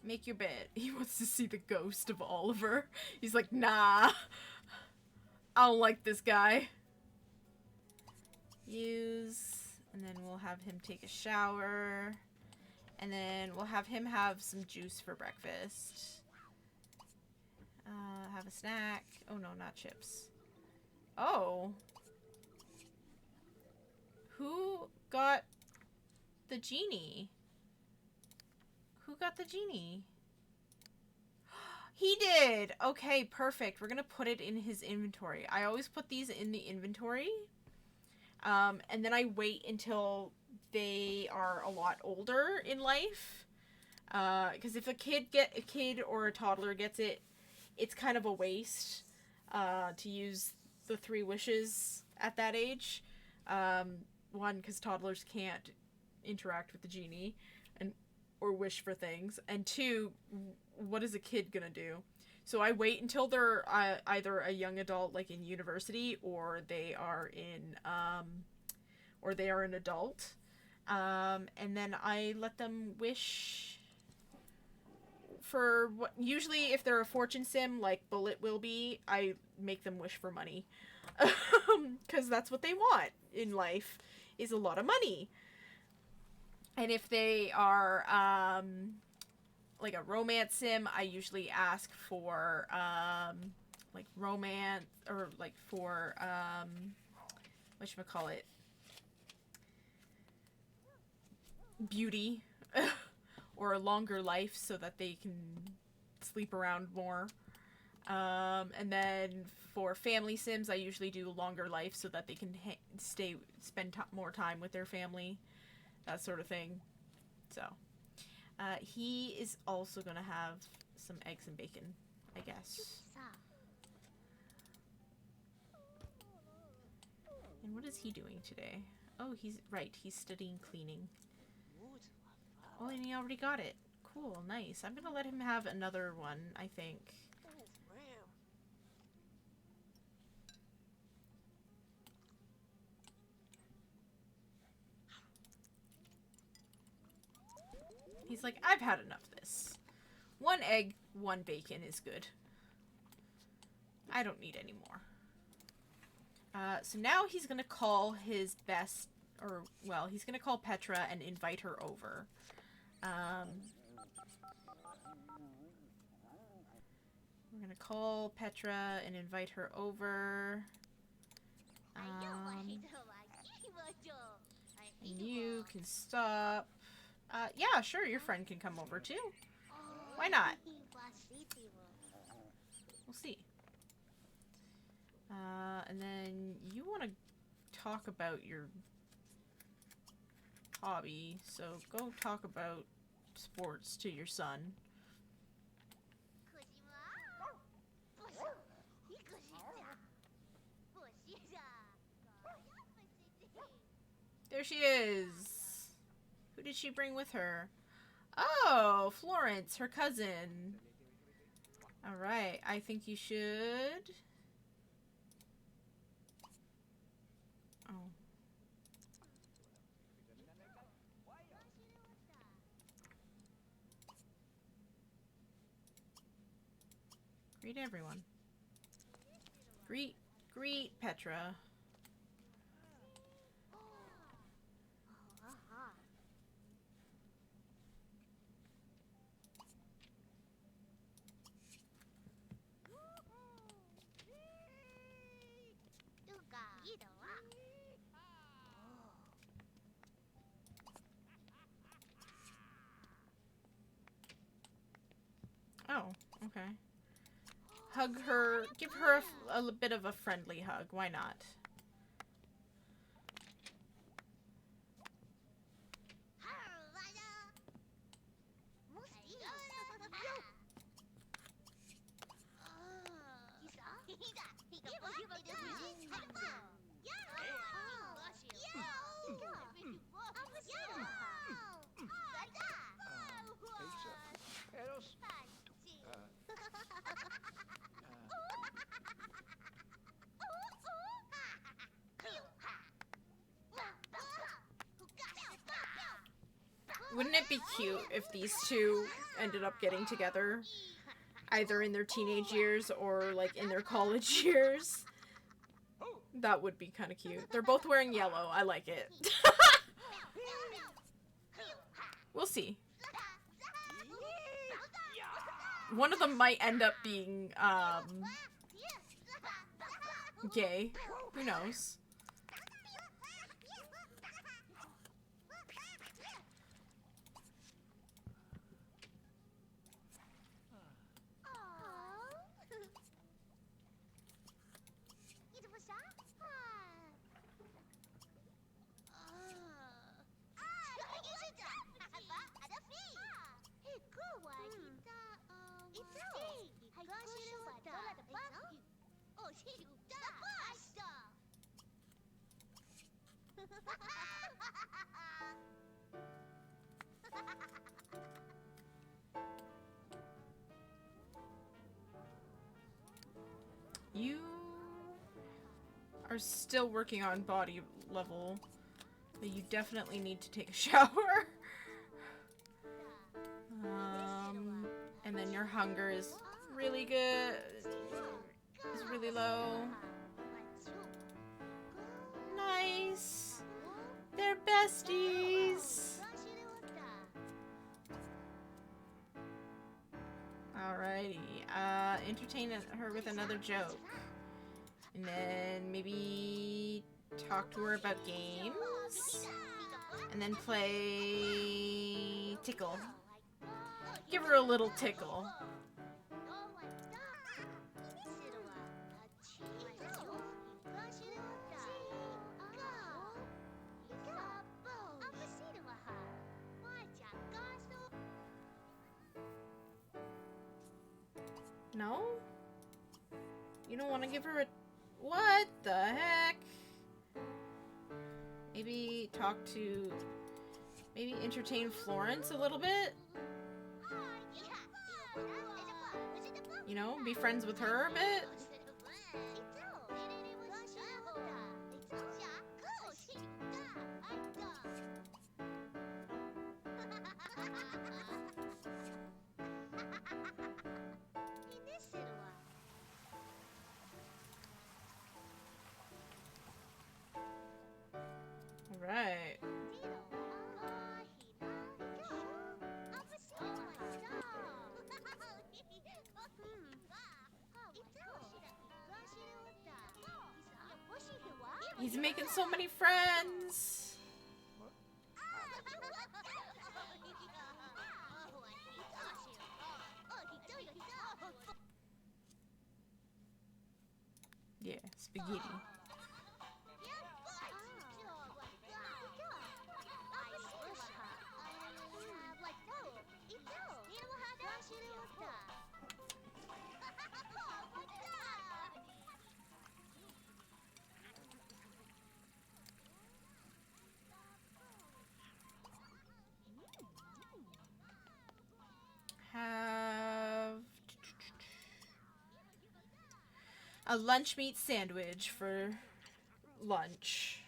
Make your bed. He wants to see the ghost of Oliver. He's like, nah. I don't like this guy. Use. And then we'll have him take a shower. And then we'll have him have some juice for breakfast. Have a snack. Oh no, not chips. Oh. Who got the genie? Who got the genie? He did! Okay, perfect. We're gonna put it in his inventory. I always put these in the inventory. And then I wait until they are a lot older in life. Because if a kid or a toddler gets it, it's kind of a waste to use the 3 wishes at that age. One, because toddlers can't interact with the genie or wish for things, and 2, what is a kid gonna do? So I wait until they're either a young adult, like in university, or they are an adult, and then I let them wish for what. Usually, if they're a fortune sim, like Bullet will be, I make them wish for money, because that's what they want in life, is a lot of money. And if they are, like a romance sim, I usually ask for, like romance or like for whatchamacallit, beauty or a longer life so that they can sleep around more. And then for family sims, I usually do longer life so that they can spend more time with their family, that sort of thing. So, he is also gonna have some eggs and bacon, I guess. And what is he doing today? Oh, he's studying cleaning. Oh, and he already got it. Cool, nice. I'm gonna let him have another one, I think. He's like, I've had enough of this. 1 egg, 1 bacon is good. I don't need any more. So now he's gonna call his best, or, well, he's gonna call Petra and invite her over. We're gonna call Petra and invite her over. And you can stop. Yeah, sure, your friend can come over too. Why not? We'll see. And then you want to talk about your hobby, so go talk about sports to your son. There she is. Who did she bring with her? Oh, Florence, her cousin. Alright, I think you should... Oh. Greet everyone. Greet Petra. Oh, okay. Hug her, give her a bit of a friendly hug, why not? Wouldn't it be cute if these two ended up getting together? Either in their teenage years or, like, in their college years? That would be kind of cute. They're both wearing yellow. I like it. We'll see. One of them might end up being, gay. Who knows? You are still working on body level, but you definitely need to take a shower. And then your hunger is really good. It's really low. Nice. They're besties. Alrighty. entertain her with another joke. And then maybe talk to her about games. And then play tickle. Give her a little tickle. No? You don't want to give her a... What the heck? Maybe talk to... Maybe entertain Florence a little bit? You know, be friends with her a bit? Right. He's making so many friends. Yeah, spaghetti. Have a lunch meat sandwich for lunch.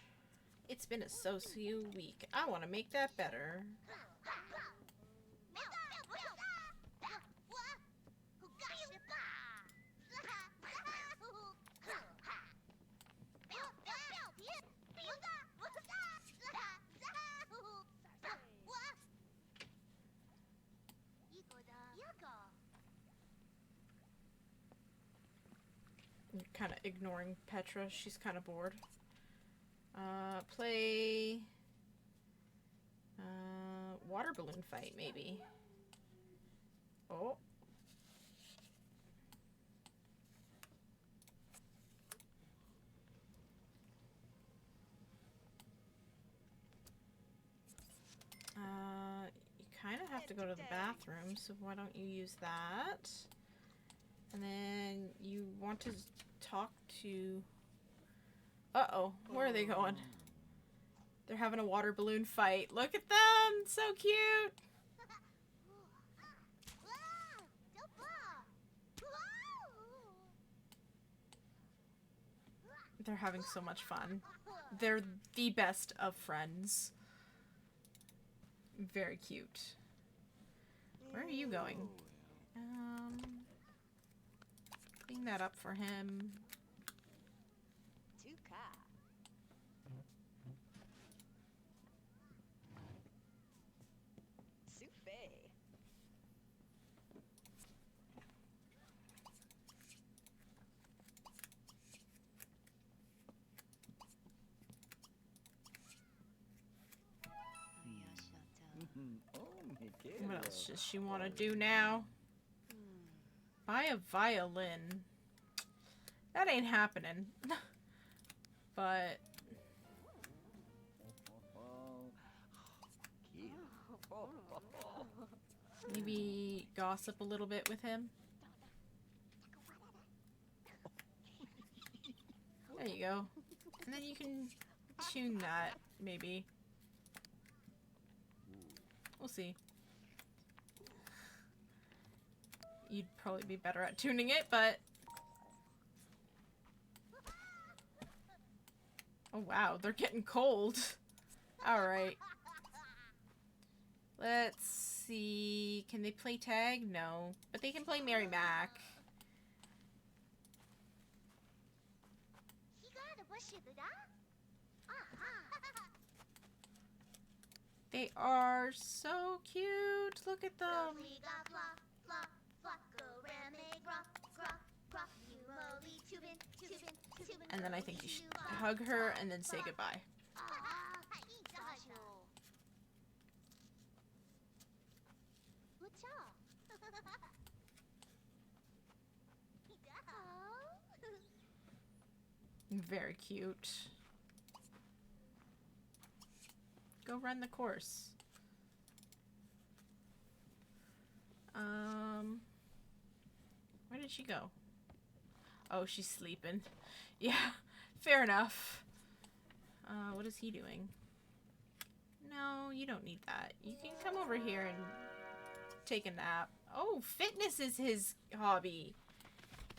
It's been a so-so week. I want to make that better. Kind of ignoring Petra. She's kind of bored. Play water balloon fight, maybe. Oh. You kind of have to go to the bathroom, so why don't you use that? And then you want to talk to... Uh-oh, where are they going? They're having a water balloon fight. Look at them! So cute! They're having so much fun. They're the best of friends. Very cute. Where are you going? Clean that up for him. What else does she want to do now? Buy a violin. That ain't happening. But... maybe gossip a little bit with him. There you go. And then you can tune that, maybe. We'll see. You'd probably be better at tuning it, but... oh wow, they're getting cold. Alright. Let's see... can they play tag? No. But they can play Mary Mac. They are so cute. Look at them. And then I think you should hug her and then say goodbye. Very cute. Go run the course. Where did she go? Oh, she's sleeping. Yeah, fair enough. What is he doing? No, you don't need that. You can come over here and take a nap. Oh, fitness is his hobby.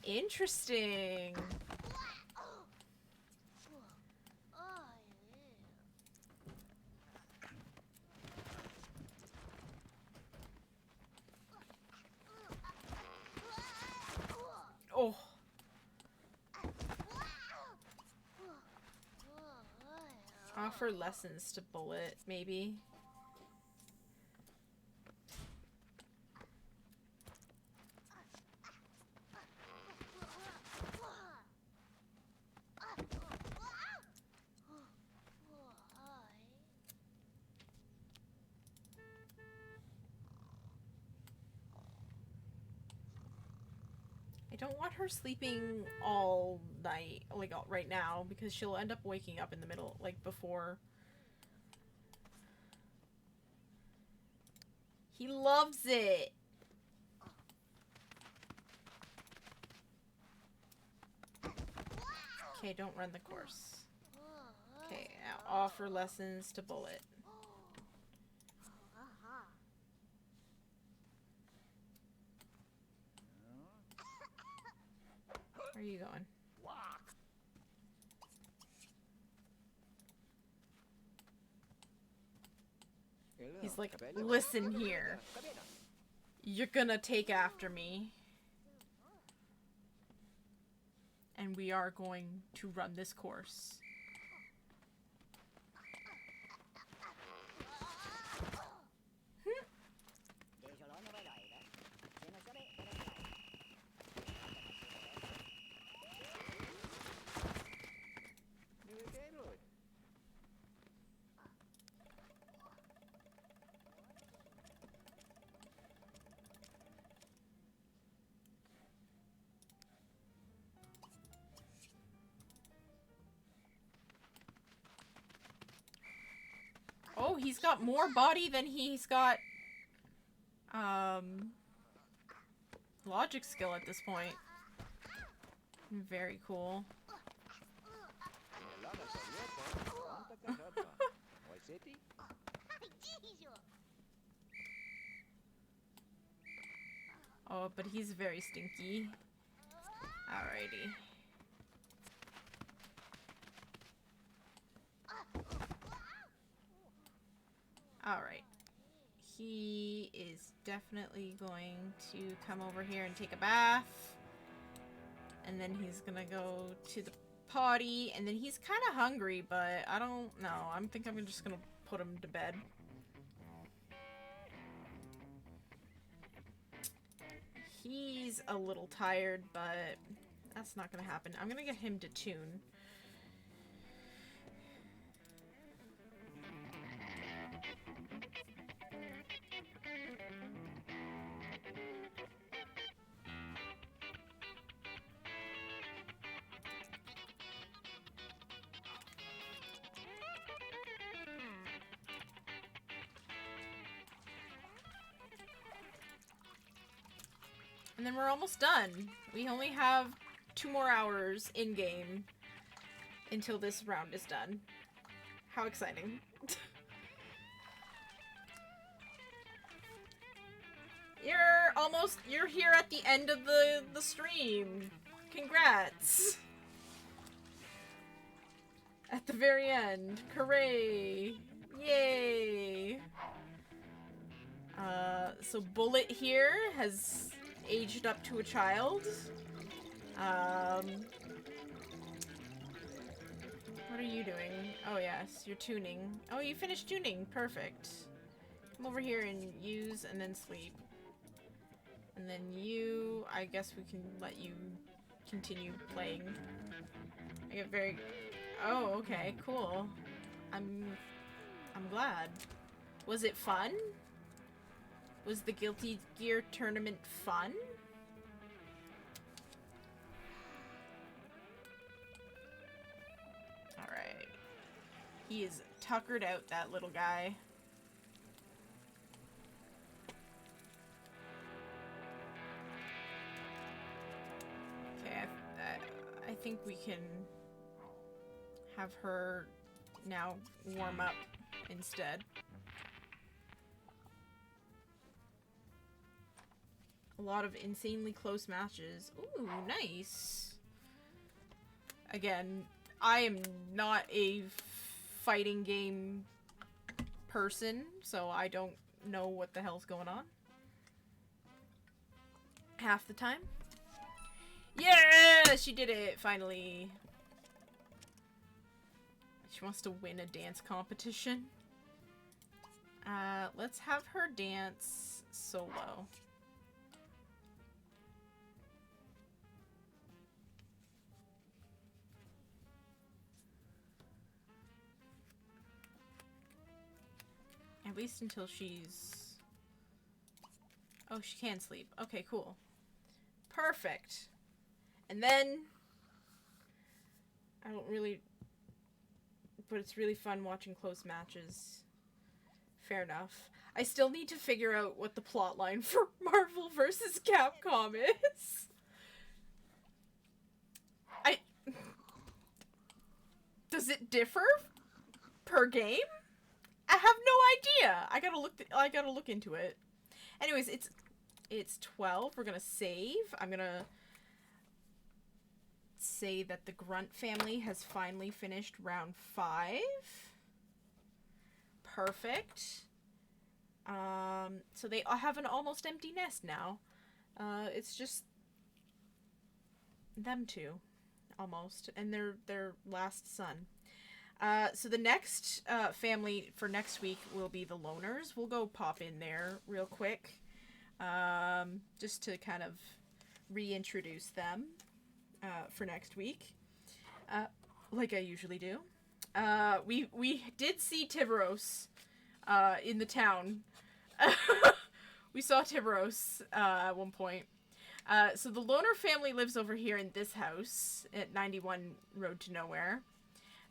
Interesting. Oh. Offer lessons to Bullet, maybe. I don't want her sleeping all night, like right now, because she'll end up waking up in the middle, like before. He loves it. Okay, don't run the course. Okay, now offer lessons to Bullet. Where are you going? He's like, listen here. You're gonna take after me. And we are going to run this course. Oh, he's got more body than he's got, logic skill at this point. Very cool. Oh, but he's very stinky. Alrighty. Alright. He is definitely going to come over here and take a bath. And then he's gonna go to the potty. And then he's kind of hungry, but I don't know. I think I'm just gonna put him to bed. He's a little tired, but that's not gonna happen. I'm gonna get him to tune. And then we're almost done. We only have 2 more hours in-game until this round is done. How exciting. You're here at the end of the stream. Congrats. At the very end. Hooray. Yay. So Bullet here has aged up to a child. What are you doing? Oh yes, you're tuning. Oh, you finished tuning. Perfect. Come over here and use and then sleep. And then you, I guess we can let you continue playing. I get very... Oh, okay, cool. I'm glad. Was it fun? Was the Guilty Gear tournament fun? Alright. He is tuckered out, that little guy. Okay, I think we can have her now warm up instead. A lot of insanely close matches. Ooh, nice. Again, I am not a fighting game person, so I don't know what the hell's going on half the time. Yeah, she did it, finally. She wants to win a dance competition. Let's have her dance solo. At least until she's... Oh, she can sleep. Okay, cool. Perfect. And then... I don't really... But it's really fun watching close matches. Fair enough. I still need to figure out what the plotline for Marvel vs. Capcom is. Does it differ per game? I have no idea. I gotta look into it. Anyways, it's 12. We're gonna save. I'm gonna say that the Grunt family has finally finished round 5. Perfect. So they have an almost empty nest now. It's just them two, almost, and their last son. So the next family for next week will be the Loners. We'll go pop in there real quick, just to kind of reintroduce them for next week, like I usually do. We did see Tiburos in the town. We saw Tiburos at one point. So the Loner family lives over here in this house at 91 Road to Nowhere.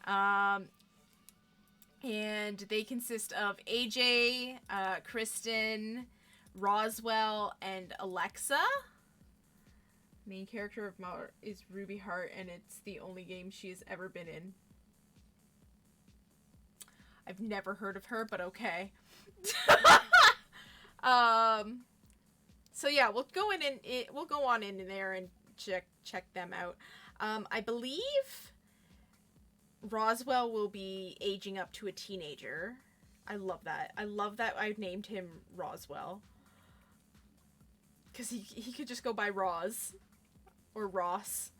And they consist of AJ, Kristen, Roswell, and Alexa. Main character of Mar is Ruby Hart, and it's the only game she has ever been in. I've never heard of her, but okay. So yeah, we'll go in and we'll go on in there and check them out. I believe Roswell will be aging up to a teenager. I love that. I love that I named him Roswell. Because he could just go by Roz. Or Ross.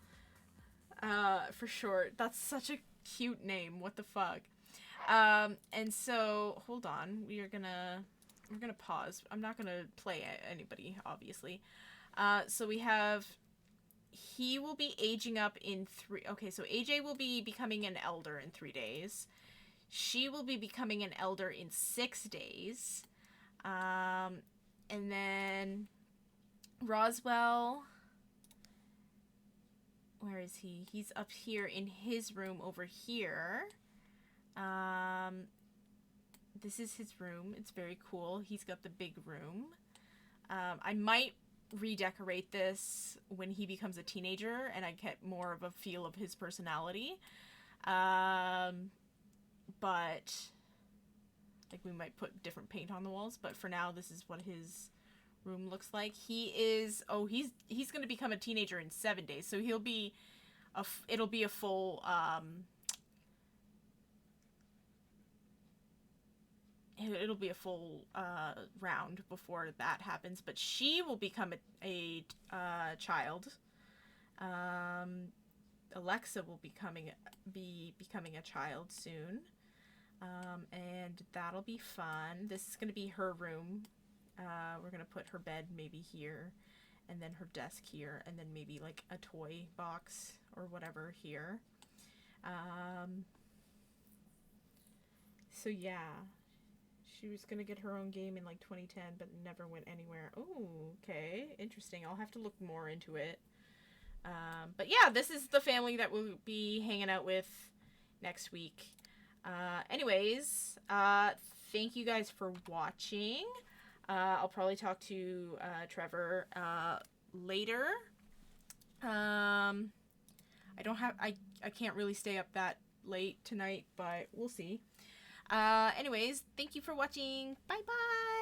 For short. That's such a cute name. What the fuck? And so, hold on. We're gonna pause. I'm not gonna play anybody, obviously. So we have... He will be aging up in 3... Okay, so AJ will be becoming an elder in 3 days. She will be becoming an elder in 6 days. And then... Roswell... Where is he? He's up here in his room over here. This is his room. It's very cool. He's got the big room. I might redecorate this when he becomes a teenager and I get more of a feel of his personality. But like we might put different paint on the walls, but for now this is what his room looks like. He's going to become a teenager in 7 days, so it'll be a full it'll be a full round before that happens, but she will become a child. Alexa will be becoming a child soon, and that'll be fun. This is going to be her room. We're going to put her bed maybe here, and then her desk here, and then maybe like a toy box or whatever here. So yeah, she was gonna get her own game in like 2010, but never went anywhere. Oh, okay, interesting. I'll have to look more into it. But yeah, this is the family that we'll be hanging out with next week. Anyways, thank you guys for watching. I'll probably talk to Trevor later. I can't really stay up that late tonight, but we'll see. Anyways, thank you for watching. Bye bye.